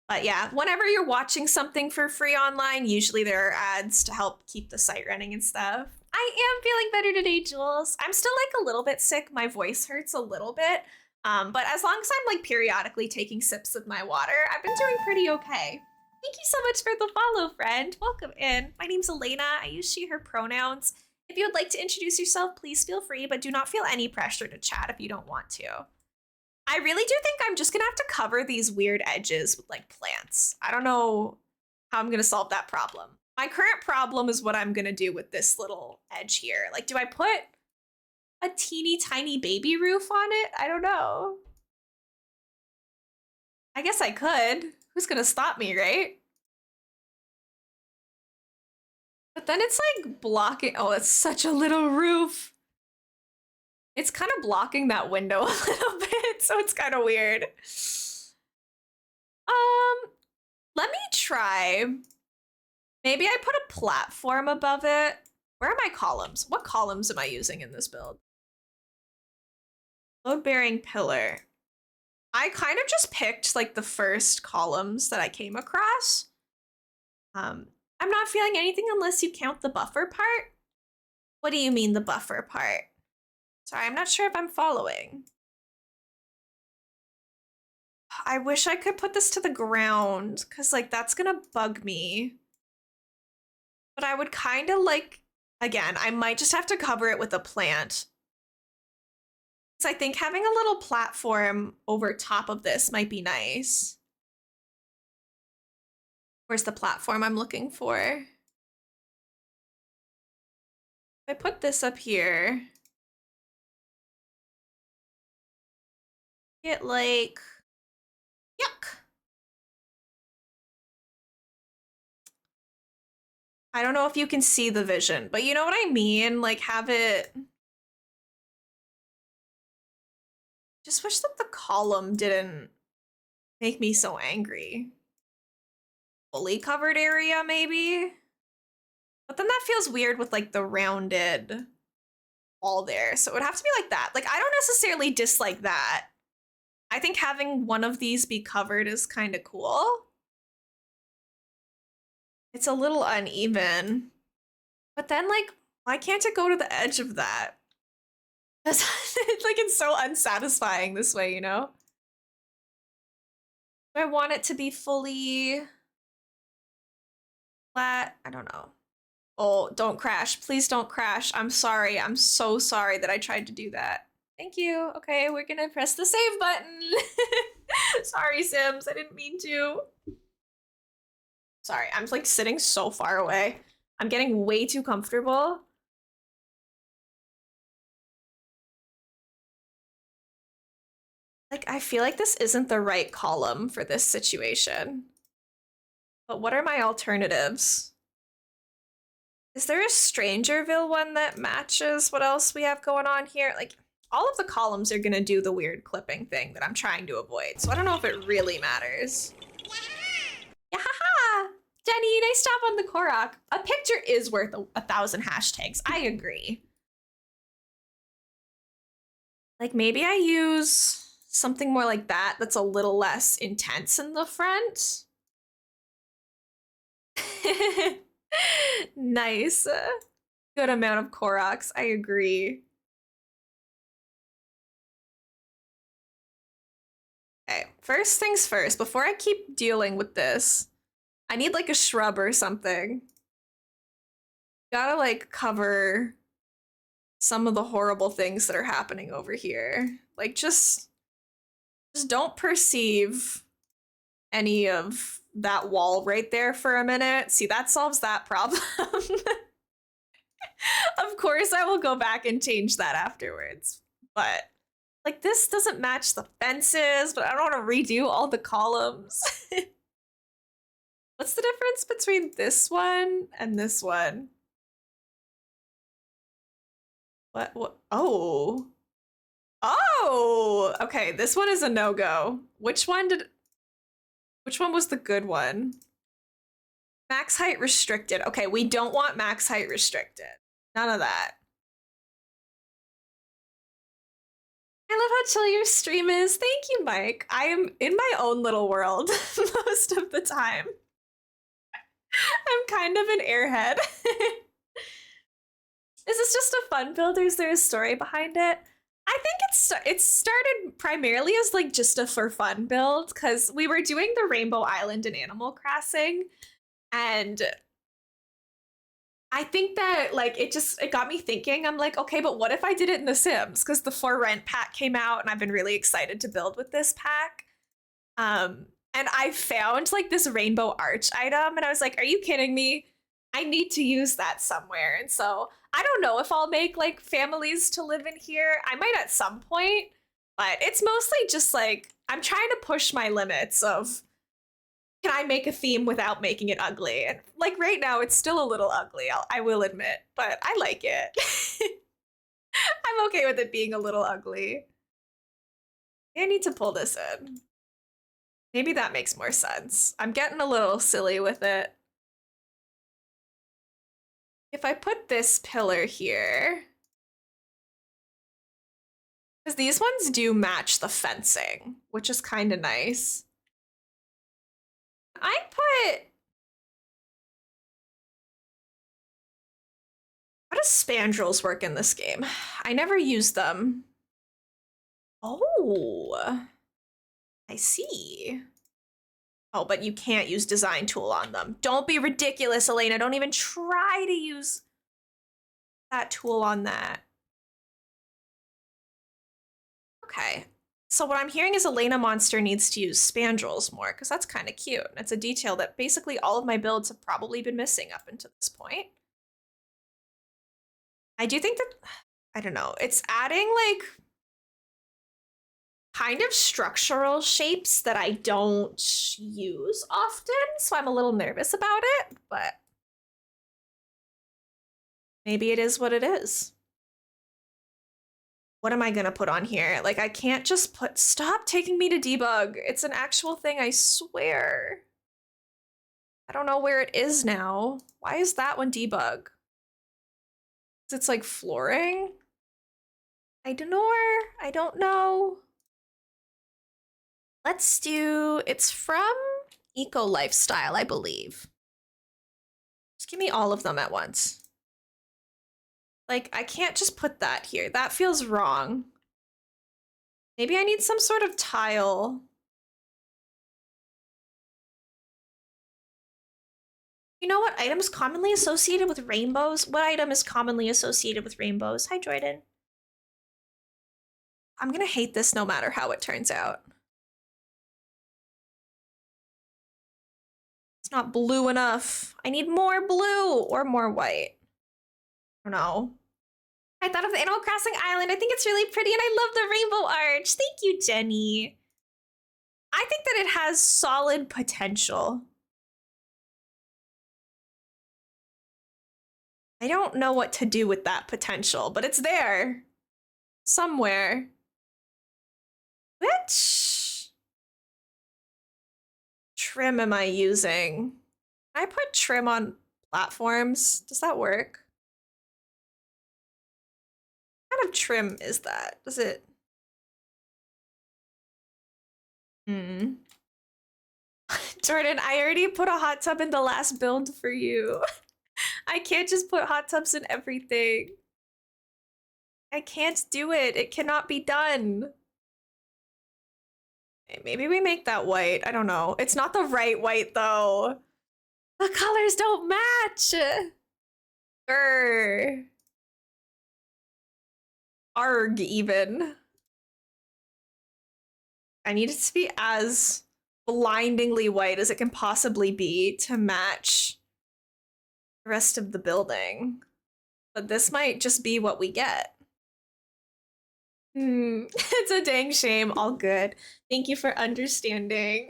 But yeah, whenever you're watching something for free online, usually there are ads to help keep the site running and stuff. I am feeling better today, Jules. I'm still like a little bit sick. My voice hurts a little bit. But as long as I'm like periodically taking sips of my water, I've been doing pretty okay. Thank you so much for the follow, friend. Welcome in. My name's Elena. I use she, her pronouns. If you would like to introduce yourself, please feel free, but do not feel any pressure to chat if you don't want to. I really do think I'm just gonna have to cover these weird edges with like plants. I don't know how I'm gonna solve that problem. My current problem is what I'm gonna do with this little edge here. Like, do I put a teeny tiny baby roof on it? I don't know. I guess I could. Who's gonna stop me, right? But then it's like blocking. Oh, it's such a little roof. It's kind of blocking that window a little bit, so it's kind of weird. Let me try. Maybe I put a platform above it. Where are my columns? What columns am I using in this build? Load-bearing pillar. I kind of just picked like the first columns that I came across. I'm not feeling anything unless you count the buffer part. What do you mean the buffer part? Sorry, I'm not sure if I'm following. I wish I could put this to the ground because like that's gonna bug me. But I would kind of like, again, I might just have to cover it with a plant. So I think having a little platform over top of this might be nice. Where's the platform I'm looking for? If I put this up here, get like, yuck. I don't know if you can see the vision, but you know what I mean? Like have it. Just wish that the column didn't make me so angry. Fully covered area, maybe? But then that feels weird with like the rounded wall there. So it would have to be like that. Like I don't necessarily dislike that. I think having one of these be covered is kind of cool. It's a little uneven. But then like, why can't it go to the edge of that? It's like it's so unsatisfying this way, you know? Do I want it to be fully flat? I don't know. Oh, don't crash. Please don't crash. I'm sorry. I'm so sorry that I tried to do that. Thank you. Okay, we're gonna press the save button. Sorry, Sims. I didn't mean to. Sorry, I'm like sitting so far away. I'm getting way too comfortable. Like, I feel like this isn't the right column for this situation. But what are my alternatives? Is there a Strangerville one that matches what else we have going on here? Like, all of the columns are gonna do the weird clipping thing that I'm trying to avoid, so I don't know if it really matters. Yahaha! Jenny, nice job on the Korok. A picture is worth 1,000 hashtags. I agree. Like, maybe I use something more like that that's a little less intense in the front. Nice. Good amount of Koroks, I agree. Okay, first things first, before I keep dealing with this, I need like a shrub or something. Gotta like cover some of the horrible things that are happening over here. Like just don't perceive any of that wall right there for a minute. See, that solves that problem. Of course, I will go back and change that afterwards. But like this doesn't match the fences, but I don't want to redo all the columns. What's the difference between this one and this one? What? Oh. Oh, okay, this one is a no-go. Which one was the good one? Max height restricted. Okay, we don't want max height restricted. None of that. I love how chill your stream is. Thank you, Mike. I am in my own little world most of the time. I'm kind of an airhead. Is this just a fun build or is there a story behind it? I think it started primarily as like just a for fun build because we were doing the Rainbow Island in Animal Crossing, and I think that like it got me thinking. I'm like, okay, but what if I did it in The Sims? Because the For Rent pack came out, and I've been really excited to build with this pack. And I found like this rainbow arch item, and I was like, are you kidding me? I need to use that somewhere. And so I don't know if I'll make like families to live in here. I might at some point, but it's mostly just like I'm trying to push my limits of can I make a theme without making it ugly? And like right now, it's still a little ugly, I will admit, but I like it. I'm okay with it being a little ugly. I need to pull this in. Maybe that makes more sense. I'm getting a little silly with it. If I put this pillar here, because these ones do match the fencing, which is kind of nice. I put... How does spandrels work in this game? I never used them. Oh, I see. Oh, but you can't use design tool on them. Don't be ridiculous, Elena. Don't even try to use that tool on that. Okay. So what I'm hearing is Elena Monster needs to use spandrels more, because that's kind of cute. And it's a detail that basically all of my builds have probably been missing up until this point. I do think that, I don't know, it's adding like kind of structural shapes that I don't use often, so I'm a little nervous about it, but maybe it is what it is. What am I gonna put on here? Like, I can't just put, stop taking me to debug. It's an actual thing, I swear. I don't know where it is now. Why is that one debug? It's like flooring? I don't know. I don't know. Let's do, it's from Eco Lifestyle, I believe. Just give me all of them at once. Like, I can't just put that here. That feels wrong. Maybe I need some sort of tile. You know what item is commonly associated with rainbows? What item is commonly associated with rainbows? Hi, Jordan. I'm gonna hate this no matter how it turns out. It's not blue enough. I need more blue or more white. I don't know. I thought of the Animal Crossing Island. I think it's really pretty and I love the rainbow arch. Thank you, Jenny. I think that it has solid potential. I don't know what to do with that potential, but it's there. Somewhere. Which trim am I using? Can I put trim on platforms? Does that work? What kind of trim is that? Does it? Jordan, I already put a hot tub in the last build for you. I can't just put hot tubs in everything. I can't do it. It cannot be done. Maybe we make that white. I don't know. It's not the right white, though. The colors don't match. Grr. Arg, even. I need it to be as blindingly white as it can possibly be to match the rest of the building. But this might just be what we get. It's a dang shame. All good. Thank you for understanding.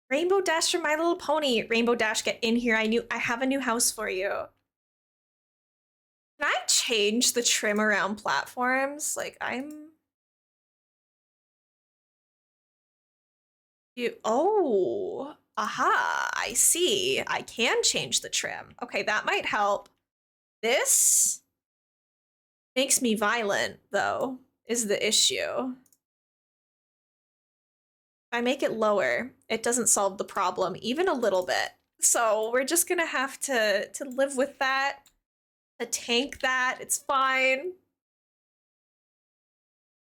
Rainbow Dash from My Little Pony. Rainbow Dash, get in here. I have a new house for you. Can I change the trim around platforms? Like, oh, aha, I see. I can change the trim. Okay, that might help. This makes me violent, though, is the issue. If I make it lower, it doesn't solve the problem even a little bit. So we're just gonna have to live with that. to tank that. It's fine.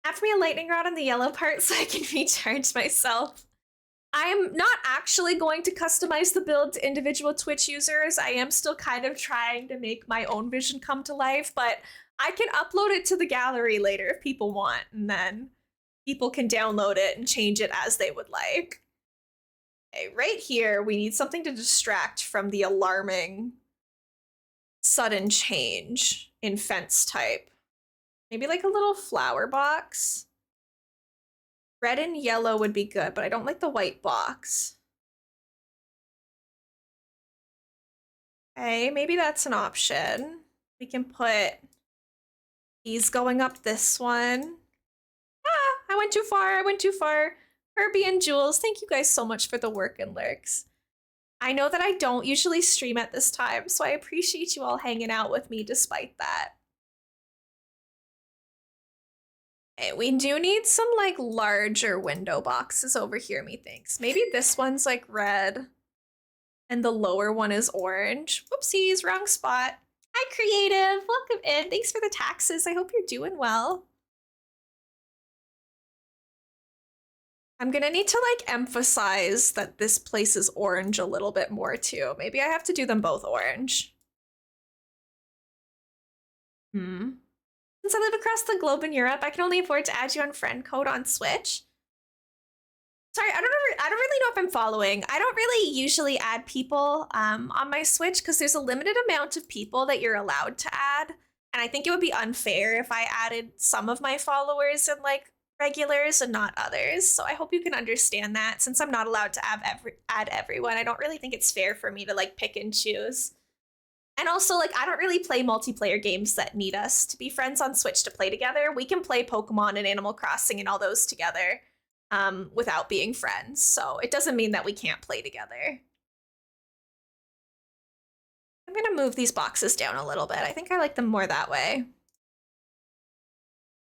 Have me a lightning rod on the yellow part so I can recharge myself. I'm not actually going to customize the build to individual Twitch users. I am still kind of trying to make my own vision come to life, but I can upload it to the gallery later if people want, and then people can download it and change it as they would like. Okay, right here, we need something to distract from the alarming sudden change in fence type. Maybe like a little flower box. Red and yellow would be good, but I don't like the white box. Okay, maybe that's an option. We can put these going up this one. Ah, I went too far, I went too far. Herbie and Jules, thank you guys so much for the work and lurks. I know that I don't usually stream at this time, so I appreciate you all hanging out with me despite that. Okay, we do need some like larger window boxes over here, methinks. Maybe this one's like red and the lower one is orange. Whoopsies, wrong spot. Hi, Creative, welcome in. Thanks for the taxes. I hope you're doing well. I'm gonna need to like emphasize that this place is orange a little bit more too. Maybe I have to do them both orange. Since I live across the globe in Europe, I can only afford to add you on friend code on Switch. Sorry, I don't really know if I'm following. I don't really usually add people on my Switch because there's a limited amount of people that you're allowed to add. And I think it would be unfair if I added some of my followers and like regulars and not others. So I hope you can understand that. Since I'm not allowed to add everyone, I don't really think it's fair for me to like pick and choose. And also, like, I don't really play multiplayer games that need us to be friends on Switch to play together. We can play Pokemon and Animal Crossing and all those together without being friends. So it doesn't mean that we can't play together. I'm gonna move these boxes down a little bit. I think I like them more that way.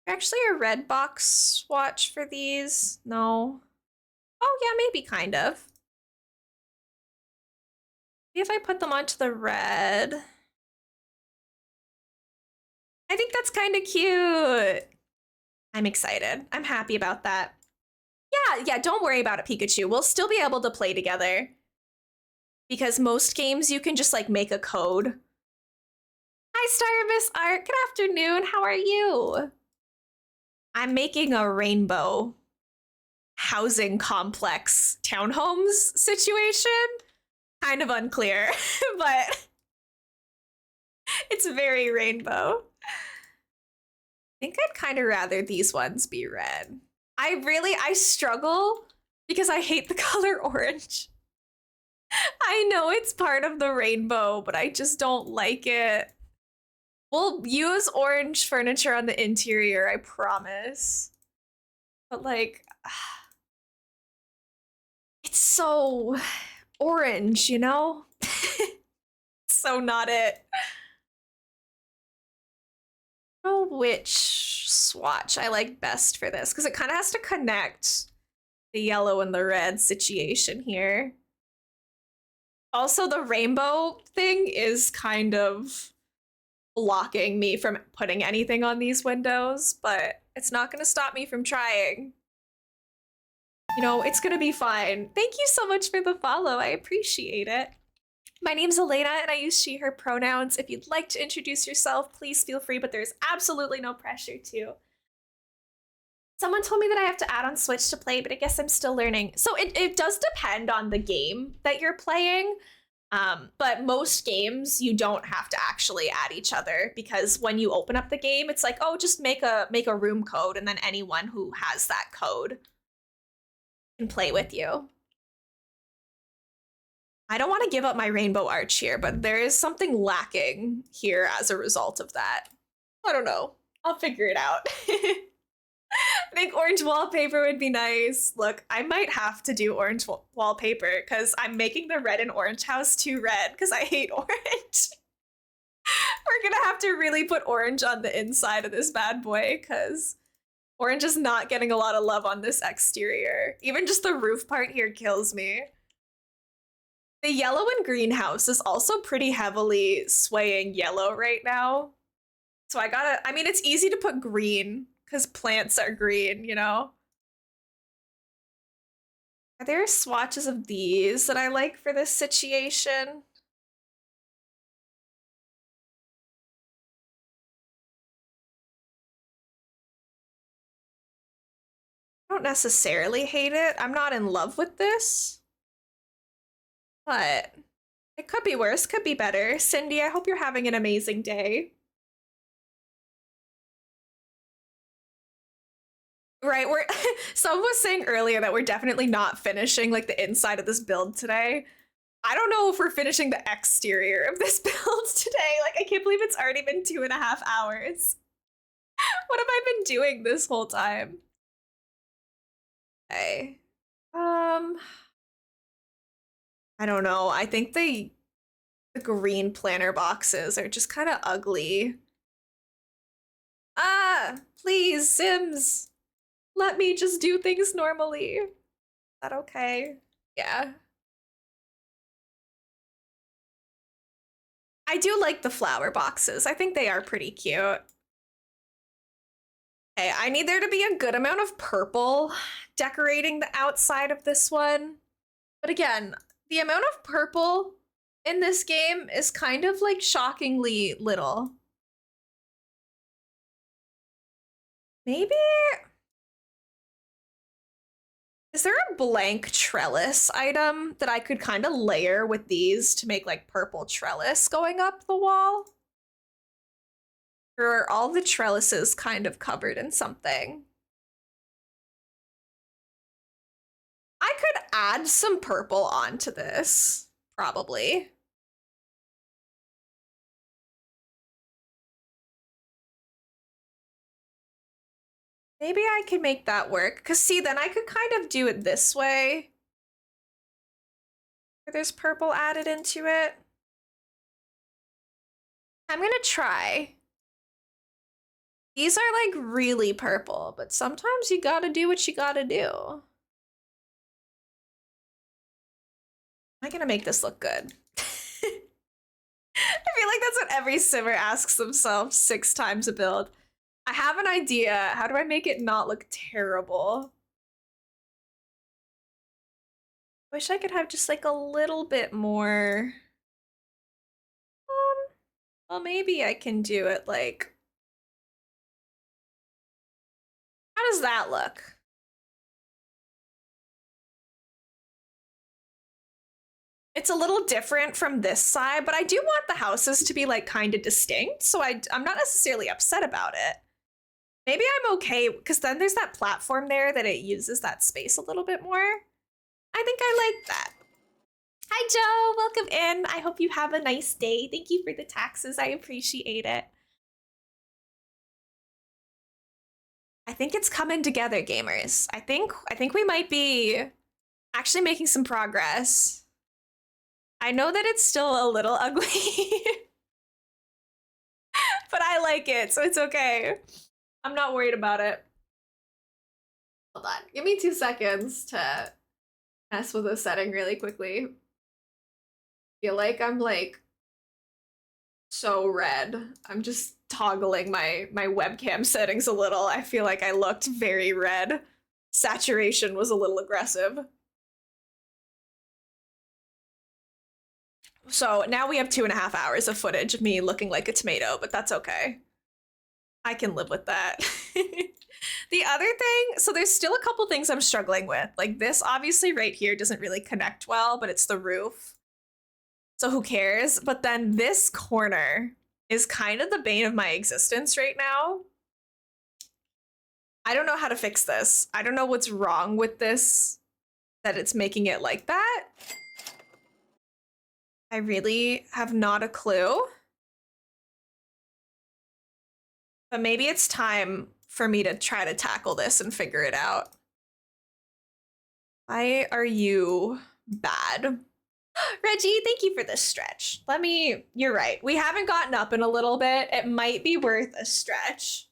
Actually, a red box swatch for these? No. Oh yeah, maybe kind of. Maybe if I put them onto the red. I think that's kind of cute. I'm excited. I'm happy about that. Yeah, don't worry about it, Pikachu. We'll still be able to play together. Because most games you can just like make a code. Hi, Star Miss Art. Good afternoon. How are you? I'm making a rainbow housing complex townhomes situation. Kind of unclear, but it's very rainbow. I think I'd kind of rather these ones be red. I struggle because I hate the color orange. I know it's part of the rainbow, but I just don't like it. We'll use orange furniture on the interior, I promise. But like, it's so orange, you know? So not it. I don't know which swatch I like best for this, because it kind of has to connect the yellow and the red situation here. Also, the rainbow thing is kind of blocking me from putting anything on these windows, but it's not going to stop me from trying. You know, it's going to be fine. Thank you so much for the follow. I appreciate it. My name's Elena, and I use she, her pronouns. If you'd like to introduce yourself, please feel free, but there's absolutely no pressure to. Someone told me that I have to add on Switch to play, but I guess I'm still learning. So it does depend on the game that you're playing. But most games, you don't have to actually add each other, because when you open up the game, it's like, oh, just make a room code, and then anyone who has that code can play with you. I don't want to give up my rainbow arch here, but there is something lacking here as a result of that. I don't know. I'll figure it out. I think orange wallpaper would be nice. Look, I might have to do orange wallpaper because I'm making the red and orange house too red because I hate orange. We're gonna have to really put orange on the inside of this bad boy because orange is not getting a lot of love on this exterior. Even just the roof part here kills me. The yellow and green house is also pretty heavily swaying yellow right now. So I mean, it's easy to put green because plants are green, you know? Are there swatches of these that I like for this situation? I don't necessarily hate it. I'm not in love with this, but it could be worse, could be better. Cindy, I hope you're having an amazing day. Right, we're someone was saying earlier that we're definitely not finishing like the inside of this build today. I don't know if we're finishing the exterior of this build today. Like, I can't believe it's already been 2.5 hours. What have I been doing this whole time? Okay. I don't know. I think the green planter boxes are just kind of ugly. Ah, please, Sims. Let me just do things normally. Is that okay? Yeah. I do like the flower boxes. I think they are pretty cute. Okay, I need there to be a good amount of purple decorating the outside of this one. But again, the amount of purple in this game is kind of like shockingly little. Maybe? Is there a blank trellis item that I could kind of layer with these to make like purple trellis going up the wall? Or are all the trellises kind of covered in something? I could add some purple onto this, probably. Maybe I could make that work. Because see, then I could kind of do it this way. Where there's purple added into it. I'm gonna try. These are like really purple, but sometimes you gotta do what you gotta do. Am I gonna make this look good? I feel like that's what every simmer asks themselves 6 times a build. I have an idea. How do I make it not look terrible? Wish I could have just like a little bit more. Well, maybe I can do it like. How does that look? It's a little different from this side, but I do want the houses to be like kind of distinct, so I'm not necessarily upset about it. Maybe I'm okay, because then there's that platform there that it uses that space a little bit more. I think I like that. Hi, Joe. Welcome in. I hope you have a nice day. Thank you for the taxes. I appreciate it. I think it's coming together, gamers. I think we might be actually making some progress. I know that it's still a little ugly, but I like it, so it's okay. I'm not worried about it. Hold on. Give me 2 seconds to mess with the setting really quickly. Feel like I'm like so red. I'm just toggling my webcam settings a little. I feel like I looked very red. Saturation was a little aggressive. So now we have 2.5 hours of footage of me looking like a tomato, but that's okay. I can live with that. The other thing, so there's still a couple things I'm struggling with. Like this obviously right here doesn't really connect well, but it's the roof. So who cares? But then this corner is kind of the bane of my existence right now. I don't know how to fix this. I don't know what's wrong with this, that it's making it like that. I really have not a clue. But maybe it's time for me to try to tackle this and figure it out. Why are you bad? Reggie, thank you for this stretch. You're right. We haven't gotten up in a little bit. It might be worth a stretch.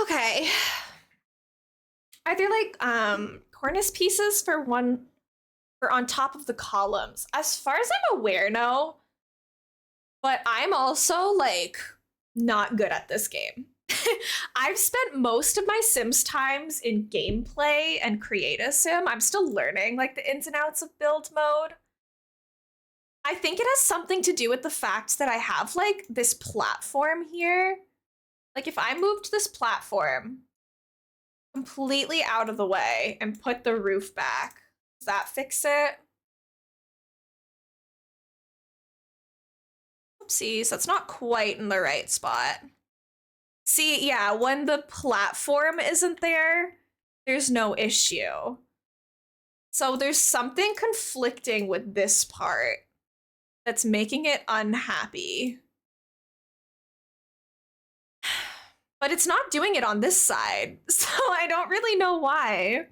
Okay. Are there like cornice pieces for one for on top of the columns? As far as I'm aware, no. But I'm also like not good at this game. I've spent most of my Sims times in gameplay and create a sim. I'm still learning like the ins and outs of build mode. I think it has something to do with the fact that I have like this platform here. Like if I moved this platform completely out of the way and put the roof back, does that fix it? Oopsies, that's not quite in the right spot. See, yeah, when the platform isn't there, there's no issue. So there's something conflicting with this part that's making it unhappy. But it's not doing it on this side, so I don't really know why.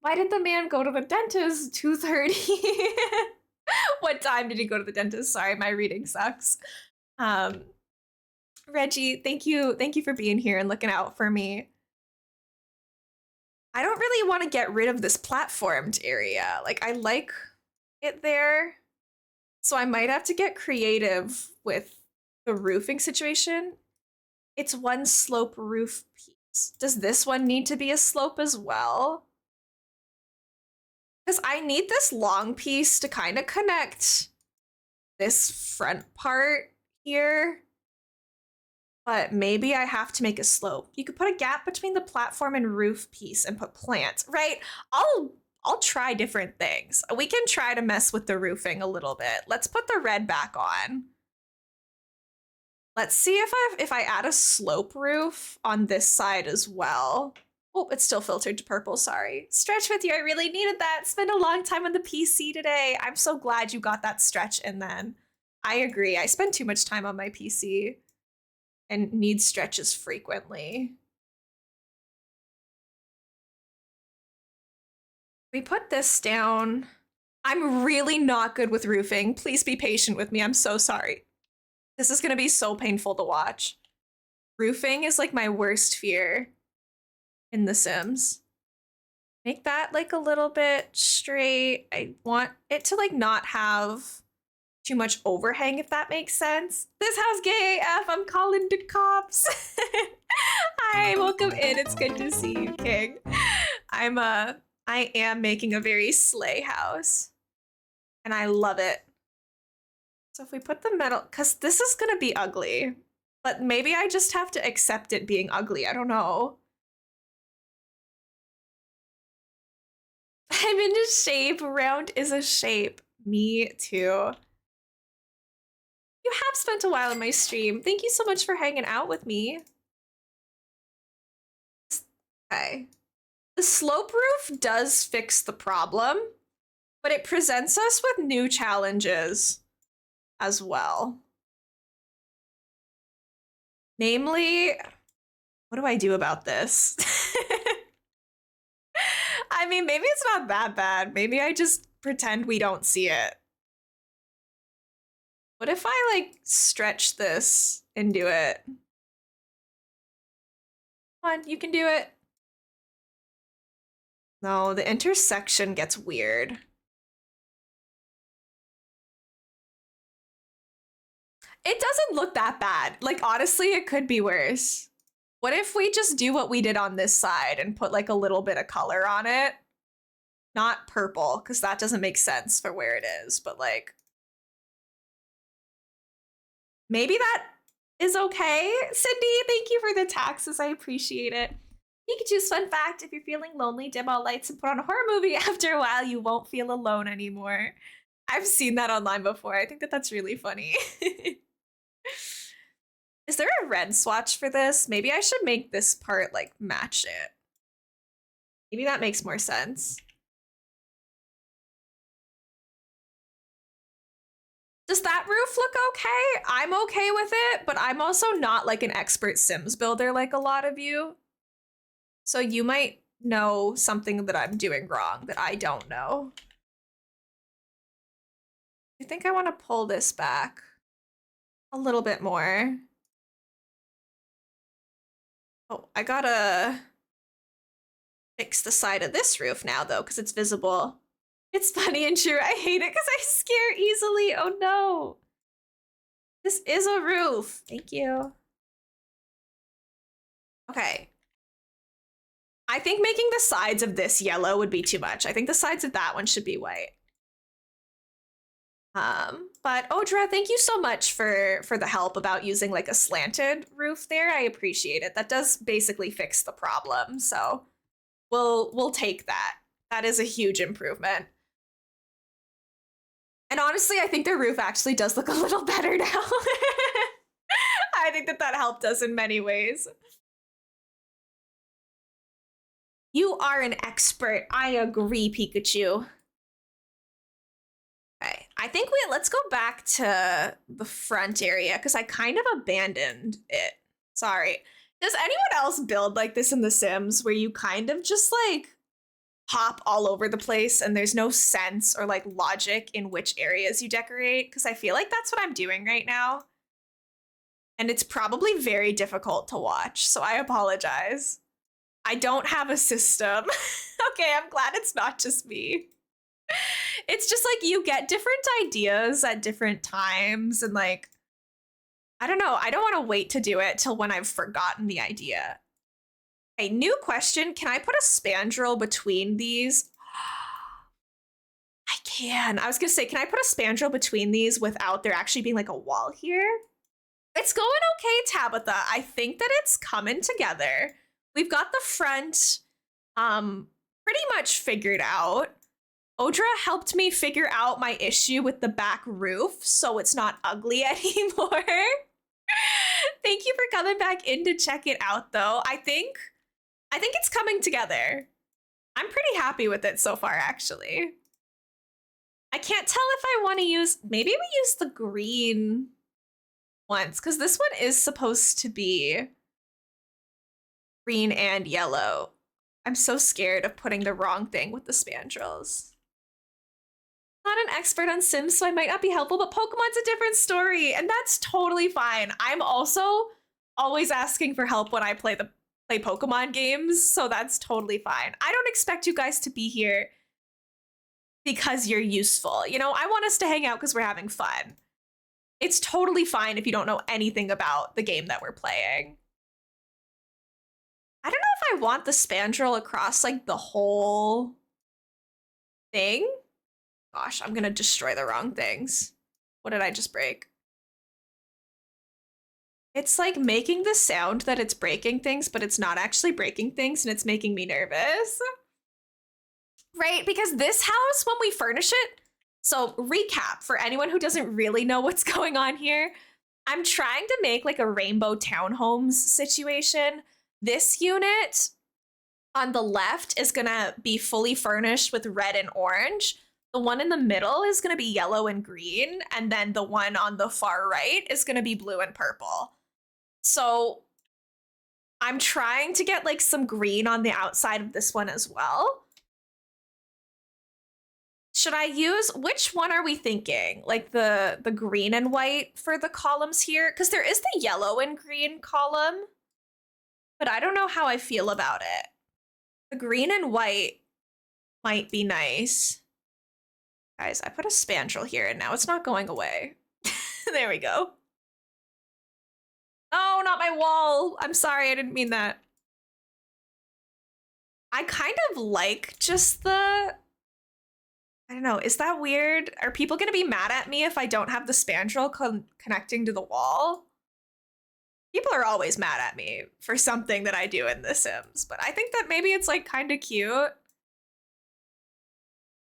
Why did the man go to the dentist 2:30? What time did he go to the dentist? Sorry, my reading sucks. Reggie, thank you for being here and looking out for me. I don't really want to get rid of this platformed area. Like I like it there. So I might have to get creative with the roofing situation. It's one slope roof piece. Does this one need to be a slope as well? Because I need this long piece to kind of connect this front part here. But maybe I have to make a slope. You could put a gap between the platform and roof piece and put plants, right? I'll try different things. We can try to mess with the roofing a little bit. Let's put the red back on. Let's see if I add a slope roof on this side as well. Oh, it's still filtered to purple, sorry. Stretch with you, I really needed that. Spent a long time on the PC today. I'm so glad you got that stretch in then. I agree, I spend too much time on my PC and need stretches frequently. We put this down. I'm really not good with roofing. Please be patient with me, I'm so sorry. This is gonna be so painful to watch. Roofing is like my worst fear in The Sims. Make that like a little bit straight. I want it to like not have too much overhang, if that makes sense. This house gay AF, I'm calling the cops. Hi, welcome in. It's good to see you, King. I am making a very slay house. And I love it. So if we put the metal, because this is gonna be ugly, but maybe I just have to accept it being ugly. I don't know. I'm into shape. Round is a shape. Me too. You have spent a while in my stream. Thank you so much for hanging out with me. Okay. The slope roof does fix the problem, but it presents us with new challenges as well. Namely, what do I do about this? I mean, maybe it's not that bad. Maybe I just pretend we don't see it. What if I like stretch this and do it? Come on, you can do it. No, the intersection gets weird. It doesn't look that bad. Like, honestly, it could be worse. What if we just do what we did on this side and put like a little bit of color on it? Not purple, because that doesn't make sense for where it is, but like, maybe that is okay. Cindy, thank you for the taxes. I appreciate it. Pikachu's fun fact, if you're feeling lonely, dim all lights and put on a horror movie. After a while, you won't feel alone anymore. I've seen that online before. I think that that's really funny. Is there a red swatch for this? Maybe I should make this part like match it. Maybe that makes more sense. Does that roof look okay? I'm okay with it, but I'm also not like an expert Sims builder like a lot of you. So you might know something that I'm doing wrong that I don't know. I think I want to pull this back a little bit more. Oh, I gotta fix the side of this roof now, though, because it's visible. It's funny and true. I hate it because I scare easily. Oh no. This is a roof. Thank you. Okay. I think making the sides of this yellow would be too much. I think the sides of that one should be white. But Odra, thank you so much for the help about using like a slanted roof there. I appreciate it. That does basically fix the problem. So we'll take that. That is a huge improvement. And honestly, I think the roof actually does look a little better now. I think that helped us in many ways. You are an expert. I agree, Pikachu. Okay, I think let's go back to the front area because I kind of abandoned it. Sorry. Does anyone else build like this in The Sims where you kind of just like hop all over the place and there's no sense or like logic in which areas you decorate? Because I feel like that's what I'm doing right now. And it's probably very difficult to watch, so I apologize. I don't have a system. Okay, I'm glad it's not just me. It's just like you get different ideas at different times and like, I don't know. I don't want to wait to do it till when I've forgotten the idea. Okay, new question. Can I put a spandrel between these? I can. I was going to say, can I put a spandrel between these without there actually being like a wall here? It's going okay, Tabitha. I think that it's coming together. We've got the front pretty much figured out. Odra helped me figure out my issue with the back roof, so it's not ugly anymore. Thank you for coming back in to check it out, though. I think it's coming together. I'm pretty happy with it so far, actually. I can't tell if I want to use... Maybe we use the green ones, because this one is supposed to be green and yellow. I'm so scared of putting the wrong thing with the spandrels. Not an expert on Sims, so I might not be helpful, but Pokemon's a different story, and that's totally fine. I'm also always asking for help when I play Pokemon games, so that's totally fine. I don't expect you guys to be here because you're useful. You know, I want us to hang out because we're having fun. It's totally fine if you don't know anything about the game that we're playing. I don't know if I want the spandrel across like the whole thing. Gosh, I'm gonna destroy the wrong things. What did I just break? It's like making the sound that it's breaking things, but it's not actually breaking things, and it's making me nervous. Right, because this house, when we furnish it, so recap for anyone who doesn't really know what's going on here, I'm trying to make like a rainbow townhomes situation. This unit on the left is gonna be fully furnished with red and orange. The one in the middle is gonna be yellow and green, and then the one on the far right is gonna be blue and purple. So I'm trying to get like some green on the outside of this one as well. Should I use, which one are we thinking? Like the green and white for the columns here? Because there is the yellow and green column, but I don't know how I feel about it. The green and white might be nice. Guys, I put a spandrel here and now it's not going away. There we go. Oh, not my wall. I'm sorry, I didn't mean that. I kind of like just the... I don't know, is that weird? Are people gonna be mad at me if I don't have the spandrel connecting to the wall? People are always mad at me for something that I do in The Sims, but I think that maybe it's like kind of cute.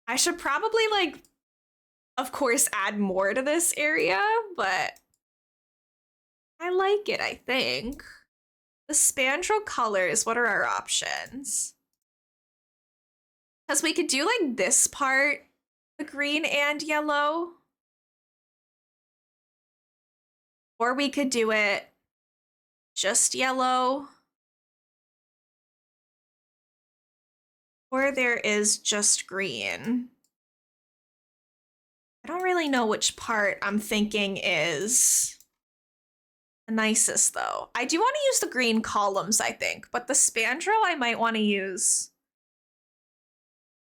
I should probably like, of course, add more to this area, but I like it, I think. The spandrel colors, what are our options? Because we could do like this part, the green and yellow. Or we could do it just yellow. Or there is just green. I don't really know which part I'm thinking is the nicest, though. I do want to use the green columns, I think, but the spandrel, I might want to use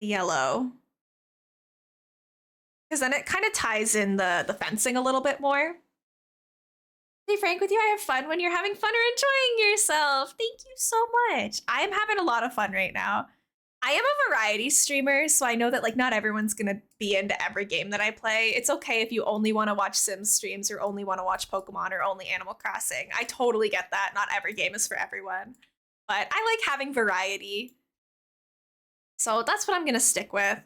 the yellow. Because then it kind of ties in the fencing a little bit more. To be frank with you, I have fun when you're having fun or enjoying yourself. Thank you so much. I am having a lot of fun right now. I am a variety streamer, so I know that like not everyone's gonna be into every game that I play. It's okay if you only want to watch Sims streams or only want to watch Pokemon or only Animal Crossing. I totally get that. Not every game is for everyone. But I like having variety. So that's what I'm gonna stick with.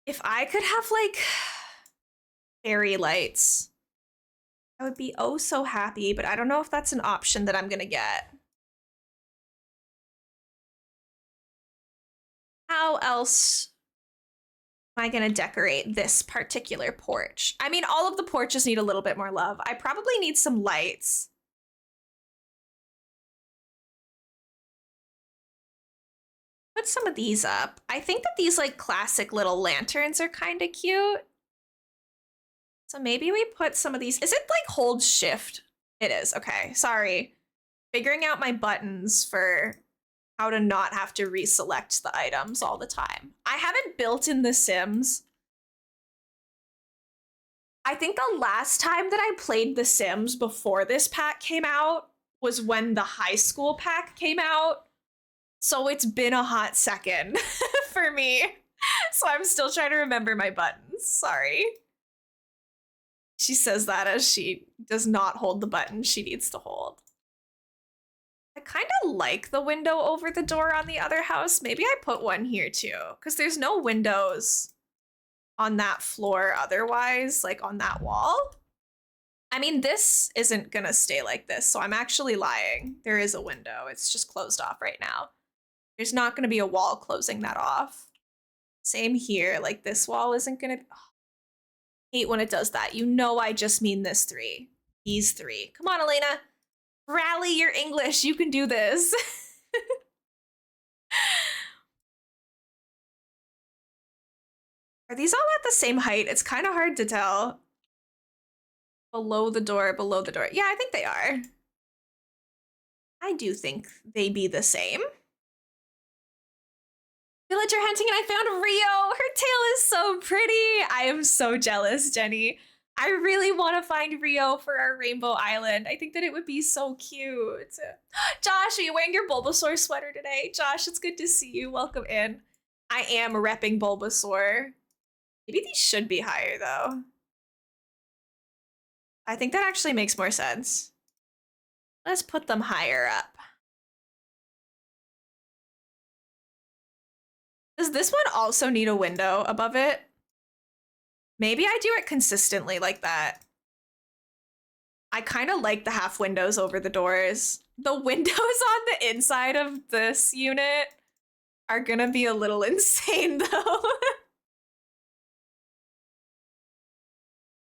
If I could have like fairy lights, I would be oh so happy, but I don't know if that's an option that I'm gonna get. How else am I gonna decorate this particular porch? I mean, all of the porches need a little bit more love. I probably need some lights. Put some of these up. I think that these like classic little lanterns are kind of cute. So maybe we put some of these. Is it like hold shift? It is. Okay, sorry. Figuring out my buttons for how to not have to reselect the items all the time. I haven't built in The Sims. I think the last time that I played The Sims before this pack came out was when the high school pack came out. So it's been a hot second for me. So I'm still trying to remember my buttons. Sorry. She says that as she does not hold the button she needs to hold. I kind of like the window over the door on the other house. Maybe I put one here too, because there's no windows on that floor otherwise, like on that wall. I mean, this isn't gonna stay like this, so I'm actually lying. There is a window. It's just closed off right now. There's not gonna be a wall closing that off. Same here, like this wall isn't gonna... Oh, hate when it does that. You know I just mean this three. These three. Come on, Elena. Rally your English. You can do this. Are these all at the same height? It's kind of hard to tell. Below the door, below the door. Yeah, I think they are. I do think they be the same. Villager hunting and I found Rio. Her tail is so pretty. I am so jealous, Jenny. I really want to find Rio for our Rainbow Island. I think that it would be so cute. Josh, are you wearing your Bulbasaur sweater today? Josh, it's good to see you. Welcome in. I am repping Bulbasaur. Maybe these should be higher, though. I think that actually makes more sense. Let's put them higher up. Does this one also need a window above it? Maybe I do it consistently like that. I kind of like the half windows over the doors. The windows on the inside of this unit are gonna be a little insane though.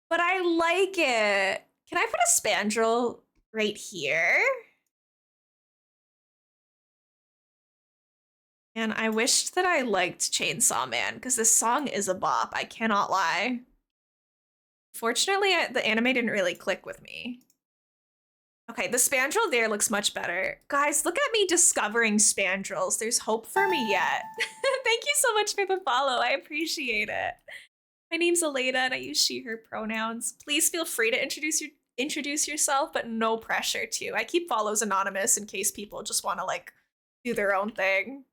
But I like it. Can I put a spandrel right here? And I wished that I liked Chainsaw Man, because this song is a bop, I cannot lie. Fortunately, the anime didn't really click with me. Okay, the spandrel there looks much better. Guys, look at me discovering spandrels. There's hope for me yet. Thank you so much for the follow, I appreciate it. My name's Elena and I use she, her pronouns. Please feel free to introduce yourself, but no pressure to. I keep follows anonymous in case people just want to like do their own thing.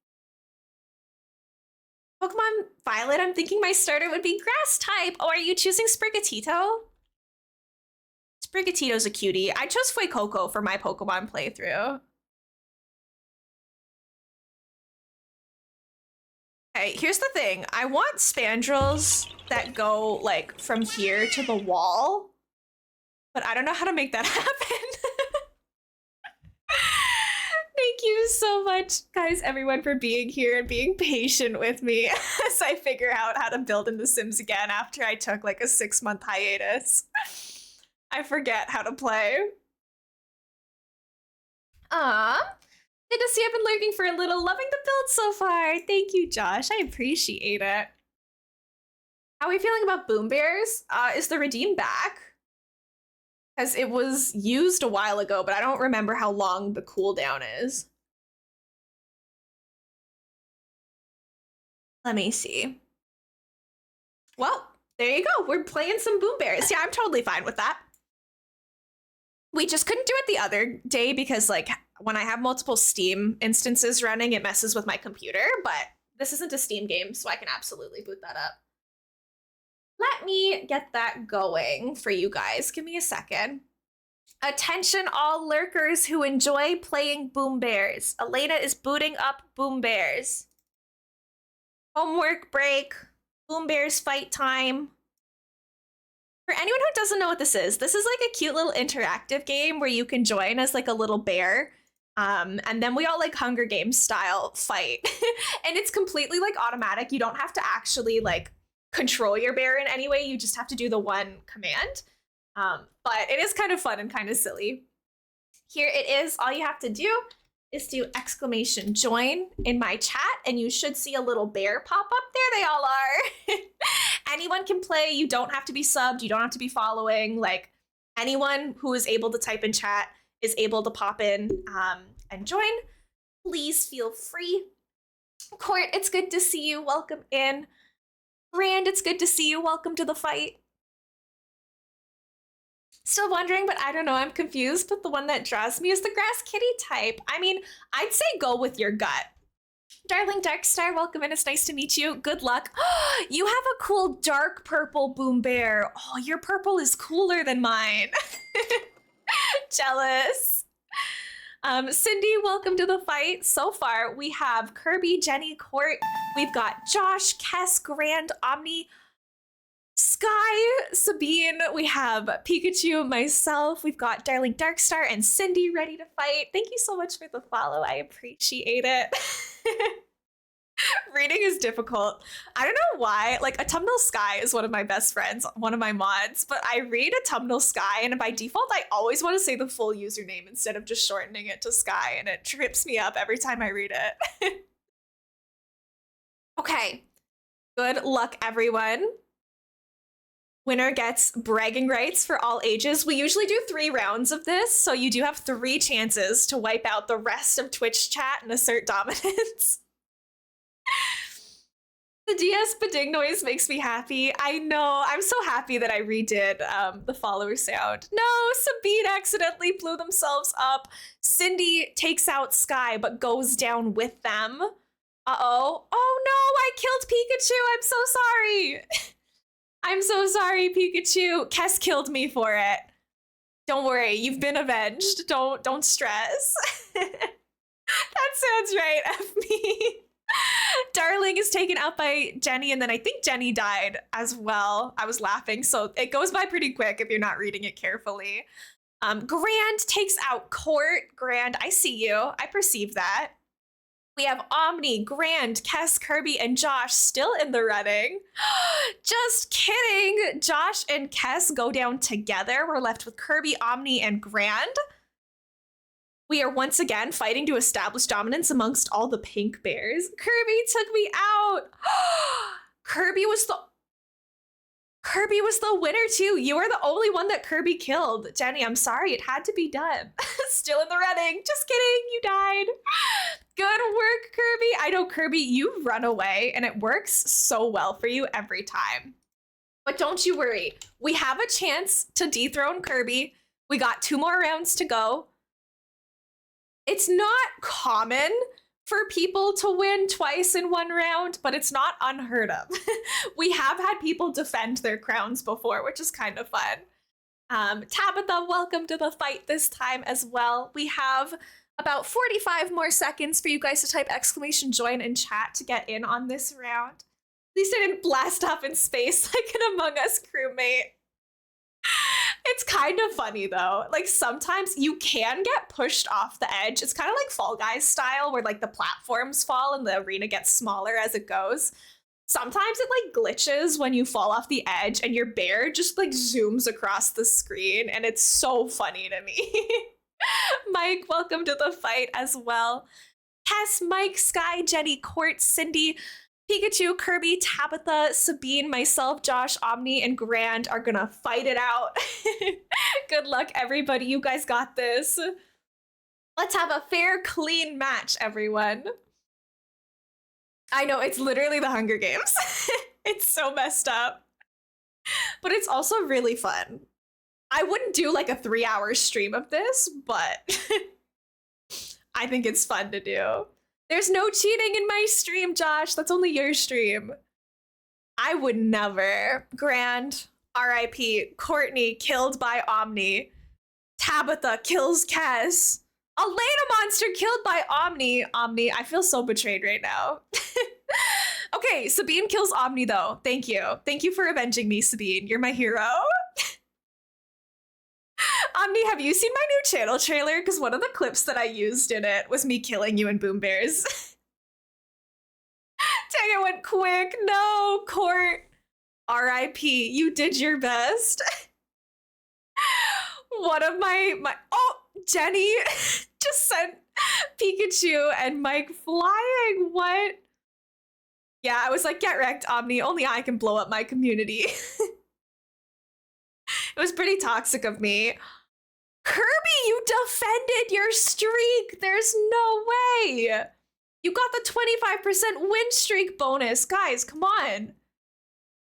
Pokemon Violet, I'm thinking my starter would be grass type. Oh, are you choosing Sprigatito? Sprigatito's a cutie. I chose Fuecoco for my Pokemon playthrough. Okay, here's the thing. I want spandrels that go like from here to the wall, but I don't know how to make that happen. Thank you so much, guys, everyone, for being here and being patient with me as I figure out how to build in The Sims again after I took like a 6-month hiatus. I forget how to play. Good to see I've been lurking for a little. Loving the build so far. Thank you, Josh. I appreciate it. How are we feeling about Boom Bears? Is the Redeem back? Because it was used a while ago, but I don't remember how long the cooldown is. Let me see. Well, there you go. We're playing some Boom Bears. Yeah, I'm totally fine with that. We just couldn't do it the other day because, like, when I have multiple Steam instances running, it messes with my computer, but this isn't a Steam game, so I can absolutely boot that up. Let me get that going for you guys. Give me a second. Attention all lurkers who enjoy playing Boom Bears. Elena is booting up Boom Bears. Homework break. Boom Bears fight time. For anyone who doesn't know what this is like a cute little interactive game where you can join as like a little bear. And then we all like Hunger Games style fight. And it's completely like automatic. You don't have to actually like control your bear in any way. You just have to do the one command. But it is kind of fun and kind of silly. Here it is. All you have to do is do exclamation join in my chat, and you should see a little bear pop up. There they all are. Anyone can play. You don't have to be subbed. You don't have to be following. Like, anyone who is able to type in chat is able to pop in and join. Please feel free. Court, it's good to see you. Welcome in. Rand, it's good to see you. Welcome to the fight. Still wondering, but I don't know, I'm confused, but the one that draws me is the grass kitty type. I mean, I'd say go with your gut. Darling Darkstar, welcome in, it's nice to meet you. Good luck. You have a cool dark purple Boom Bear. Oh, your purple is cooler than mine. Jealous. Cindy, welcome to the fight. So far, we have Kirby, Jenny, Court. We've got Josh, Kess, Grand, Omni, Sky, Sabine, we have Pikachu, myself, we've got Darling Darkstar and Cindy ready to fight. Thank you so much for the follow. I appreciate it. Reading is difficult. I don't know why. Like, Autumnal Sky is one of my best friends, one of my mods, but I read Autumnal Sky, and by default, I always want to say the full username instead of just shortening it to Sky, and it trips me up every time I read it. Okay. Good luck, everyone. Winner gets bragging rights for all ages. We usually do 3 rounds of this, so you do have 3 chances to wipe out the rest of Twitch chat and assert dominance. The DS Bading noise makes me happy. I know. I'm so happy that I redid the follower sound. No, Sabine accidentally blew themselves up. Cindy takes out Sky, but goes down with them. Uh-oh. Oh no, I killed Pikachu. I'm so sorry. I'm so sorry, Pikachu. Kess killed me for it. Don't worry, you've been avenged. Don't stress. That sounds right, F me. Darling is taken out by Jenny, and then I think Jenny died as well. I was laughing, so it goes by pretty quick if you're not reading it carefully. Grand takes out Court. Grand, I see you. I perceive that. We have Omni, Grand, Kess, Kirby, and Josh still in the running. Just kidding. Josh and Kess go down together. We're left with Kirby, Omni, and Grand. We are once again fighting to establish dominance amongst all the pink bears. Kirby took me out. Kirby was the winner too. You were the only one that Kirby killed. Jenny, I'm sorry. It had to be done. Still in the running. Just kidding. You died. Good work, Kirby. I know, Kirby, you run away and it works so well for you every time. But don't you worry. We have a chance to dethrone Kirby. We got 2 more rounds to go. It's not common for people to win twice in 1 round, but it's not unheard of. We have had people defend their crowns before, which is kind of fun. Tabitha, welcome to the fight this time as well. We have about 45 more seconds for you guys to type exclamation join in chat to get in on this round. At least I didn't blast off in space like an Among Us crewmate. It's kind of funny though. Like sometimes you can get pushed off the edge. It's kind of like Fall Guys style where like the platforms fall and the arena gets smaller as it goes. Sometimes it like glitches when you fall off the edge and your bear just like zooms across the screen, and it's so funny to me. Mike, welcome to the fight as well. Tess, Mike, Sky, Jenny, Court, Cindy, Pikachu, Kirby, Tabitha, Sabine, myself, Josh, Omni, and Grand are gonna fight it out. Good luck, everybody. You guys got this. Let's have a fair, clean match, everyone. I know, it's literally the Hunger Games. It's so messed up. But it's also really fun. I wouldn't do like a 3-hour stream of this, but I think it's fun to do. There's no cheating in my stream, Josh. That's only your stream. I would never. Grand, RIP, Courtney killed by Omni. Tabitha kills Kes. Elena Monster killed by Omni. Omni, I feel so betrayed right now. Okay, Sabine kills Omni though. Thank you. Thank you for avenging me, Sabine. You're my hero. Omni, have you seen my new channel trailer? Because one of the clips that I used in it was me killing you in Boom Bears. Dang, it went quick. No, Court. RIP. You did your best. One of my oh, Jenny just sent Pikachu and Mike flying. What? Yeah, I was like, get wrecked, Omni. Only I can blow up my community. It was pretty toxic of me. Kirby, you defended your streak. There's no way. You got the 25% win streak bonus. Guys, come on.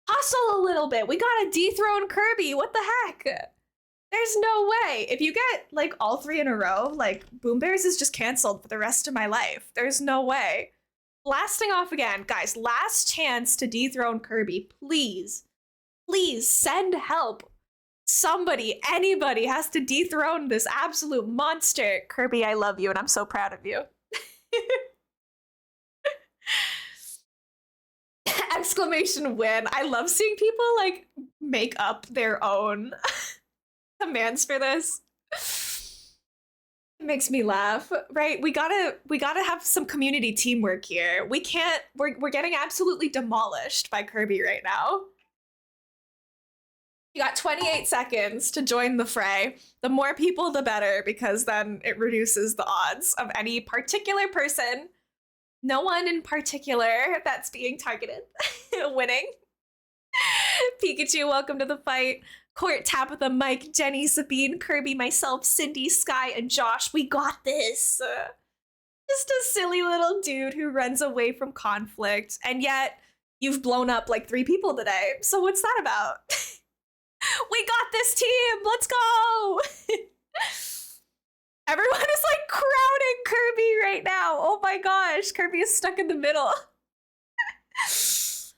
Hustle a little bit. We gotta dethrone Kirby. What the heck? There's no way. If you get like all 3 in a row, like Boom Bears is just canceled for the rest of my life. There's no way. Blasting off again. Guys, last chance to dethrone Kirby. Please. Please send help. Somebody, anybody has to dethrone this absolute monster. Kirby, I love you and I'm so proud of you. Exclamation win. I love seeing people like make up their own commands for this. It makes me laugh, right? We gotta have some community teamwork here. We can't, we're getting absolutely demolished by Kirby right now. You got 28 seconds to join the fray. The more people, the better, because then it reduces the odds of any particular person, no one in particular that's being targeted, winning. Pikachu, welcome to the fight. Court, Tabitha, Mike, Jenny, Sabine, Kirby, myself, Cindy, Sky, and Josh. We got this. Just a silly little dude who runs away from conflict, and yet you've blown up like 3 people today. So what's that about? We got this team! Let's go! Everyone is like crowding Kirby right now. Oh my gosh, Kirby is stuck in the middle. Yes.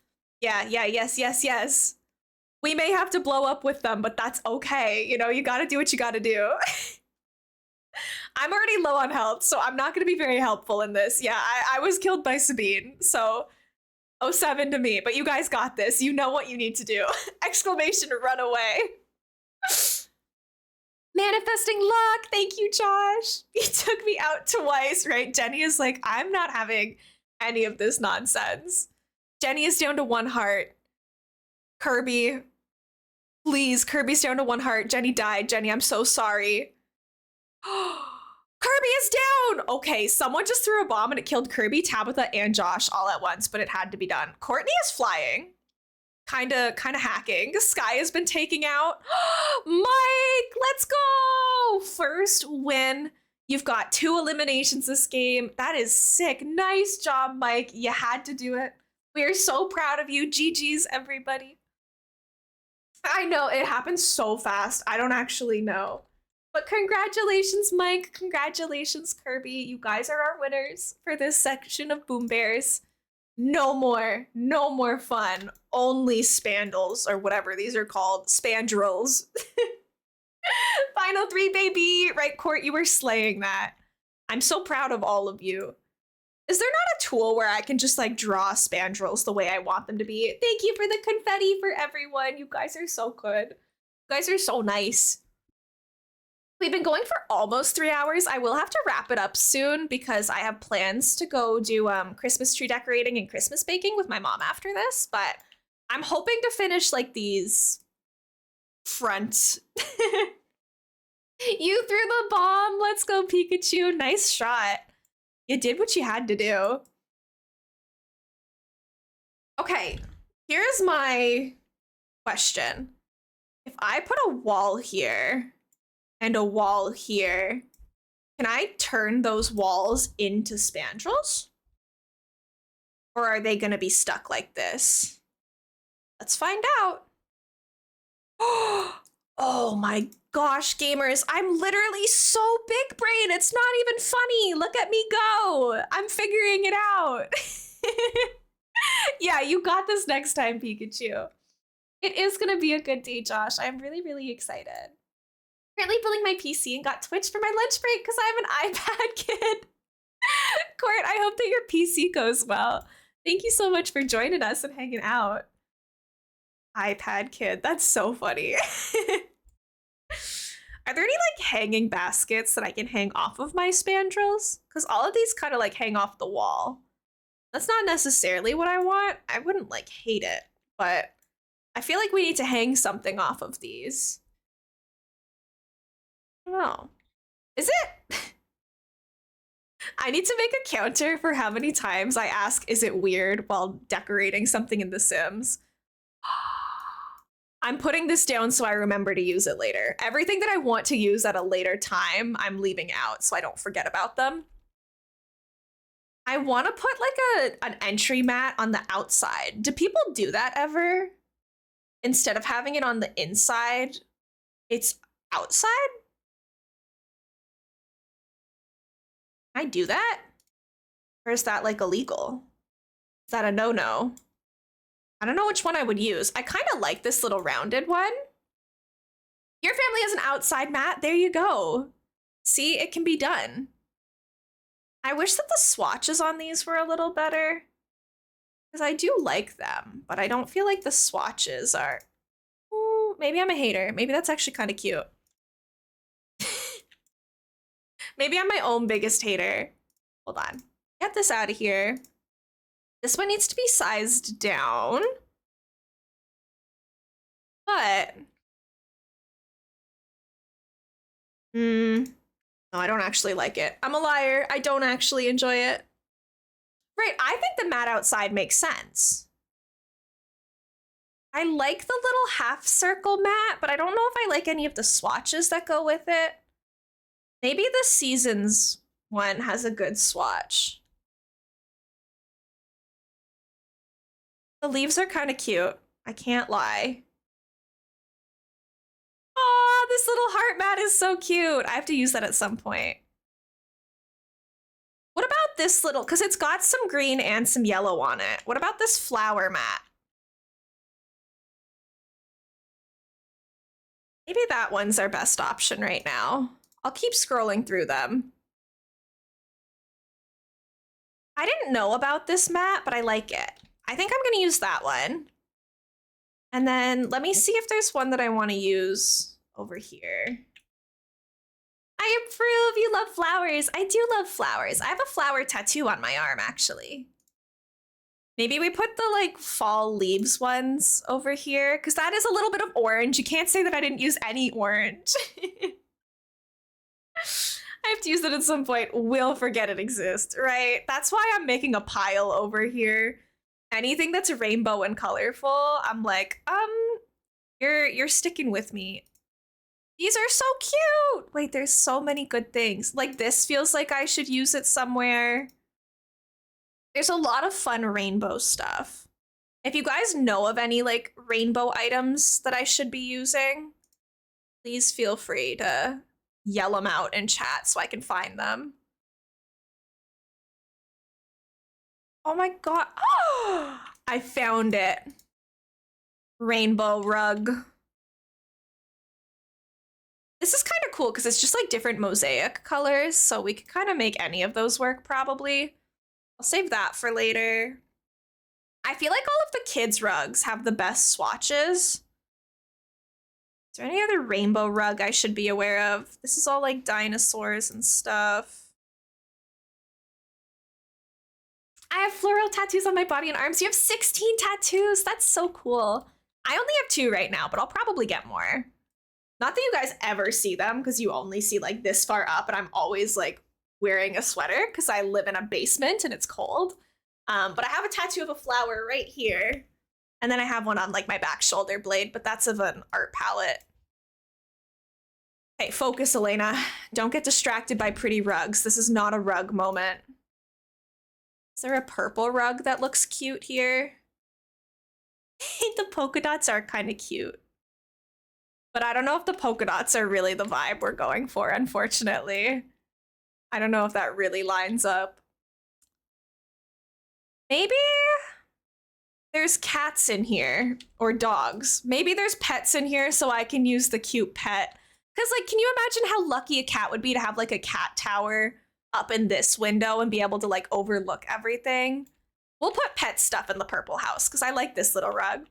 We may have to blow up with them, but that's okay. You know, you gotta do what you gotta do. I'm already low on health, so I'm not gonna be very helpful in this. Yeah, I was killed by Sabine, so 07 to me, but you guys got this. You know what you need to do. Exclamation, run away. Manifesting luck. Thank you, Josh. You took me out twice, right? Jenny is like, I'm not having any of this nonsense. Jenny is down to 1 heart. Kirby, please, Kirby's down to 1 heart. Jenny died. Jenny, I'm so sorry. Kirby is down! Okay, someone just threw a bomb and it killed Kirby, Tabitha, and Josh all at once, but it had to be done. Courtney is flying. Kinda hacking. Sky has been taking out. Mike, let's go! First win. You've got 2 eliminations this game. That is sick. Nice job, Mike. You had to do it. We are so proud of you. GG's, everybody. I know, it happened so fast. I don't actually know. But congratulations, Mike. Congratulations, Kirby. You guys are our winners for this section of Boom Bears. No more fun. Only spandrels, or whatever these are called. Spandrels. Final 3, baby. Right, Court, you were slaying that. I'm so proud of all of you. Is there not a tool where I can just like draw spandrels the way I want them to be? Thank you for the confetti for everyone. You guys are so good. You guys are so nice. We've been going for almost 3 hours. I will have to wrap it up soon because I have plans to go do Christmas tree decorating and Christmas baking with my mom after this, but I'm hoping to finish like these front. You threw the bomb. Let's go, Pikachu. Nice shot. You did what you had to do. Okay, here's my question. If I put a wall here and a wall here, can I turn those walls into spandrels? Or are they gonna be stuck like this? Let's find out. Oh my gosh, gamers, I'm literally so big brain. It's not even funny. Look at me go. I'm figuring it out. Yeah, you got this next time, Pikachu. It is gonna be a good day, Josh. I'm really, really excited. Currently building my PC and got Twitch for my lunch break because I'm an iPad kid. Court, I hope that your PC goes well. Thank you so much for joining us and hanging out. iPad kid, that's so funny. Are there any like hanging baskets that I can hang off of my spandrels? Because all of these kind of like hang off the wall. That's not necessarily what I want. I wouldn't like hate it, but I feel like we need to hang something off of these. I don't know. Is it? I need to make a counter for how many times I ask, is it weird while decorating something in The Sims? I'm putting this down so I remember to use it later. Everything that I want to use at a later time, I'm leaving out so I don't forget about them. I want to put like an entry mat on the outside. Do people do that ever? Instead of having it on the inside, it's outside? Can I do that? Or is that like illegal? Is that a no-no? I don't know which one I would use. I kind of like this little rounded one. Your family has an outside mat. There you go. See, it can be done. I wish that the swatches on these were a little better. Because I do like them, but I don't feel like the swatches are... Ooh, maybe I'm a hater. Maybe that's actually kind of cute. Maybe I'm my own biggest hater. Hold on. Get this out of here. This one needs to be sized down. But... no, I don't actually like it. I'm a liar. I don't actually enjoy it. Right, I think the mat outside makes sense. I like the little half circle mat, but I don't know if I like any of the swatches that go with it. Maybe the Seasons one has a good swatch. The leaves are kind of cute. I can't lie. Oh, this little heart mat is so cute. I have to use that at some point. What about this little, because it's got some green and some yellow on it. What about this flower mat? Maybe that one's our best option right now. I'll keep scrolling through them. I didn't know about this mat, but I like it. I think I'm gonna use that one. And then let me see if there's one that I want to use over here. I approve, you love flowers. I do love flowers. I have a flower tattoo on my arm, actually. Maybe we put the like fall leaves ones over here, because that is a little bit of orange. You can't say that I didn't use any orange. I have to use it at some point. We'll forget it exists, right? That's why I'm making a pile over here. Anything that's rainbow and colorful, I'm like, you're sticking with me. These are so cute. Wait, there's so many good things. Like this feels like I should use it somewhere. There's a lot of fun rainbow stuff. If you guys know of any like rainbow items that I should be using, please feel free to yell them out in chat so I can find them. Oh my god. Oh, I found it. Rainbow rug. This is kind of cool because it's just like different mosaic colors, so we could kind of make any of those work probably. I'll save that for later. I feel like all of the kids' rugs have the best swatches. Is there any other rainbow rug I should be aware of? This is all like dinosaurs and stuff. I have floral tattoos on my body and arms. You have 16 tattoos. That's so cool. I only have 2 right now, but I'll probably get more. Not that you guys ever see them because you only see like this far up and I'm always like wearing a sweater because I live in a basement and it's cold. But I have a tattoo of a flower right here. And then I have one on like my back shoulder blade, but that's of an art palette. Hey, focus, Elena. Don't get distracted by pretty rugs. This is not a rug moment. Is there a purple rug that looks cute here? The polka dots are kind of cute. But I don't know if the polka dots are really the vibe we're going for, unfortunately. I don't know if that really lines up. Maybe there's cats in here, or dogs. Maybe there's pets in here so I can use the cute pet. Because, like, can you imagine how lucky a cat would be to have, like, a cat tower up in this window and be able to, like, overlook everything? We'll put pet stuff in the purple house, because I like this little rug.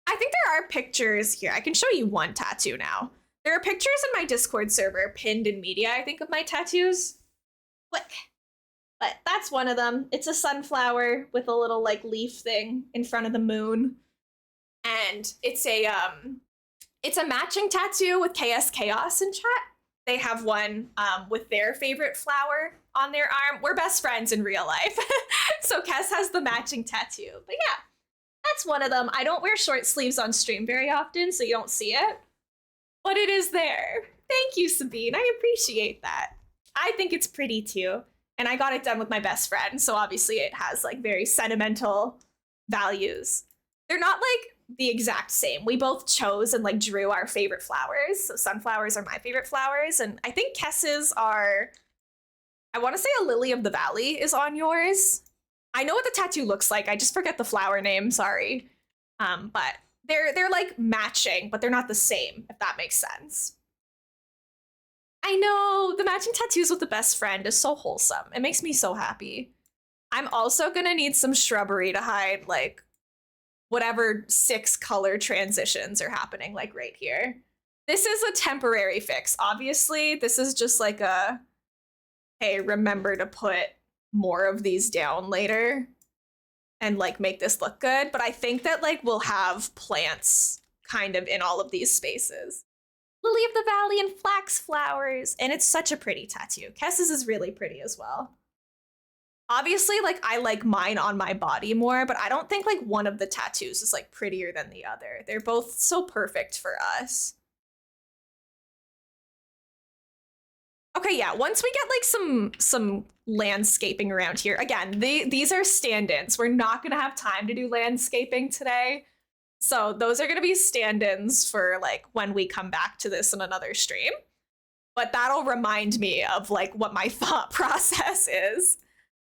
I think there are pictures here. I can show you one tattoo now. There are pictures in my Discord server pinned in media, I think, of my tattoos. Quick. But that's one of them. It's a sunflower with a little, like, leaf thing in front of the moon. And it's a matching tattoo with KS Chaos in chat. They have one with their favorite flower on their arm. We're best friends in real life. So Kes has the matching tattoo. But yeah, that's one of them. I don't wear short sleeves on stream very often, so you don't see it. But it is there. Thank you, Sabine. I appreciate that. I think it's pretty too. And I got it done with my best friend, so obviously it has like very sentimental values. They're not like the exact same. We both chose and like drew our favorite flowers. So sunflowers are my favorite flowers. And I think Kess's are, I want to say a lily of the valley is on yours. I know what the tattoo looks like. I just forget the flower name, sorry. But they're like matching, but they're not the same, if that makes sense. I know, the matching tattoos with the best friend is so wholesome. It makes me so happy. I'm also gonna need some shrubbery to hide like whatever 6 color transitions are happening like right here. This is a temporary fix. Obviously, this is just like a, hey, remember to put more of these down later and like make this look good. But I think that like we'll have plants kind of in all of these spaces. Lily of the Valley and flax flowers. And it's such a pretty tattoo. Kess's is really pretty as well. Obviously, like, I like mine on my body more, but I don't think, like, one of the tattoos is, like, prettier than the other. They're both so perfect for us. Okay, yeah, once we get, like, some landscaping around here, again, these are stand-ins. We're not gonna have time to do landscaping today. So those are gonna be stand-ins for, like, when we come back to this in another stream. But that'll remind me of, like, what my thought process is.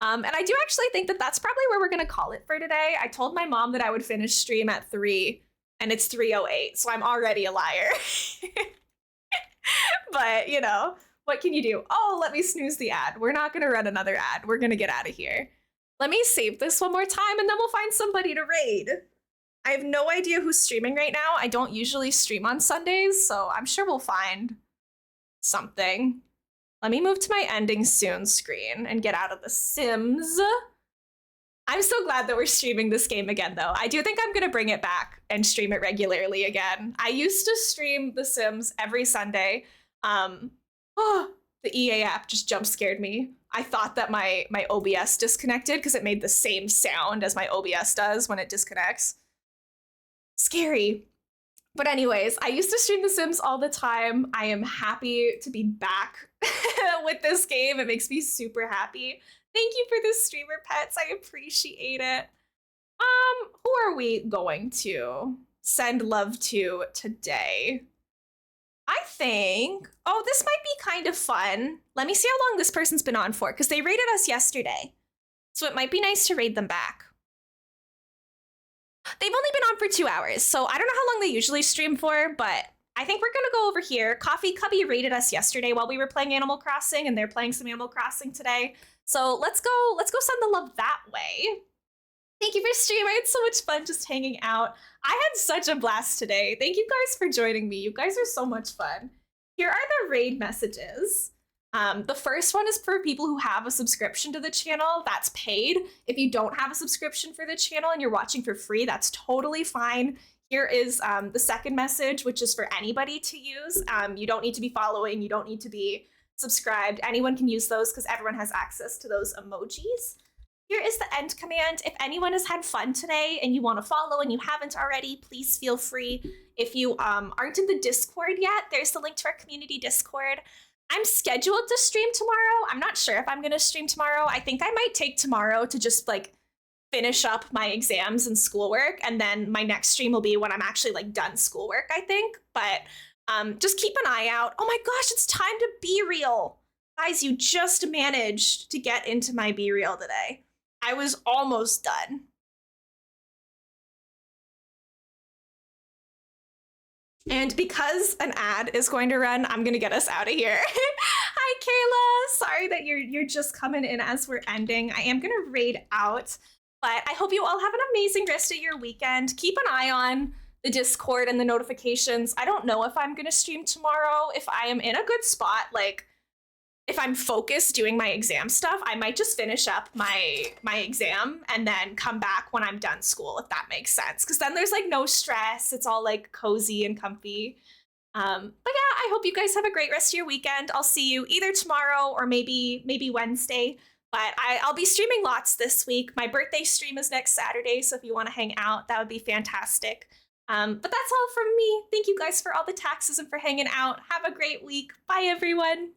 And I do actually think that that's probably where we're going to call it for today. I told my mom that I would finish stream at 3, and it's 3:08, so I'm already a liar. But, you know, what can you do? Oh, let me snooze the ad. We're not going to run another ad. We're going to get out of here. Let me save this one more time, and then we'll find somebody to raid. I have no idea who's streaming right now. I don't usually stream on Sundays, so I'm sure we'll find something. Let me move to my ending soon screen and get out of The Sims. I'm so glad that we're streaming this game again, though. I do think I'm going to bring it back and stream it regularly again. I used to stream The Sims every Sunday. The EA app just jump scared me. I thought that my OBS disconnected because it made the same sound as my OBS does when it disconnects. Scary. But anyways, I used to stream The Sims all the time. I am happy to be back with this game. It makes me super happy. Thank you for the streamer pets. I appreciate it. Who are we going to send love to today? I think, oh, this might be kind of fun. Let me see how long this person's been on for, because they raided us yesterday. So it might be nice to raid them back. They've only been on for 2 hours, so I don't know how long they usually stream for, but I think we're gonna go over here. Coffee Cubby raided us yesterday while we were playing Animal Crossing, and they're playing some Animal Crossing today. So let's go send the love that way. Thank you for streaming. I had so much fun just hanging out. I had such a blast today. Thank you guys for joining me. You guys are so much fun. Here are the raid messages. The first one is for people who have a subscription to the channel. That's paid. If you don't have a subscription for the channel and you're watching for free, that's totally fine. Here is the second message, which is for anybody to use. You don't need to be following. You don't need to be subscribed. Anyone can use those because everyone has access to those emojis. here is the end command. If anyone has had fun today and you want to follow and you haven't already, please feel free. If you aren't in the Discord yet, there's the link to our community Discord. I'm scheduled to stream tomorrow. I'm not sure if I'm going to stream tomorrow. I think I might take tomorrow to just like finish up my exams and schoolwork, and then my next stream will be when I'm actually like done schoolwork, I think. But just keep an eye out. Oh my gosh, it's time to be real. Guys, you just managed to get into my Be Real today. I was almost done. And because an ad is going to run, I'm gonna get us out of here. Hi, Kayla. Sorry that you're just coming in as we're ending. I am gonna raid out, but I hope you all have an amazing rest of your weekend. Keep an eye on the Discord and the notifications. I don't know if I'm gonna stream tomorrow. If I am in a good spot, like if I'm focused doing my exam stuff, I might just finish up my exam and then come back when I'm done school, if that makes sense. Because then there's like no stress. It's all like cozy and comfy. But yeah, I hope you guys have a great rest of your weekend. I'll see you either tomorrow or maybe Wednesday. But I'll be streaming lots this week. My birthday stream is next Saturday, so if you want to hang out, that would be fantastic. But that's all from me. Thank you guys for all the taxes and for hanging out. Have a great week. Bye, everyone.